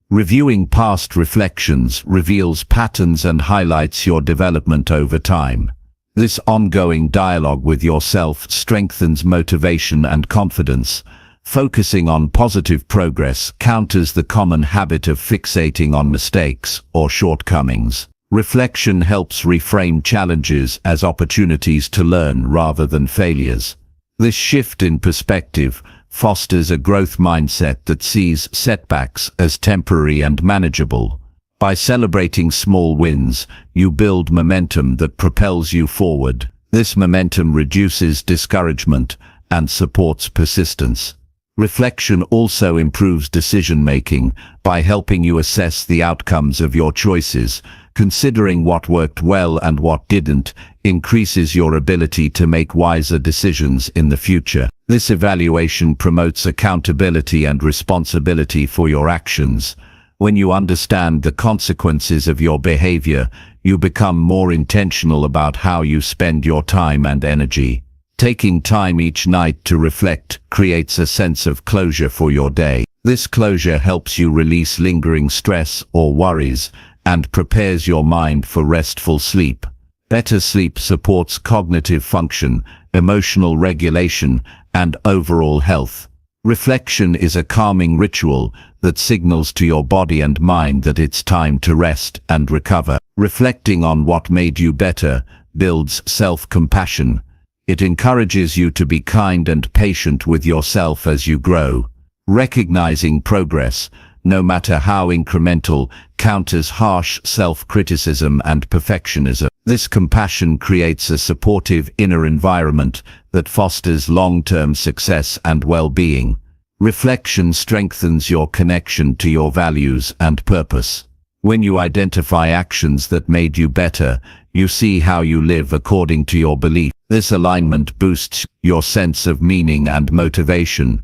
S1: Reviewing past reflections reveals patterns and highlights your development over time. This ongoing dialogue with yourself strengthens motivation and confidence. Focusing on positive progress counters the common habit of fixating on mistakes or shortcomings. Reflection helps reframe challenges as opportunities to learn rather than failures. This shift in perspective fosters a growth mindset that sees setbacks as temporary and manageable. By celebrating small wins, you build momentum that propels you forward. This momentum reduces discouragement and supports persistence. Reflection also improves decision-making by helping you assess the outcomes of your choices. Considering what worked well and what didn't increases your ability to make wiser decisions in the future. This evaluation promotes accountability and responsibility for your actions. When you understand the consequences of your behavior, you become more intentional about how you spend your time and energy. Taking time each night to reflect creates a sense of closure for your day. This closure helps you release lingering stress or worries and prepares your mind for restful sleep. Better sleep supports cognitive function, emotional regulation, and overall health. Reflection is a calming ritual that signals to your body and mind that it's time to rest and recover. Reflecting on what made you better builds self-compassion. It encourages you to be kind and patient with yourself as you grow. Recognizing progress, no matter how incremental, counters harsh self-criticism and perfectionism. This compassion creates a supportive inner environment that fosters long-term success and well-being. Reflection strengthens your connection to your values and purpose. When you identify actions that made you better, you see how you live according to your belief. This alignment boosts your sense of meaning and motivation.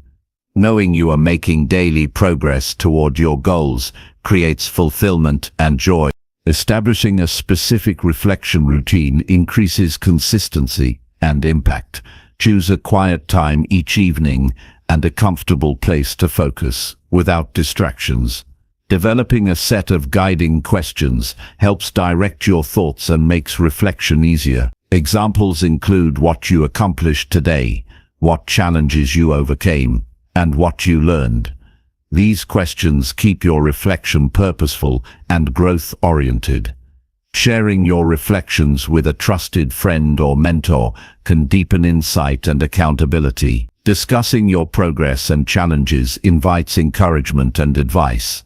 S1: Knowing you are making daily progress toward your goals creates fulfillment and joy. Establishing a specific reflection routine increases consistency and impact. Choose a quiet time each evening and a comfortable place to focus without distractions. Developing a set of guiding questions helps direct your thoughts and makes reflection easier. Examples include what you accomplished today, what challenges you overcame, and what you learned. These questions keep your reflection purposeful and growth-oriented. Sharing your reflections with a trusted friend or mentor can deepen insight and accountability. Discussing your progress and challenges invites encouragement and advice.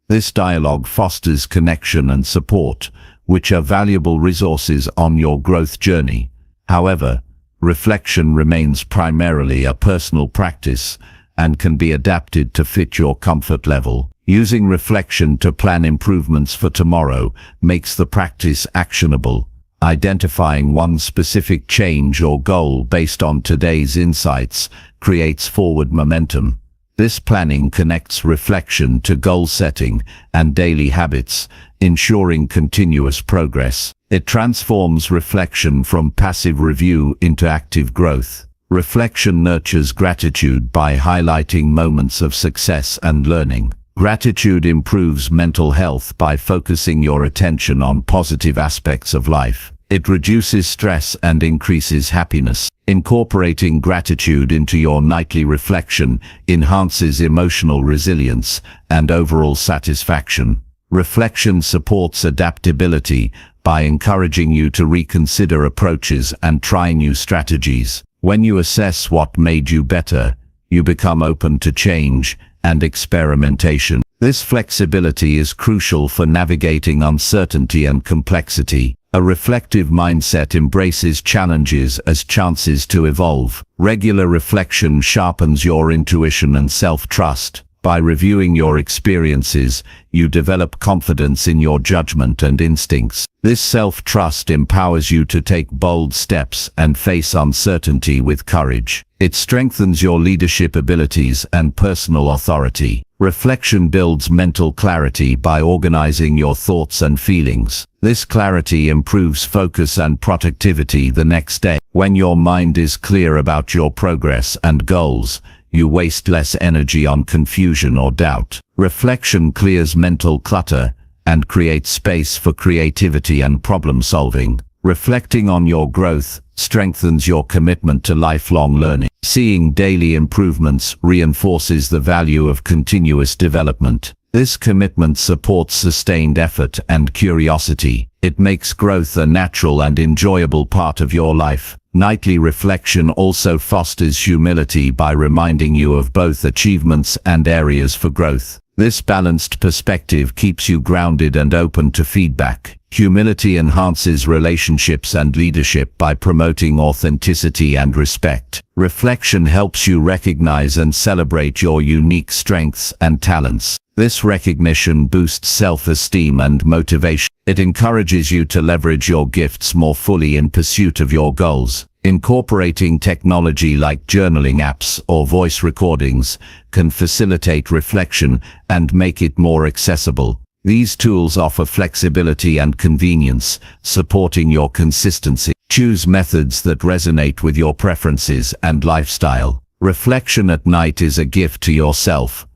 S1: This dialogue fosters connection and support, which are valuable resources on your growth journey. However, reflection remains primarily a personal practice and can be adapted to fit your comfort level. Using reflection to plan improvements for tomorrow makes the practice actionable. Identifying one specific change or goal based on today's insights creates forward momentum. This planning connects reflection to goal setting and daily habits, ensuring continuous progress. It transforms reflection from passive review into active growth. Reflection nurtures gratitude by highlighting moments of success and learning. Gratitude improves mental health by focusing your attention on positive aspects of life. It reduces stress and increases happiness. Incorporating gratitude into your nightly reflection enhances emotional resilience and overall satisfaction. Reflection supports adaptability by encouraging you to reconsider approaches and try new strategies. When you assess what made you better, you become open to change and experimentation. This flexibility is crucial for navigating uncertainty and complexity. A reflective mindset embraces challenges as chances to evolve. Regular reflection sharpens your intuition and self-trust. By reviewing your experiences, you develop confidence in your judgment and instincts. This self-trust empowers you to take bold steps and face uncertainty with courage. It strengthens your leadership abilities and personal authority. Reflection builds mental clarity by organizing your thoughts and feelings. This clarity improves focus and productivity the next day. When your mind is clear about your progress and goals, you waste less energy on confusion or doubt. Reflection clears mental clutter and creates space for creativity and problem solving. Reflecting on your growth strengthens your commitment to lifelong learning. Seeing daily improvements reinforces the value of continuous development. This commitment supports sustained effort and curiosity. It makes growth a natural and enjoyable part of your life. Nightly reflection also fosters humility by reminding you of both achievements and areas for growth. This balanced perspective keeps you grounded and open to feedback. Humility enhances relationships and leadership by promoting authenticity and respect. Reflection helps you recognize and celebrate your unique strengths and talents. This recognition boosts self-esteem and motivation. It encourages you to leverage your gifts more fully in pursuit of your goals. Incorporating technology like journaling apps or voice recordings can facilitate reflection and make it more accessible. These tools offer flexibility and convenience, supporting your consistency. Choose methods that resonate with your preferences and lifestyle. Reflection at night is a gift to yourself,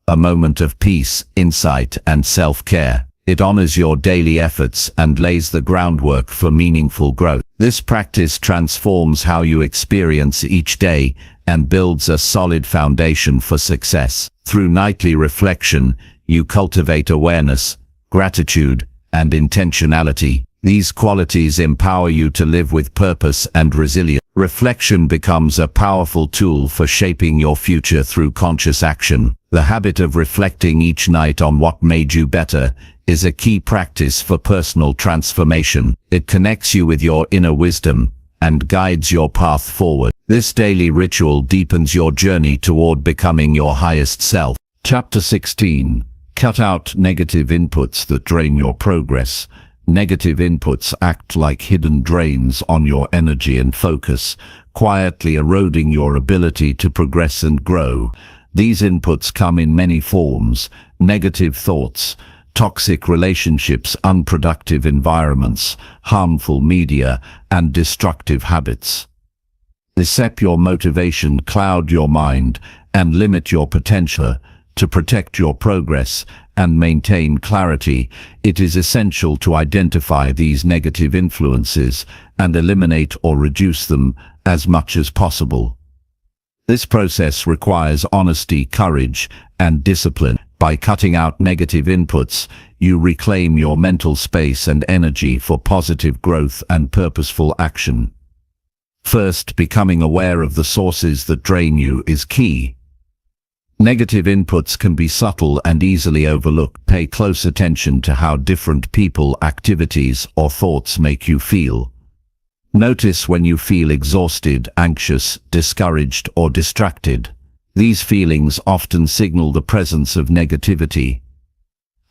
S1: a moment of peace, insight, and self-care. It honors your daily efforts and lays the groundwork for meaningful growth. This practice transforms how you experience each day and builds a solid foundation for success. Through nightly reflection, you cultivate awareness, gratitude, and intentionality. These qualities empower you to live with purpose and resilience. Reflection becomes a powerful tool for shaping your future through conscious action. The habit of reflecting each night on what made you better is a key practice for personal transformation. It connects you with your inner wisdom and guides your path forward. This daily ritual deepens your journey toward becoming your highest self. Chapter 16. Cut out negative inputs that drain your progress. Negative inputs act like hidden drains on your energy and focus, quietly eroding your ability to progress and grow. These inputs come in many forms: negative thoughts, toxic relationships, unproductive environments, harmful media, and destructive habits. They sap your motivation, cloud your mind, and limit your potential. To protect your progress and maintain clarity, it is essential to identify these negative influences and eliminate or reduce them as much as possible. This process requires honesty, courage, and discipline. By cutting out negative inputs, you reclaim your mental space and energy for positive growth and purposeful action. First, becoming aware of the sources that drain you is key. Negative inputs can be subtle and easily overlooked. Pay close attention to how different people, activities, or thoughts make you feel. Notice when you feel exhausted, anxious, discouraged, or distracted. These feelings often signal the presence of negativity.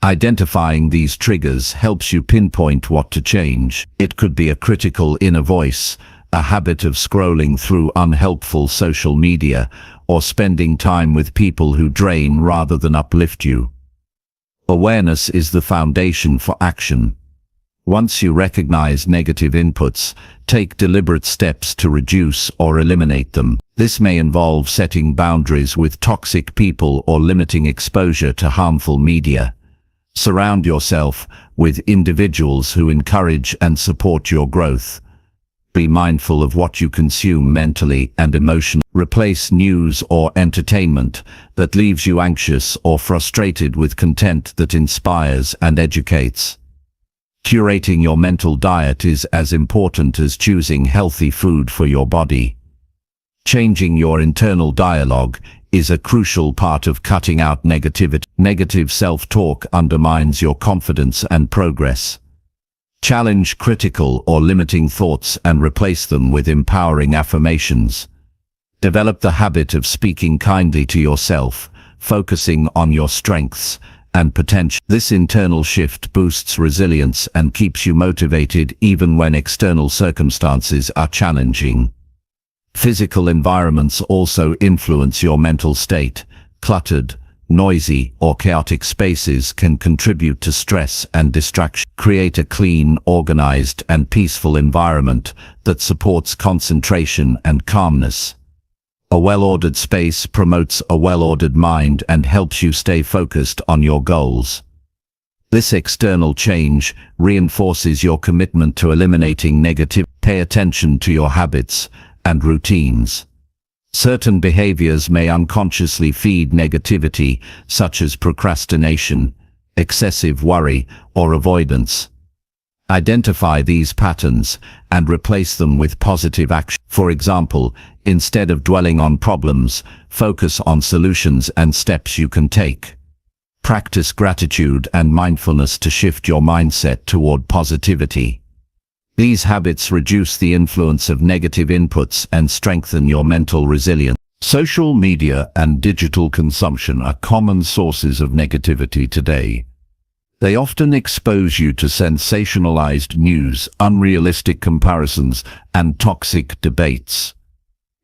S1: Identifying these triggers helps you pinpoint what to change. It could be a critical inner voice, a habit of scrolling through unhelpful social media, or spending time with people who drain rather than uplift you. Awareness is the foundation for action. Once you recognize negative inputs, take deliberate steps to reduce or eliminate them. This may involve setting boundaries with toxic people or limiting exposure to harmful media. Surround yourself with individuals who encourage and support your growth. Be mindful of what you consume mentally and emotionally. Replace news or entertainment that leaves you anxious or frustrated with content that inspires and educates. Curating your mental diet is as important as choosing healthy food for your body. Changing your internal dialogue is a crucial part of cutting out negativity. Negative self-talk undermines your confidence and progress. Challenge critical or limiting thoughts and replace them with empowering affirmations. Develop the habit of speaking kindly to yourself, focusing on your strengths and potential. This internal shift boosts resilience and keeps you motivated even when external circumstances are challenging. Physical environments also influence your mental state. Cluttered, noisy, or chaotic spaces can contribute to stress and distraction. Create a clean, organized, and peaceful environment that supports concentration and calmness. A well-ordered space promotes a well-ordered mind and helps you stay focused on your goals. This external change reinforces your commitment to eliminating negative. Pay attention to your habits and routines. Certain behaviors may unconsciously feed negativity, such as procrastination, excessive worry, or avoidance. Identify these patterns and replace them with positive action. For example, instead of dwelling on problems, focus on solutions and steps you can take. Practice gratitude and mindfulness to shift your mindset toward positivity. These habits reduce the influence of negative inputs and strengthen your mental resilience. Social media and digital consumption are common sources of negativity today. They often expose you to sensationalized news, unrealistic comparisons, and toxic debates.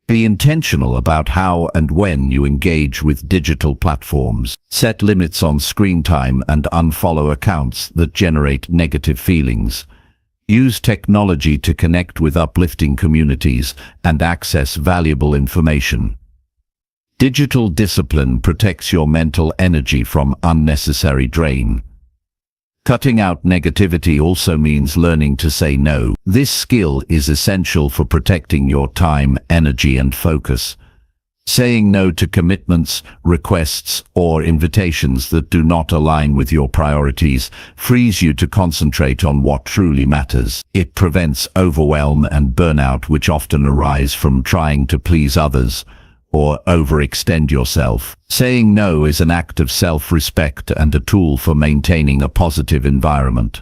S1: Be intentional about how and when you engage with digital platforms. Set limits on screen time and unfollow accounts that generate negative feelings. Use technology to connect with uplifting communities and access valuable information. Digital discipline protects your mental energy from unnecessary drain. Cutting out negativity also means learning to say no. This skill is essential for protecting your time, energy, and focus. Saying no to commitments, requests, or invitations that do not align with your priorities frees you to concentrate on what truly matters. It prevents overwhelm and burnout, which often arise from trying to please others or overextend yourself. Saying no is an act of self-respect and a tool for maintaining a positive environment.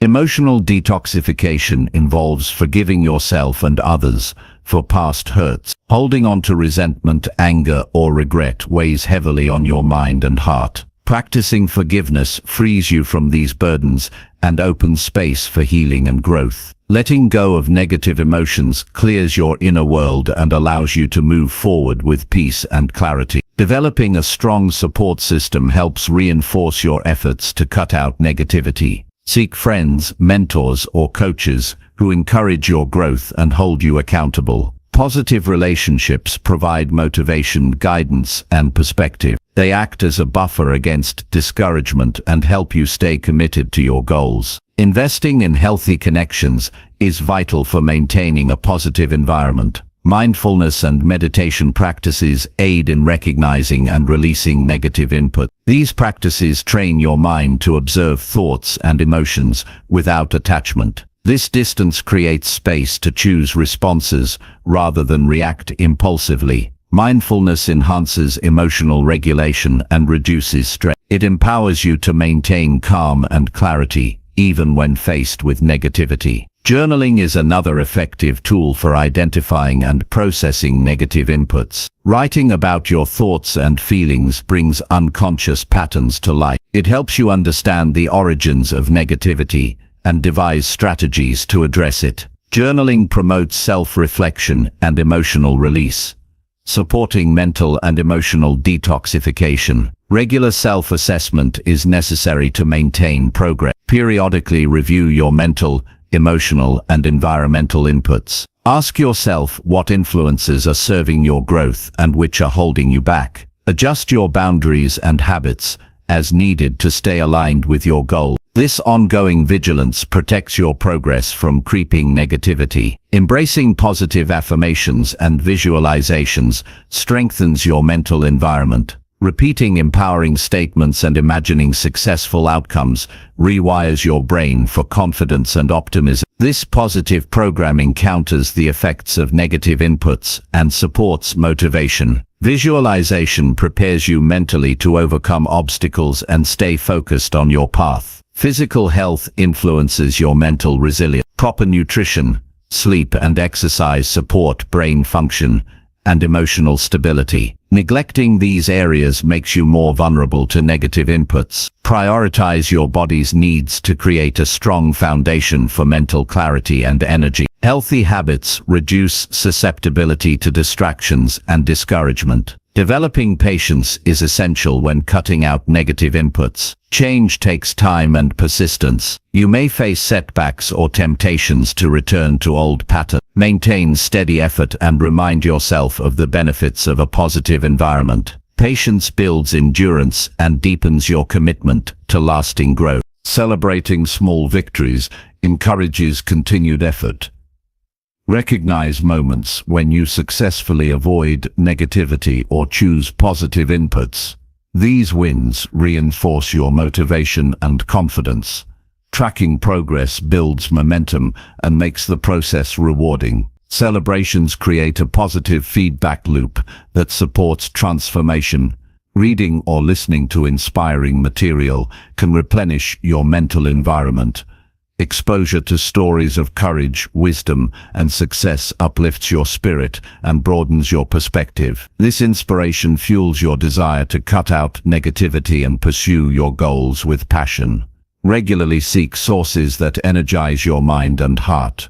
S1: Emotional detoxification involves forgiving yourself and others for past hurts. Holding on to resentment, anger, or regret weighs heavily on your mind and heart. Practicing forgiveness frees you from these burdens and opens space for healing and growth. Letting go of negative emotions clears your inner world and allows you to move forward with peace and clarity. Developing a strong support system helps reinforce your efforts to cut out negativity. Seek friends, mentors, or coaches who encourage your growth and hold you accountable. Positive relationships provide motivation, guidance, and perspective. They act as a buffer against discouragement and help you stay committed to your goals. Investing in healthy connections is vital for maintaining a positive environment. Mindfulness and meditation practices aid in recognizing and releasing negative input. These practices train your mind to observe thoughts and emotions without attachment. This distance creates space to choose responses rather than react impulsively. Mindfulness enhances emotional regulation and reduces stress. It empowers you to maintain calm and clarity, even when faced with negativity. Journaling is another effective tool for identifying and processing negative inputs. Writing about your thoughts and feelings brings unconscious patterns to light. It helps you understand the origins of negativity and devise strategies to address it. Journaling promotes self-reflection and emotional release, supporting mental and emotional detoxification. Regular self-assessment is necessary to maintain progress. Periodically review your mental, emotional, and environmental inputs. Ask yourself what influences are serving your growth and which are holding you back. Adjust your boundaries and habits as needed to stay aligned with your goal. This ongoing vigilance protects your progress from creeping negativity. Embracing positive affirmations and visualizations strengthens your mental environment. Repeating empowering statements and imagining successful outcomes rewires your brain for confidence and optimism. This positive programming counters the effects of negative inputs and supports motivation. Visualization prepares you mentally to overcome obstacles and stay focused on your path. Physical health influences your mental resilience. Proper nutrition, sleep and exercise support brain function and emotional stability. Neglecting these areas makes you more vulnerable to negative inputs. Prioritize your body's needs to create a strong foundation for mental clarity and energy. Healthy habits reduce susceptibility to distractions and discouragement. Developing patience is essential when cutting out negative inputs. Change takes time and persistence. You may face setbacks or temptations to return to old patterns. Maintain steady effort and remind yourself of the benefits of a positive environment. Patience builds endurance and deepens your commitment to lasting growth. Celebrating small victories encourages continued effort. Recognize moments when you successfully avoid negativity or choose positive inputs. These wins reinforce your motivation and confidence. Tracking progress builds momentum and makes the process rewarding. Celebrations create a positive feedback loop that supports transformation. Reading or listening to inspiring material can replenish your mental environment. Exposure to stories of courage, wisdom, and success uplifts your spirit and broadens your perspective. This inspiration fuels your desire to cut out negativity and pursue your goals with passion. Regularly seek sources that energize your mind and heart.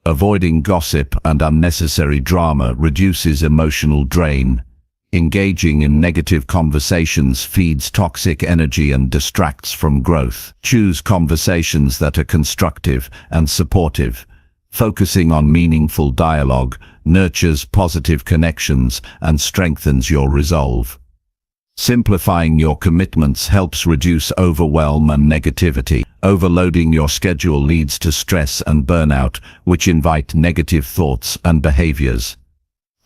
S1: Avoiding gossip and unnecessary drama reduces emotional drain. Engaging in negative conversations feeds toxic energy and distracts from growth. Choose conversations that are constructive and supportive. Focusing on meaningful dialogue nurtures positive connections and strengthens your resolve. Simplifying your commitments helps reduce overwhelm and negativity. Overloading your schedule leads to stress and burnout, which invite negative thoughts and behaviors.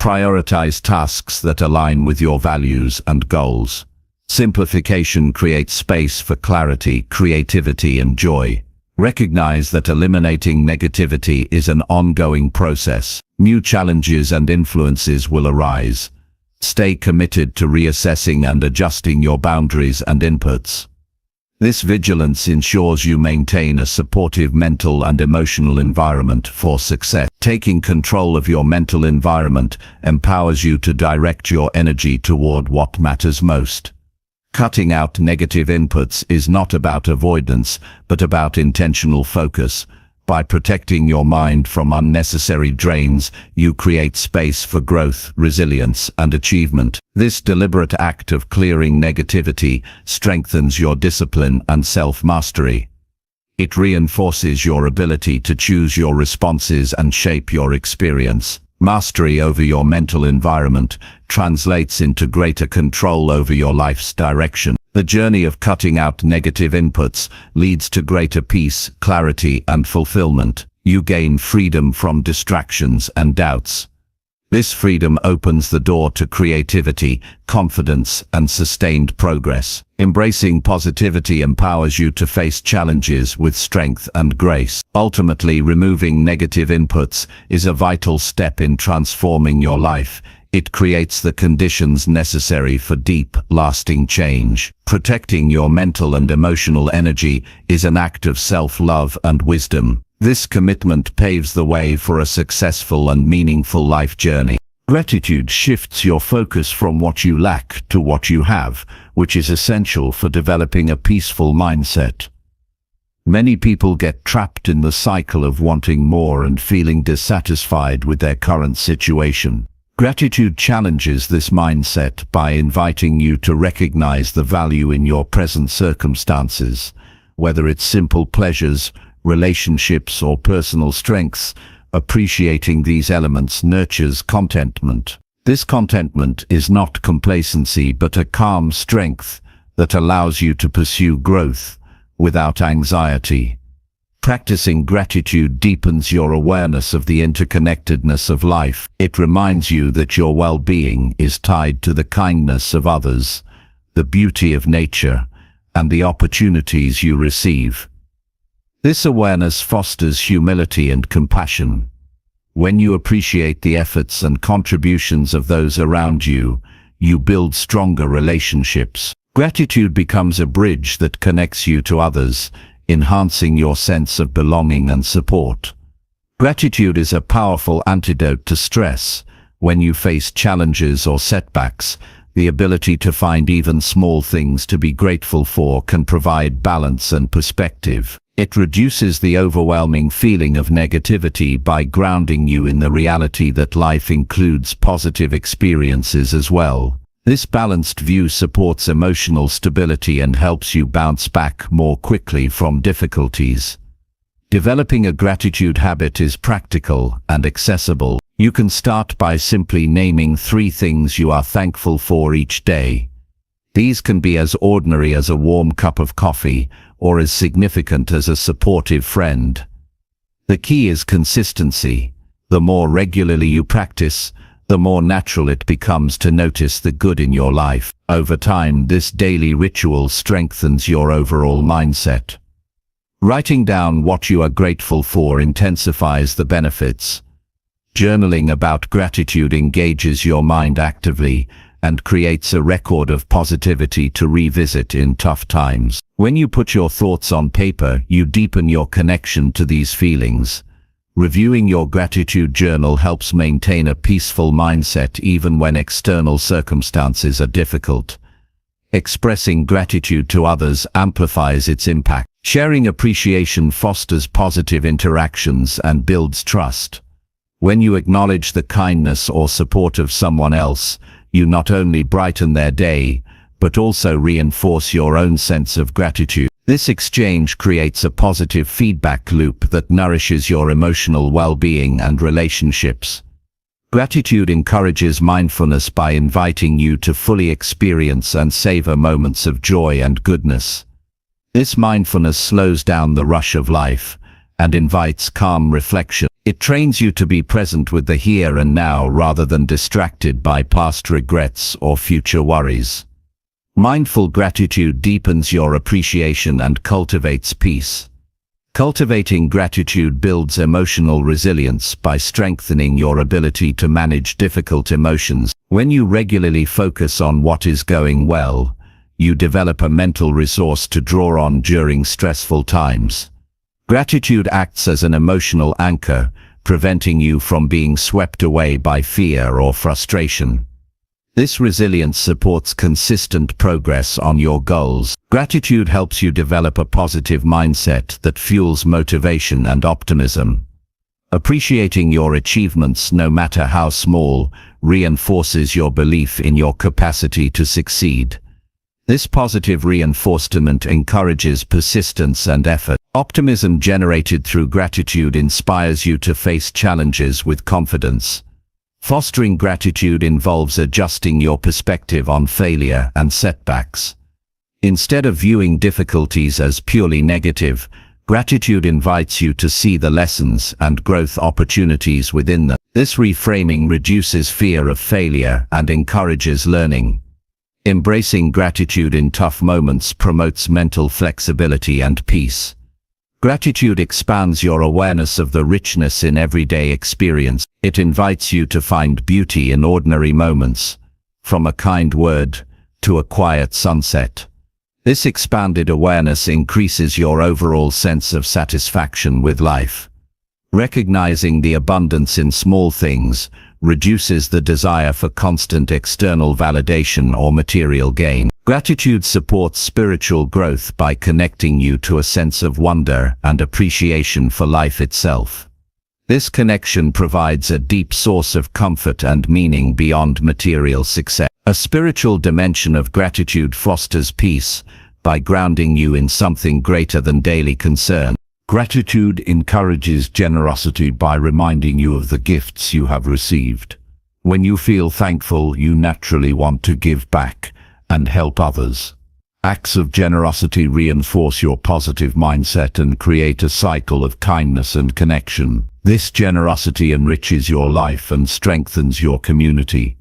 S1: Prioritize tasks that align with your values and goals. Simplification creates space for clarity, creativity, and joy. Recognize that eliminating negativity is an ongoing process. New challenges and influences will arise. Stay committed to reassessing and adjusting your boundaries and inputs. This vigilance ensures you maintain a supportive mental and emotional environment for success. Taking control of your mental environment empowers you to direct your energy toward what matters most. Cutting out negative inputs is not about avoidance, but about intentional focus. By protecting your mind from unnecessary drains, you create space for growth, resilience, and achievement. This deliberate act of clearing negativity strengthens your discipline and self-mastery. It reinforces your ability to choose your responses and shape your experience. Mastery over your mental environment translates into greater control over your life's direction. The journey of cutting out negative inputs leads to greater peace, clarity, and fulfillment. You gain freedom from distractions and doubts. This freedom opens the door to creativity, confidence, and sustained progress. Embracing positivity empowers you to face challenges with strength and grace. Ultimately, removing negative inputs is a vital step in transforming your life. It creates the conditions necessary for deep, lasting change. Protecting your mental and emotional energy is an act of self-love and wisdom. This commitment paves the way for a successful and meaningful life journey. Gratitude shifts your focus from what you lack to what you have, which is essential for developing a peaceful mindset. Many people get trapped in the cycle of wanting more and feeling dissatisfied with their current situation. Gratitude challenges this mindset by inviting you to recognize the value in your present circumstances, whether it's simple pleasures, relationships, or personal strengths. Appreciating these elements nurtures contentment. This contentment is not complacency but a calm strength that allows you to pursue growth without anxiety. Practicing gratitude deepens your awareness of the interconnectedness of life. It reminds you that your well-being is tied to the kindness of others, the beauty of nature, and the opportunities you receive. This awareness fosters humility and compassion. When you appreciate the efforts and contributions of those around you, you build stronger relationships. Gratitude becomes a bridge that connects you to others, enhancing your sense of belonging and support. Gratitude is a powerful antidote to stress. When you face challenges or setbacks, the ability to find even small things to be grateful for can provide balance and perspective. It reduces the overwhelming feeling of negativity by grounding you in the reality that life includes positive experiences as well. This balanced view supports emotional stability and helps you bounce back more quickly from difficulties. Developing a gratitude habit is practical and accessible. You can start by simply naming 3 things you are thankful for each day. These can be as ordinary as a warm cup of coffee or as significant as a supportive friend. The key is consistency. The more regularly you practice, the more natural it becomes to notice the good in your life. Over time, this daily ritual strengthens your overall mindset. Writing down what you are grateful for intensifies the benefits. Journaling about gratitude engages your mind actively and creates a record of positivity to revisit in tough times. When you put your thoughts on paper, you deepen your connection to these feelings. Reviewing your gratitude journal helps maintain a peaceful mindset even when external circumstances are difficult. Expressing gratitude to others amplifies its impact. Sharing appreciation fosters positive interactions and builds trust. When you acknowledge the kindness or support of someone else, you not only brighten their day, but also reinforce your own sense of gratitude. This exchange creates a positive feedback loop that nourishes your emotional well-being and relationships. Gratitude encourages mindfulness by inviting you to fully experience and savor moments of joy and goodness. This mindfulness slows down the rush of life and invites calm reflection. It trains you to be present with the here and now rather than distracted by past regrets or future worries. Mindful gratitude deepens your appreciation and cultivates peace. Cultivating gratitude builds emotional resilience by strengthening your ability to manage difficult emotions. When you regularly focus on what is going well, you develop a mental resource to draw on during stressful times. Gratitude acts as an emotional anchor, preventing you from being swept away by fear or frustration. This resilience supports consistent progress on your goals. Gratitude helps you develop a positive mindset that fuels motivation and optimism. Appreciating your achievements, no matter how small, reinforces your belief in your capacity to succeed. This positive reinforcement encourages persistence and effort. Optimism generated through gratitude inspires you to face challenges with confidence. Fostering gratitude involves adjusting your perspective on failure and setbacks. Instead of viewing difficulties as purely negative, gratitude invites you to see the lessons and growth opportunities within them. This reframing reduces fear of failure and encourages learning. Embracing gratitude in tough moments promotes mental flexibility and peace. Gratitude expands your awareness of the richness in everyday experience. It invites you to find beauty in ordinary moments, from a kind word to a quiet sunset. This expanded awareness increases your overall sense of satisfaction with life. Recognizing the abundance in small things reduces the desire for constant external validation or material gain. Gratitude supports spiritual growth by connecting you to a sense of wonder and appreciation for life itself. This connection provides a deep source of comfort and meaning beyond material success. A spiritual dimension of gratitude fosters peace by grounding you in something greater than daily concern. Gratitude encourages generosity by reminding you of the gifts you have received. When you feel thankful, you naturally want to give back and help others. Acts of generosity reinforce your positive mindset and create a cycle of kindness and connection. This generosity enriches your life and strengthens your community.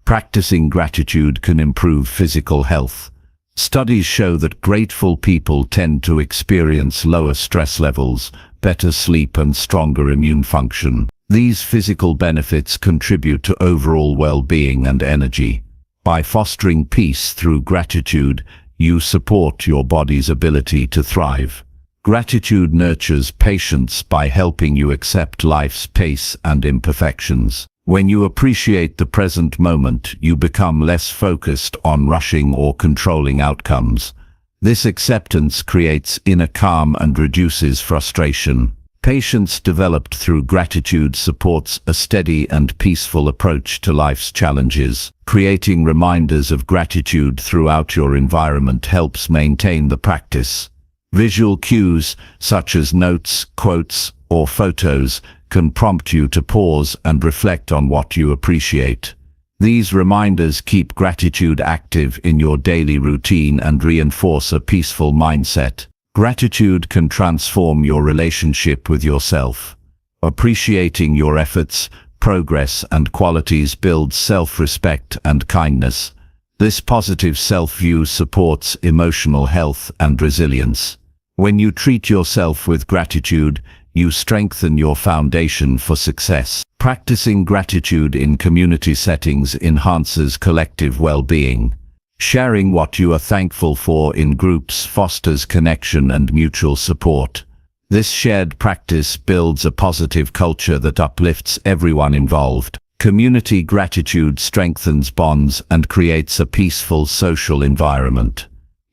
S1: Practicing gratitude can improve physical health. Studies show that grateful people tend to experience lower stress levels, better sleep, and stronger immune function. These physical benefits contribute to overall well-being and energy. By fostering peace through gratitude, you support your body's ability to thrive. Gratitude nurtures patience by helping you accept life's pace and imperfections. When you appreciate the present moment, you become less focused on rushing or controlling outcomes. This acceptance creates inner calm and reduces frustration. Patience developed through gratitude supports a steady and peaceful approach to life's challenges. Creating reminders of gratitude throughout your environment helps maintain the practice. Visual cues, such as notes, quotes, or photos, can prompt you to pause and reflect on what you appreciate. These reminders keep gratitude active in your daily routine and reinforce a peaceful mindset. Gratitude can transform your relationship with yourself. Appreciating your efforts, progress, and qualities builds self-respect and kindness. This positive self-view supports emotional health and resilience. When you treat yourself with gratitude, you strengthen your foundation for success. Practicing gratitude in community settings enhances collective well-being. Sharing what you are thankful for in groups fosters connection and mutual support. This shared practice builds a positive culture that uplifts everyone involved. Community gratitude strengthens bonds and creates a peaceful social environment.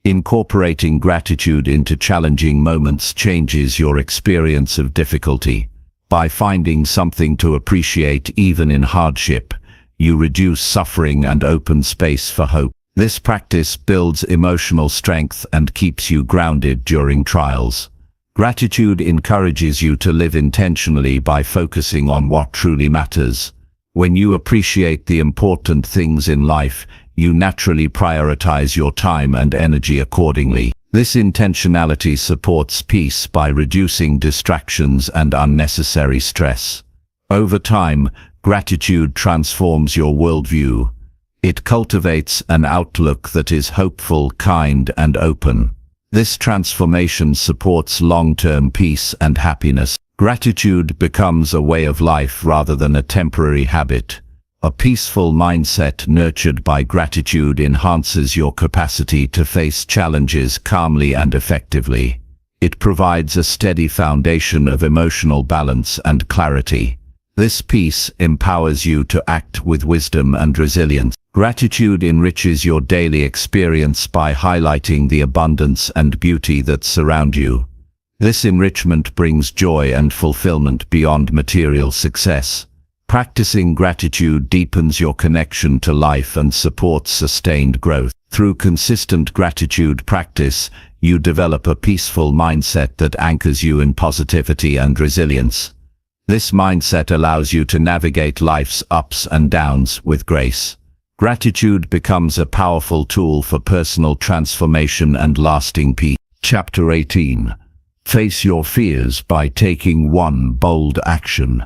S1: Incorporating gratitude into challenging moments changes your experience of difficulty. By finding something to appreciate even in hardship, you reduce suffering and open space for hope. This practice builds emotional strength and keeps you grounded during trials. Gratitude encourages you to live intentionally by focusing on what truly matters. When you appreciate the important things in life, you naturally prioritize your time and energy accordingly. This intentionality supports peace by reducing distractions and unnecessary stress. Over time, gratitude transforms your worldview. It cultivates an outlook that is hopeful, kind, and open. This transformation supports long-term peace and happiness. Gratitude becomes a way of life rather than a temporary habit. A peaceful mindset nurtured by gratitude enhances your capacity to face challenges calmly and effectively. It provides a steady foundation of emotional balance and clarity. This peace empowers you to act with wisdom and resilience. Gratitude enriches your daily experience by highlighting the abundance and beauty that surround you. This enrichment brings joy and fulfillment beyond material success. Practicing gratitude deepens your connection to life and supports sustained growth. Through consistent gratitude practice, you develop a peaceful mindset that anchors you in positivity and resilience. This mindset allows you to navigate life's ups and downs with grace. Gratitude becomes a powerful tool for personal transformation and lasting peace. Chapter 18. Face your fears by taking one bold action.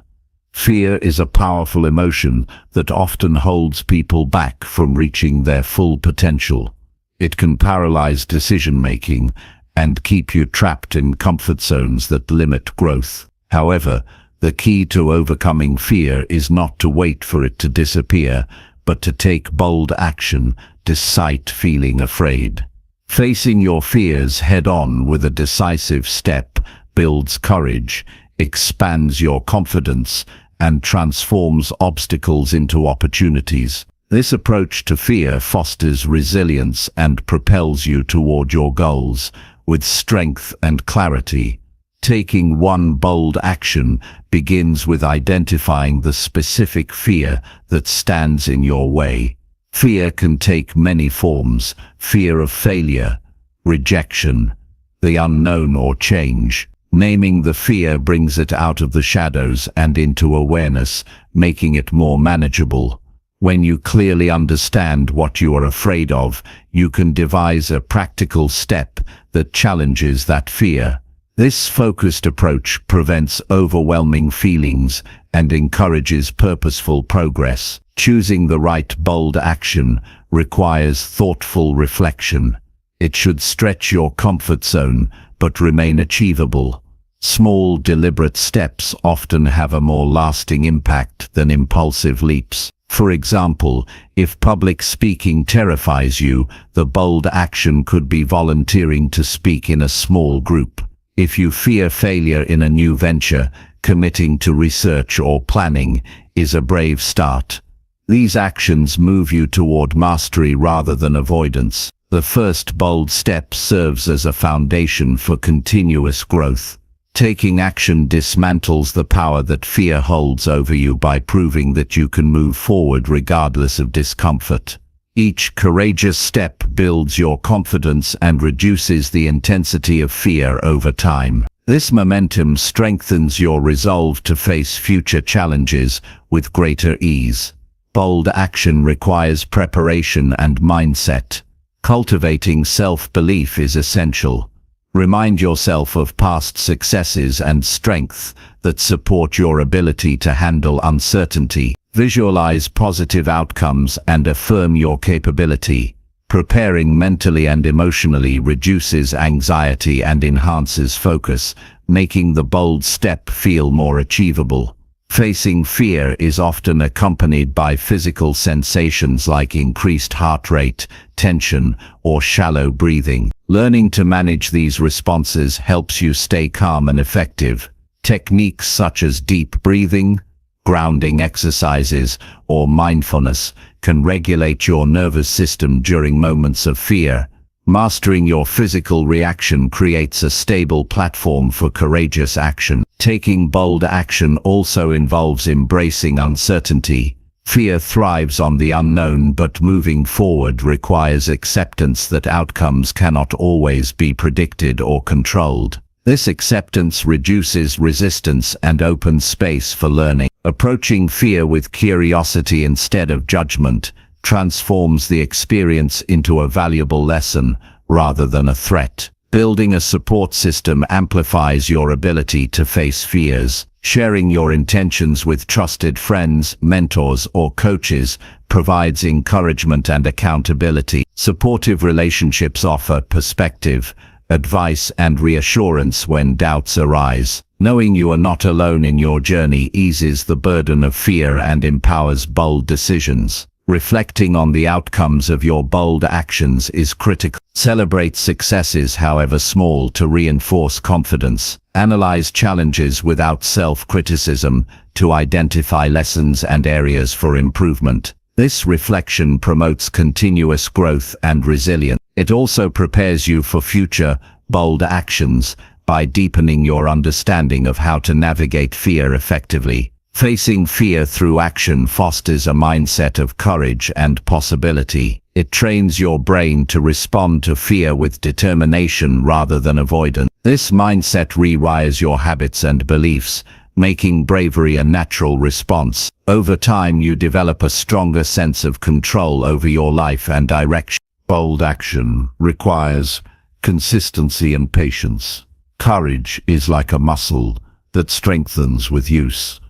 S1: Fear is a powerful emotion that often holds people back from reaching their full potential. It can paralyze decision-making and keep you trapped in comfort zones that limit growth. However, the key to overcoming fear is not to wait for it to disappear, but to take bold action despite feeling afraid. Facing your fears head-on with a decisive step builds courage, expands your confidence, and transforms obstacles into opportunities. This approach to fear fosters resilience and propels you toward your goals with strength and clarity. Taking one bold action begins with identifying the specific fear that stands in your way. Fear can take many forms: fear of failure, rejection, the unknown, or change. Naming the fear brings it out of the shadows and into awareness, making it more manageable. When you clearly understand what you are afraid of, you can devise a practical step that challenges that fear. This focused approach prevents overwhelming feelings and encourages purposeful progress. Choosing the right bold action requires thoughtful reflection. It should stretch your comfort zone, but remain achievable. Small, deliberate steps often have a more lasting impact than impulsive leaps. For example, if public speaking terrifies you, the bold action could be volunteering to speak in a small group. If you fear failure in a new venture, committing to research or planning is a brave start. These actions move you toward mastery rather than avoidance. The first bold step serves as a foundation for continuous growth. Taking action dismantles the power that fear holds over you by proving that you can move forward regardless of discomfort. Each courageous step builds your confidence and reduces the intensity of fear over time. This momentum strengthens your resolve to face future challenges with greater ease. Bold action requires preparation and mindset. Cultivating self-belief is essential. Remind yourself of past successes and strengths that support your ability to handle uncertainty. Visualize positive outcomes and affirm your capability. Preparing mentally and emotionally reduces anxiety and enhances focus, making the bold step feel more achievable. Facing fear is often accompanied by physical sensations like increased heart rate, tension, or shallow breathing. Learning to manage these responses helps you stay calm and effective. Techniques such as deep breathing, grounding exercises, or mindfulness can regulate your nervous system during moments of fear. Mastering your physical reaction creates a stable platform for courageous action. Taking bold action also involves embracing uncertainty. Fear thrives on the unknown, but moving forward requires acceptance that outcomes cannot always be predicted or controlled. This acceptance reduces resistance and opens space for learning. Approaching fear with curiosity instead of judgment transforms the experience into a valuable lesson rather than a threat. Building a support system amplifies your ability to face fears. Sharing your intentions with trusted friends, mentors, or coaches provides encouragement and accountability. Supportive relationships offer perspective, advice, and reassurance when doubts arise. Knowing you are not alone in your journey eases the burden of fear and empowers bold decisions. Reflecting on the outcomes of your bold actions is critical. Celebrate successes, however small, to reinforce confidence. Analyze challenges without self-criticism to identify lessons and areas for improvement. This reflection promotes continuous growth and resilience. It also prepares you for future bold actions by deepening your understanding of how to navigate fear effectively. Facing fear through action fosters a mindset of courage and possibility. It trains your brain to respond to fear with determination rather than avoidance. This mindset rewires your habits and beliefs, making bravery a natural response. Over time, you develop a stronger sense of control over your life and direction. Bold action requires consistency and patience. Courage is like a muscle that strengthens with use.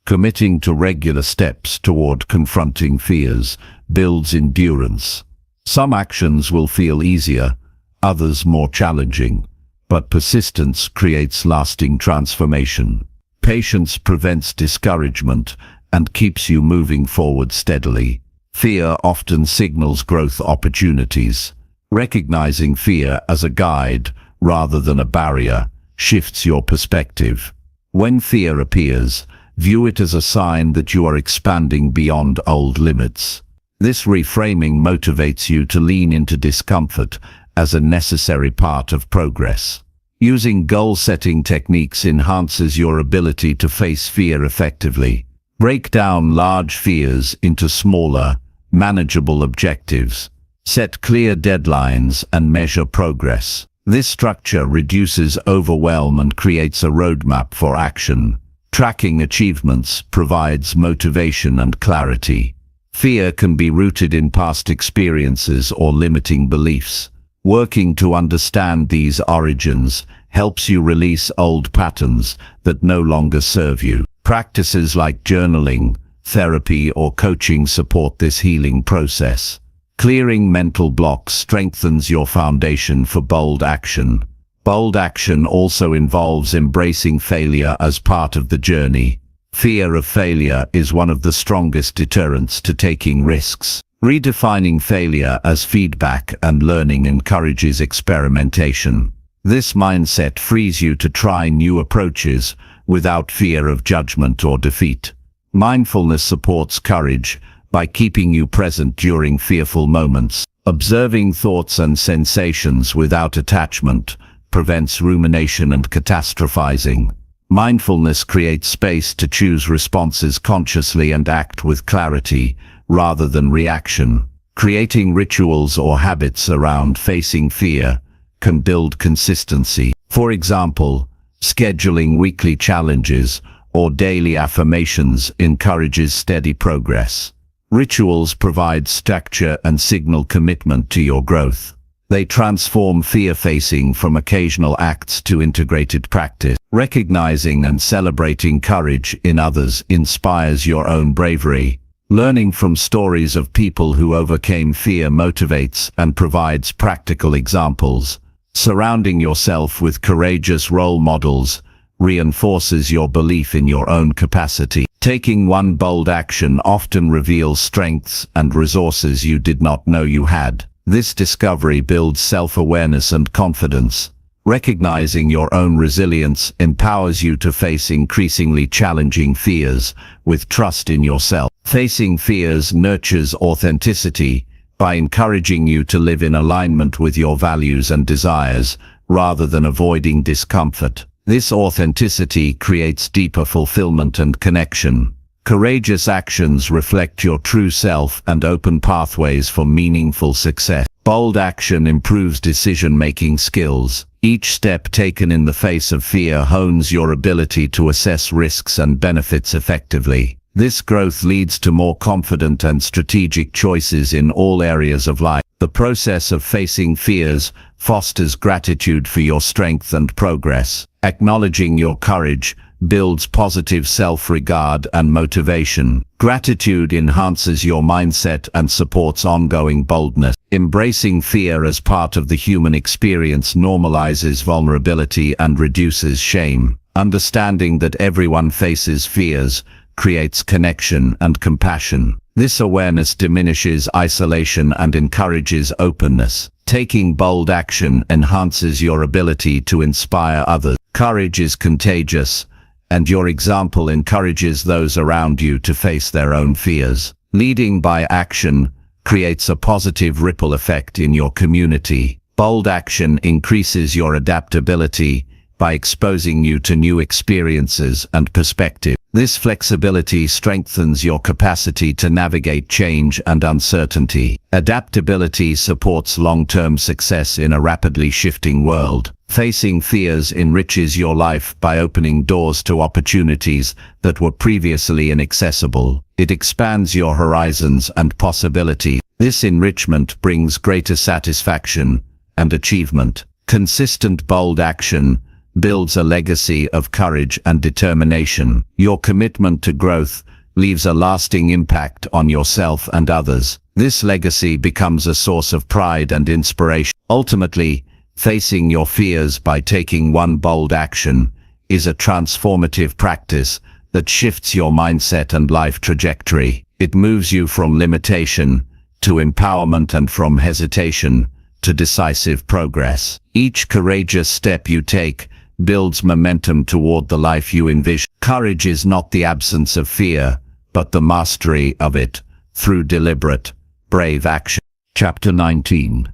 S1: Committing to regular steps toward confronting fears builds endurance. Some actions will feel easier, others more challenging, but persistence creates lasting transformation. Patience prevents discouragement and keeps you moving forward steadily. Fear often signals growth opportunities. Recognizing fear as a guide rather than a barrier shifts your perspective. When fear appears, view it as a sign that you are expanding beyond old limits. This reframing motivates you to lean into discomfort as a necessary part of progress. Using goal-setting techniques enhances your ability to face fear effectively. Break down large fears into smaller, manageable objectives. Set clear deadlines and measure progress. This structure reduces overwhelm and creates a roadmap for action. Tracking achievements provides motivation and clarity. Fear can be rooted in past experiences or limiting beliefs. Working to understand these origins helps you release old patterns that no longer serve you. Practices like journaling, therapy, or coaching support this healing process. Clearing mental blocks strengthens your foundation for bold action. Bold action also involves embracing failure as part of the journey. Fear of failure is one of the strongest deterrents to taking risks. Redefining failure as feedback and learning encourages experimentation. This mindset frees you to try new approaches without fear of judgment or defeat. Mindfulness supports courage by keeping you present during fearful moments. Observing thoughts and sensations without attachment prevents rumination and catastrophizing. Mindfulness creates space to choose responses consciously and act with clarity rather than reaction. Creating rituals or habits around facing fear can build consistency. For example, scheduling weekly challenges or daily affirmations encourages steady progress. Rituals provide structure and signal commitment to your growth. They transform fear-facing from occasional acts to integrated practice. Recognizing and celebrating courage in others inspires your own bravery. Learning from stories of people who overcame fear motivates and provides practical examples. Surrounding yourself with courageous role models reinforces your belief in your own capacity. Taking one bold action often reveals strengths and resources you did not know you had. This discovery builds self-awareness and confidence. Recognizing your own resilience empowers you to face increasingly challenging fears with trust in yourself. Facing fears nurtures authenticity by encouraging you to live in alignment with your values and desires rather than avoiding discomfort. This authenticity creates deeper fulfillment and connection. Courageous actions reflect your true self and open pathways for meaningful success. Bold action improves decision-making skills. Each step taken in the face of fear hones your ability to assess risks and benefits effectively. This growth leads to more confident and strategic choices in all areas of life. The process of facing fears fosters gratitude for your strength and progress. Acknowledging your courage builds positive self-regard and motivation. Gratitude enhances your mindset and supports ongoing boldness. Embracing fear as part of the human experience normalizes vulnerability and reduces shame. Understanding that everyone faces fears creates connection and compassion. This awareness diminishes isolation and encourages openness. Taking bold action enhances your ability to inspire others. Courage is contagious, and your example encourages those around you to face their own fears. Leading by action creates a positive ripple effect in your community. Bold action increases your adaptability by exposing you to new experiences and perspectives. This flexibility strengthens your capacity to navigate change and uncertainty. Adaptability supports long-term success in a rapidly shifting world. Facing fears enriches your life by opening doors to opportunities that were previously inaccessible. It expands your horizons and possibilities. This enrichment brings greater satisfaction and achievement. Consistent bold action builds a legacy of courage and determination. Your commitment to growth leaves a lasting impact on yourself and others. This legacy becomes a source of pride and inspiration. Ultimately, facing your fears by taking one bold action is a transformative practice that shifts your mindset and life trajectory. It moves you from limitation to empowerment and from hesitation to decisive progress. Each courageous step you take builds momentum toward the life you envision. Courage is not the absence of fear, but the mastery of it through deliberate, brave action. Chapter 19.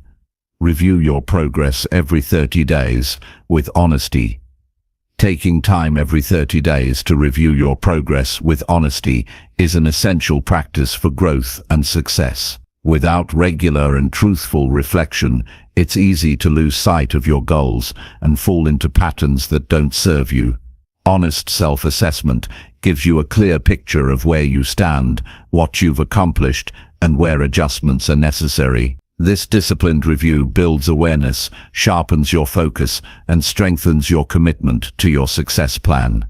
S1: Review your progress every 30 days with honesty. Taking time every 30 days to review your progress with honesty is an essential practice for growth and success. Without regular and truthful reflection, it's easy to lose sight of your goals and fall into patterns that don't serve you. Honest self-assessment gives you a clear picture of where you stand, what you've accomplished, and where adjustments are necessary. This disciplined review builds awareness, sharpens your focus, and strengthens your commitment to your success plan.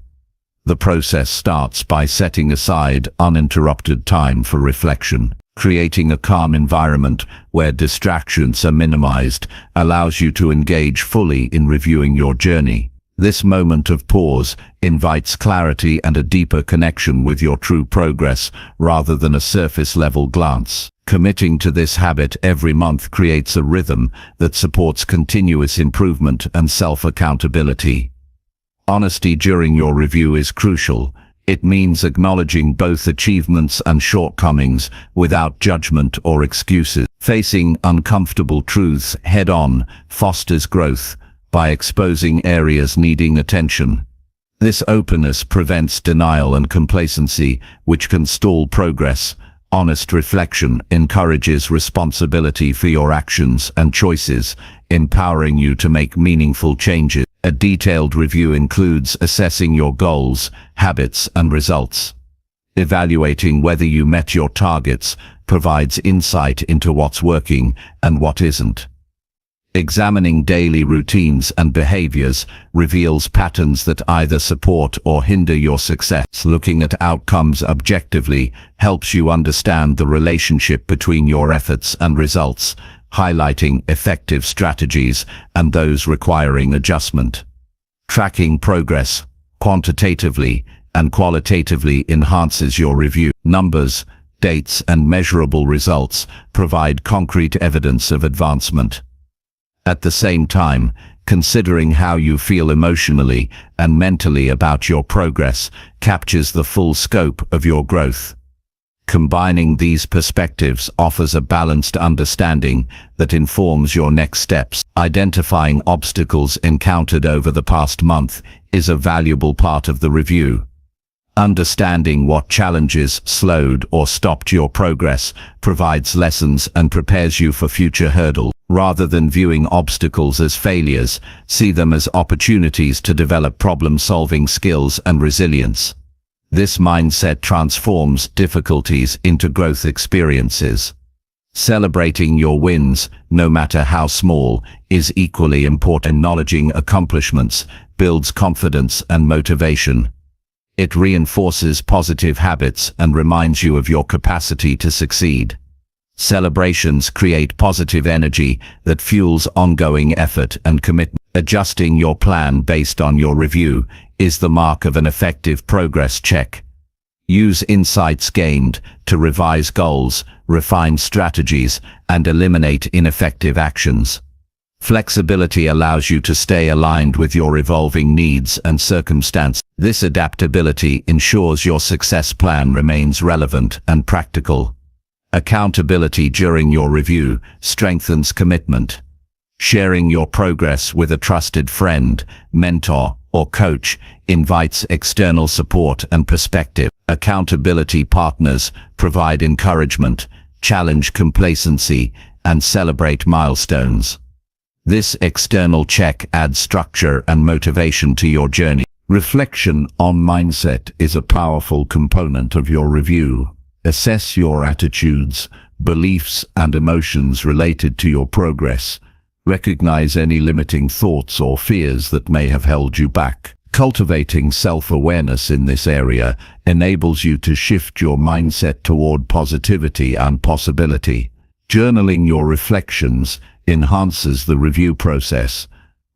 S1: The process starts by setting aside uninterrupted time for reflection. Creating a calm environment where distractions are minimized allows you to engage fully in reviewing your journey. This moment of pause invites clarity and a deeper connection with your true progress rather than a surface-level glance. Committing to this habit every month creates a rhythm that supports continuous improvement and self-accountability. Honesty during your review is crucial. It means acknowledging both achievements and shortcomings without judgment or excuses. Facing uncomfortable truths head-on fosters growth by exposing areas needing attention. This openness prevents denial and complacency, which can stall progress. Honest reflection encourages responsibility for your actions and choices, empowering you to make meaningful changes. A detailed review includes assessing your goals, habits, and results. Evaluating whether you met your targets provides insight into what's working and what isn't. Examining daily routines and behaviors reveals patterns that either support or hinder your success. Looking at outcomes objectively helps you understand the relationship between your efforts and results, highlighting effective strategies and those requiring adjustment. Tracking progress quantitatively and qualitatively enhances your review. Numbers, dates, and measurable results provide concrete evidence of advancement. At the same time, considering how you feel emotionally and mentally about your progress captures the full scope of your growth. Combining these perspectives offers a balanced understanding that informs your next steps. Identifying obstacles encountered over the past month is a valuable part of the review. Understanding what challenges slowed or stopped your progress provides lessons and prepares you for future hurdles. Rather than viewing obstacles as failures, see them as opportunities to develop problem-solving skills and resilience. This mindset transforms difficulties into growth experiences. Celebrating your wins, no matter how small, is equally important. Acknowledging accomplishments builds confidence and motivation. It reinforces positive habits and reminds you of your capacity to succeed. Celebrations create positive energy that fuels ongoing effort and commitment. Adjusting your plan based on your review is the mark of an effective progress check. Use insights gained to revise goals, refine strategies, and eliminate ineffective actions. Flexibility allows you to stay aligned with your evolving needs and circumstances. This adaptability ensures your success plan remains relevant and practical. Accountability during your review strengthens commitment. Sharing your progress with a trusted friend, mentor, or coach invites external support and perspective. Accountability partners provide encouragement, challenge complacency, and celebrate milestones. This external check adds structure and motivation to your journey. Reflection on mindset is a powerful component of your review. Assess your attitudes, beliefs, and emotions related to your progress. Recognize any limiting thoughts or fears that may have held you back. Cultivating self-awareness in this area enables you to shift your mindset toward positivity and possibility. Journaling your reflections enhances the review process.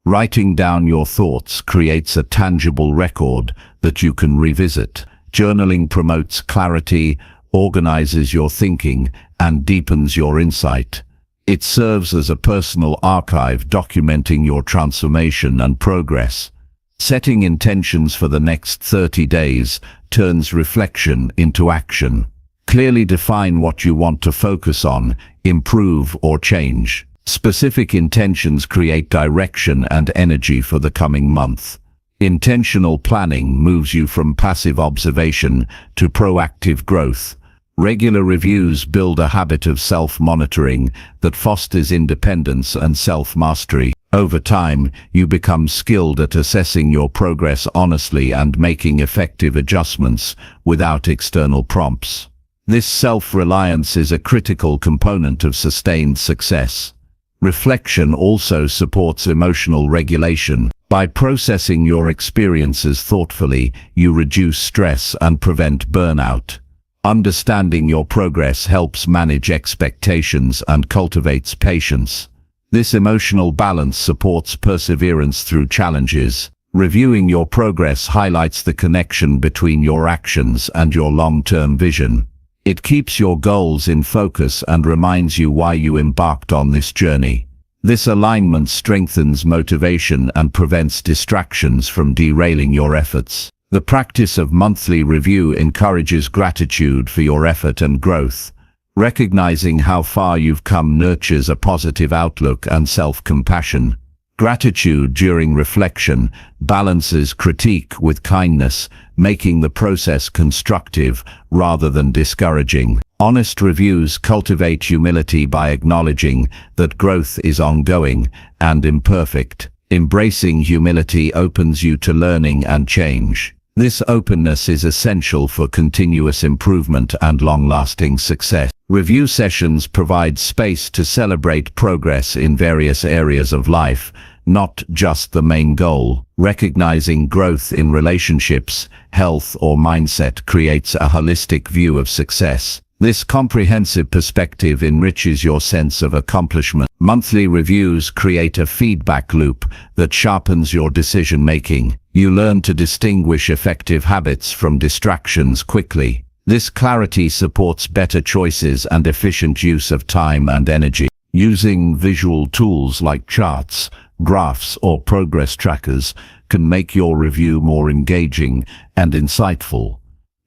S1: Writing down your thoughts creates a tangible record that you can revisit. Journaling promotes clarity, organizes your thinking, and deepens your insight. It serves as a personal archive documenting your transformation and progress. Setting intentions for the next 30 days turns reflection into action. Clearly define what you want to focus on, improve, or change. Specific intentions create direction and energy for the coming month. Intentional planning moves you from passive observation to proactive growth. Regular reviews build a habit of self-monitoring that fosters independence and self-mastery. Over time, you become skilled at assessing your progress honestly and making effective adjustments without external prompts. This self-reliance is a critical component of sustained success. Reflection also supports emotional regulation. By processing your experiences thoughtfully, you reduce stress and prevent burnout. Understanding your progress helps manage expectations and cultivates patience. This emotional balance supports perseverance through challenges. Reviewing your progress highlights the connection between your actions and your long-term vision. It keeps your goals in focus and reminds you why you embarked on this journey. This alignment strengthens motivation and prevents distractions from derailing your efforts. The practice of monthly review encourages gratitude for your effort and growth. Recognizing how far you've come nurtures a positive outlook and self-compassion. Gratitude during reflection balances critique with kindness, making the process constructive rather than discouraging. Honest reviews cultivate humility by acknowledging that growth is ongoing and imperfect. Embracing humility opens you to learning and change. This openness is essential for continuous improvement and long-lasting success. Review sessions provide space to celebrate progress in various areas of life, not just the main goal. Recognizing growth in relationships, health, or mindset creates a holistic view of success. This comprehensive perspective enriches your sense of accomplishment. Monthly reviews create a feedback loop that sharpens your decision-making. You learn to distinguish effective habits from distractions quickly. This clarity supports better choices and efficient use of time and energy. Using visual tools like charts, graphs, or progress trackers can make your review more engaging and insightful.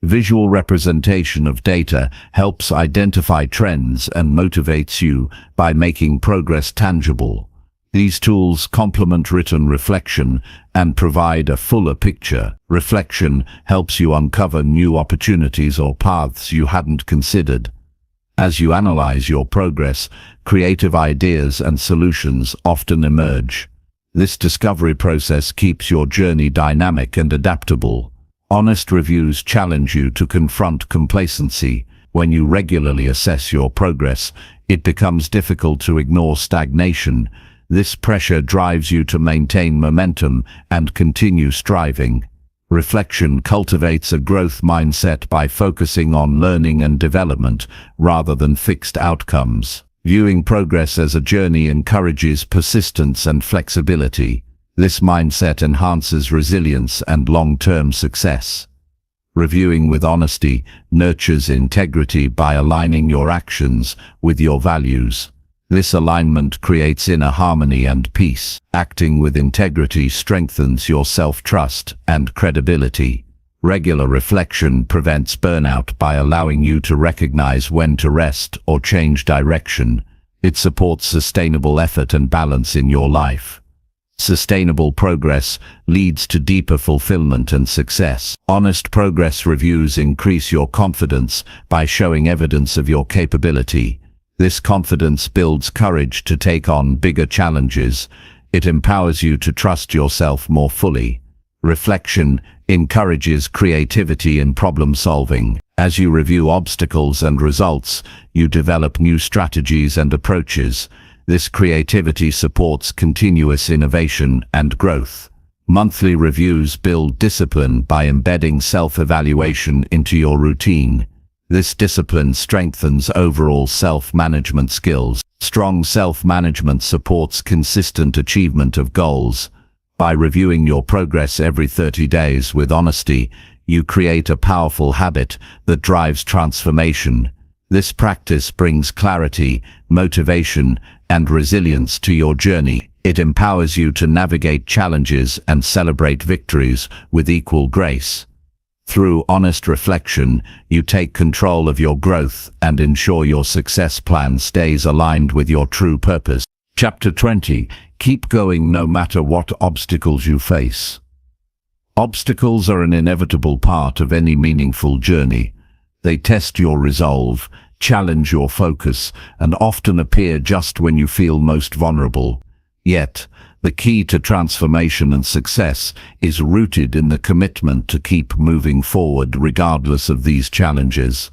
S1: Visual representation of data helps identify trends and motivates you by making progress tangible. These tools complement written reflection and provide a fuller picture. Reflection helps you uncover new opportunities or paths you hadn't considered. As you analyze your progress, creative ideas and solutions often emerge. This discovery process keeps your journey dynamic and adaptable. Honest reviews challenge you to confront complacency. When you regularly assess your progress, it becomes difficult to ignore stagnation. This pressure drives you to maintain momentum and continue striving. Reflection cultivates a growth mindset by focusing on learning and development rather than fixed outcomes. Viewing progress as a journey encourages persistence and flexibility. This mindset enhances resilience and long-term success. Reviewing with honesty nurtures integrity by aligning your actions with your values. This alignment creates inner harmony and peace. Acting with integrity strengthens your self-trust and credibility. Regular reflection prevents burnout by allowing you to recognize when to rest or change direction. It supports sustainable effort and balance in your life. Sustainable progress leads to deeper fulfillment and success. Honest progress reviews increase your confidence by showing evidence of your capability. This confidence builds courage to take on bigger challenges. It empowers you to trust yourself more fully. Reflection encourages creativity in problem solving. As you review obstacles and results, you develop new strategies and approaches. This creativity supports continuous innovation and growth. Monthly reviews build discipline by embedding self-evaluation into your routine. This discipline strengthens overall self-management skills. Strong self-management supports consistent achievement of goals. By reviewing your progress every 30 days with honesty, you create a powerful habit that drives transformation. This practice brings clarity, motivation, and resilience to your journey. It empowers you to navigate challenges and celebrate victories with equal grace. Through honest reflection, you take control of your growth and ensure your success plan stays aligned with your true purpose. Chapter 20. Keep going no matter what obstacles you face. Obstacles are an inevitable part of any meaningful journey. They test your resolve, challenge your focus, and often appear just when you feel most vulnerable. Yet, the key to transformation and success is rooted in the commitment to keep moving forward regardless of these challenges.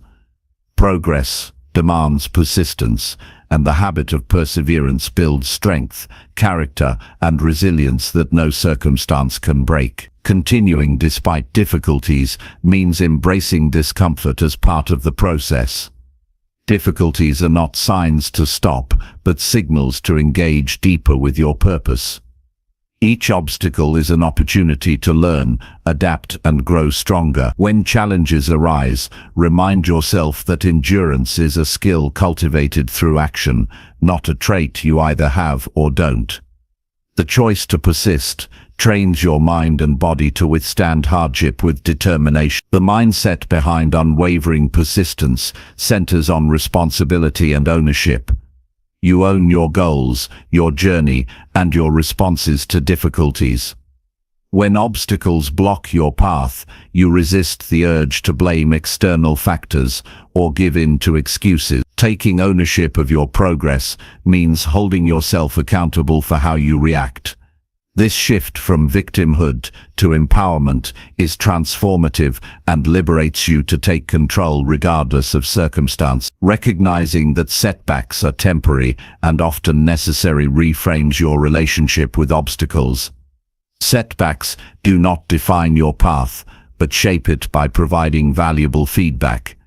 S1: Progress demands persistence, and the habit of perseverance builds strength, character, and resilience that no circumstance can break. Continuing despite difficulties means embracing discomfort as part of the process. Difficulties are not signs to stop, but signals to engage deeper with your purpose. Each obstacle is an opportunity to learn, adapt, and grow stronger. When challenges arise, remind yourself that endurance is a skill cultivated through action, not a trait you either have or don't. The choice to persist trains your mind and body to withstand hardship with determination. The mindset behind unwavering persistence centers on responsibility and ownership. You own your goals, your journey, and your responses to difficulties. When obstacles block your path, you resist the urge to blame external factors or give in to excuses. Taking ownership of your progress means holding yourself accountable for how you react. This shift from victimhood to empowerment is transformative and liberates you to take control regardless of circumstance. Recognizing that setbacks are temporary and often necessary reframes your relationship with obstacles. Setbacks do not define your path, but shape it by providing valuable feedback.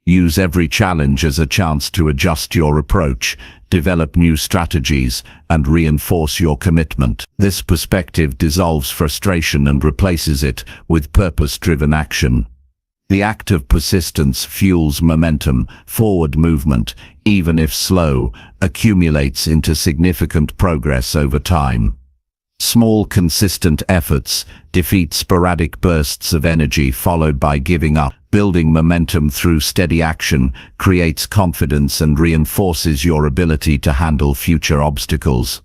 S1: Use every challenge as a chance to adjust your approach, develop new strategies, and reinforce your commitment. This perspective dissolves frustration and replaces it with purpose-driven action. The act of persistence fuels momentum. Forward movement, even if slow, accumulates into significant progress over time. Small, consistent efforts defeat sporadic bursts of energy followed by giving up. Building momentum through steady action creates confidence and reinforces your ability to handle future obstacles.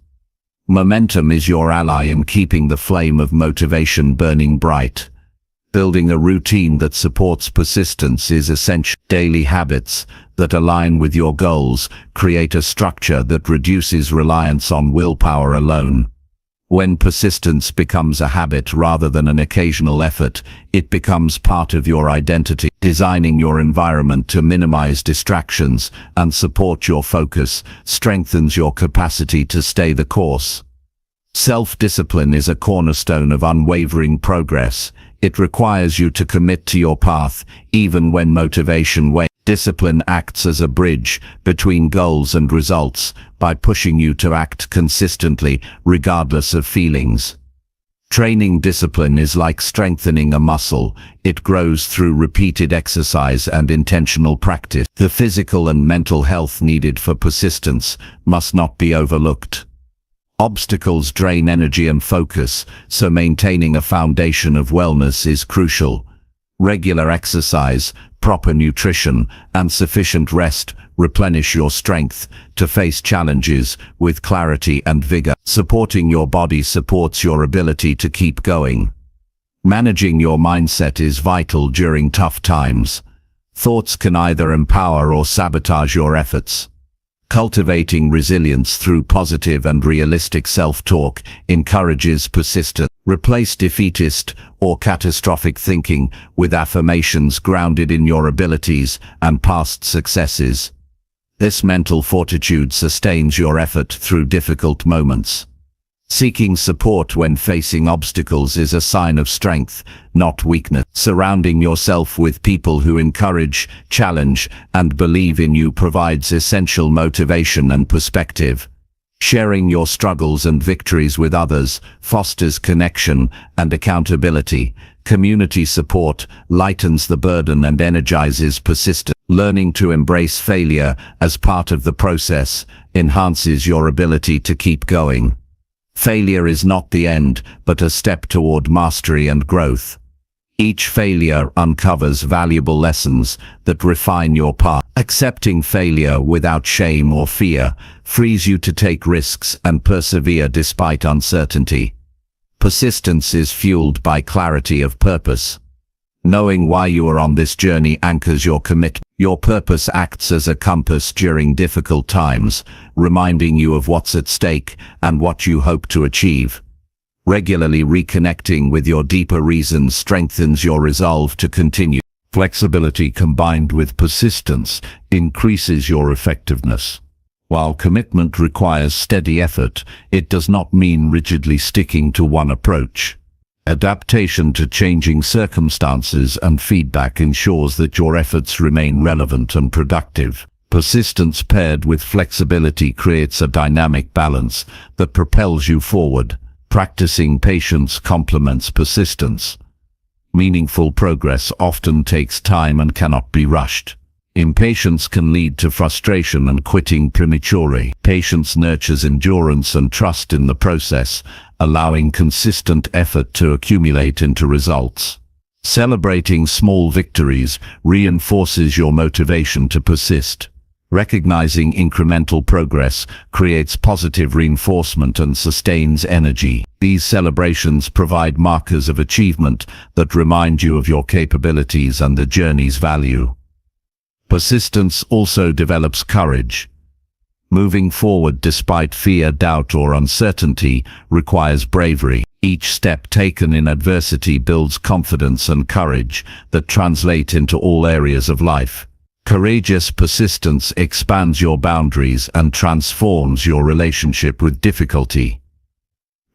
S1: Momentum is your ally in keeping the flame of motivation burning bright. Building a routine that supports persistence is essential. Daily habits that align with your goals create a structure that reduces reliance on willpower alone. When persistence becomes a habit rather than an occasional effort, it becomes part of your identity. Designing your environment to minimize distractions and support your focus strengthens your capacity to stay the course. Self-discipline is a cornerstone of unwavering progress. It requires you to commit to your path, even when motivation wanes. Discipline acts as a bridge between goals and results by pushing you to act consistently, regardless of feelings. Training discipline is like strengthening a muscle. It grows through repeated exercise and intentional practice. The physical and mental health needed for persistence must not be overlooked. Obstacles drain energy and focus, so maintaining a foundation of wellness is crucial. Regular exercise, proper nutrition, and sufficient rest replenish your strength to face challenges with clarity and vigor. Supporting your body supports your ability to keep going. Managing your mindset is vital during tough times. Thoughts can either empower or sabotage your efforts. Cultivating resilience through positive and realistic self-talk encourages persistence. Replace defeatist or catastrophic thinking with affirmations grounded in your abilities and past successes. This mental fortitude sustains your effort through difficult moments. Seeking support when facing obstacles is a sign of strength, not weakness. Surrounding yourself with people who encourage, challenge, and believe in you provides essential motivation and perspective. Sharing your struggles and victories with others fosters connection and accountability. Community support lightens the burden and energizes persistence. Learning to embrace failure as part of the process enhances your ability to keep going. Failure is not the end, but a step toward mastery and growth. Each failure uncovers valuable lessons that refine your path. Accepting failure without shame or fear frees you to take risks and persevere despite uncertainty. Persistence is fueled by clarity of purpose. Knowing why you are on this journey anchors your commitment. Your purpose acts as a compass during difficult times, reminding you of what's at stake and what you hope to achieve. Regularly reconnecting with your deeper reasons strengthens your resolve to continue. Flexibility combined with persistence increases your effectiveness. While commitment requires steady effort, it does not mean rigidly sticking to one approach. Adaptation to changing circumstances and feedback ensures that your efforts remain relevant and productive. Persistence paired with flexibility creates a dynamic balance that propels you forward. Practicing patience complements persistence. Meaningful progress often takes time and cannot be rushed. Impatience can lead to frustration and quitting prematurely. Patience nurtures endurance and trust in the process, allowing consistent effort to accumulate into results. Celebrating small victories reinforces your motivation to persist. Recognizing incremental progress creates positive reinforcement and sustains energy. These celebrations provide markers of achievement that remind you of your capabilities and the journey's value. Persistence also develops courage. Moving forward despite fear, doubt, or uncertainty requires bravery. Each step taken in adversity builds confidence and courage that translate into all areas of life. Courageous persistence expands your boundaries and transforms your relationship with difficulty.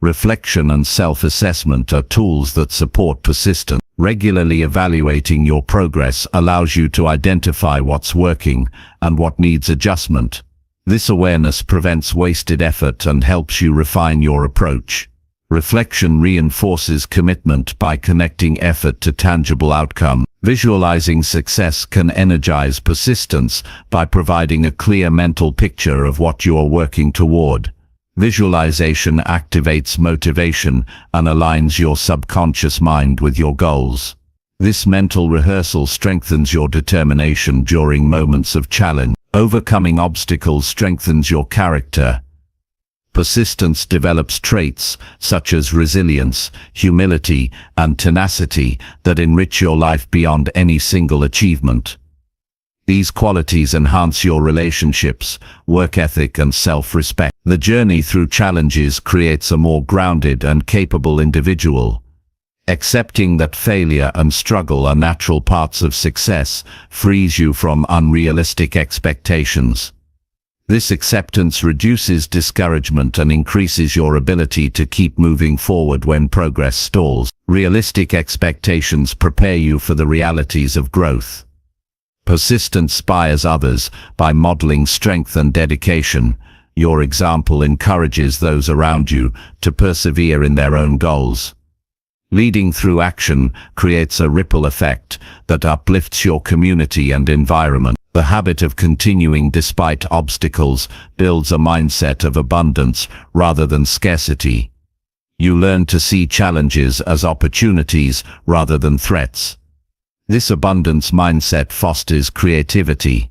S1: Reflection and self-assessment are tools that support persistence. Regularly evaluating your progress allows you to identify what's working and what needs adjustment. This awareness prevents wasted effort and helps you refine your approach. Reflection reinforces commitment by connecting effort to tangible outcome. Visualizing success can energize persistence by providing a clear mental picture of what you are working toward. Visualization activates motivation and aligns your subconscious mind with your goals. This mental rehearsal strengthens your determination during moments of challenge. Overcoming obstacles strengthens your character. Persistence develops traits such as resilience, humility, and tenacity that enrich your life beyond any single achievement. These qualities enhance your relationships, work ethic, and self-respect. The journey through challenges creates a more grounded and capable individual. Accepting that failure and struggle are natural parts of success frees you from unrealistic expectations. This acceptance reduces discouragement and increases your ability to keep moving forward when progress stalls. Realistic expectations prepare you for the realities of growth. Persistence inspires others by modeling strength and dedication. Your example encourages those around you to persevere in their own goals. Leading through action creates a ripple effect that uplifts your community and environment. The habit of continuing despite obstacles builds a mindset of abundance rather than scarcity. You learn to see challenges as opportunities rather than threats. This abundance mindset fosters creativity,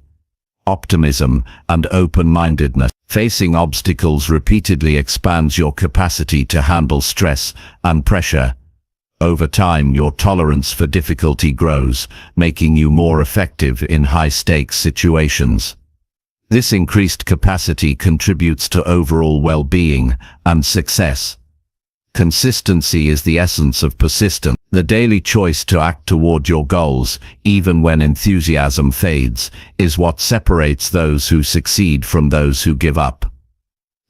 S1: optimism, and open-mindedness. Facing obstacles repeatedly expands your capacity to handle stress and pressure. Over time, your tolerance for difficulty grows, making you more effective in high-stakes situations. This increased capacity contributes to overall well-being and success. Consistency is the essence of persistence. The daily choice to act toward your goals, even when enthusiasm fades, is what separates those who succeed from those who give up.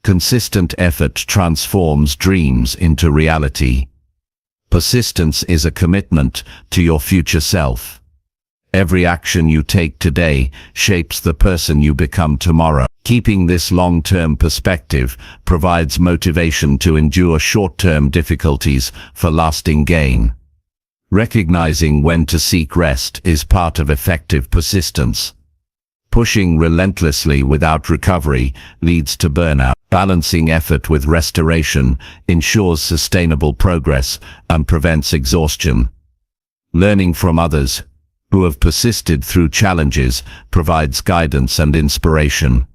S1: Consistent effort transforms dreams into reality. Persistence is a commitment to your future self. Every action you take today shapes the person you become tomorrow. Keeping this long-term perspective provides motivation to endure short-term difficulties for lasting gain. Recognizing when to seek rest is part of effective persistence. Pushing relentlessly without recovery leads to burnout. Balancing effort with restoration ensures sustainable progress and prevents exhaustion. Learning from others who have persisted through challenges provides guidance and inspiration.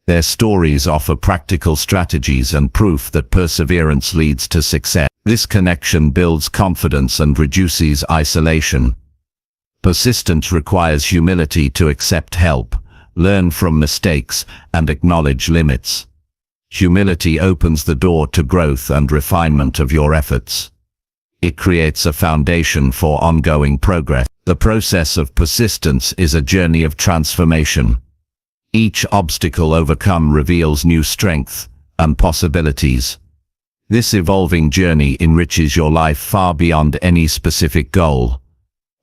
S1: Their stories offer practical strategies and proof that perseverance leads to success. This connection builds confidence and reduces isolation. Persistence requires humility to accept help, learn from mistakes, and acknowledge limits. Humility opens the door to growth and refinement of your efforts. It creates a foundation for ongoing progress. The process of persistence is a journey of transformation. Each obstacle overcome reveals new strength and possibilities. This evolving journey enriches your life far beyond any specific goal.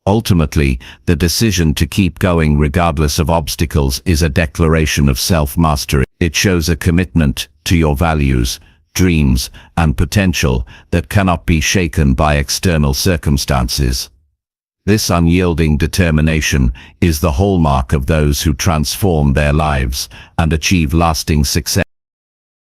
S1: Ultimately, the decision to keep going regardless of obstacles is a declaration of self-mastery. It shows a commitment to your values, dreams, and potential that cannot be shaken by external circumstances. This unyielding determination is the hallmark of those who transform their lives and achieve lasting success.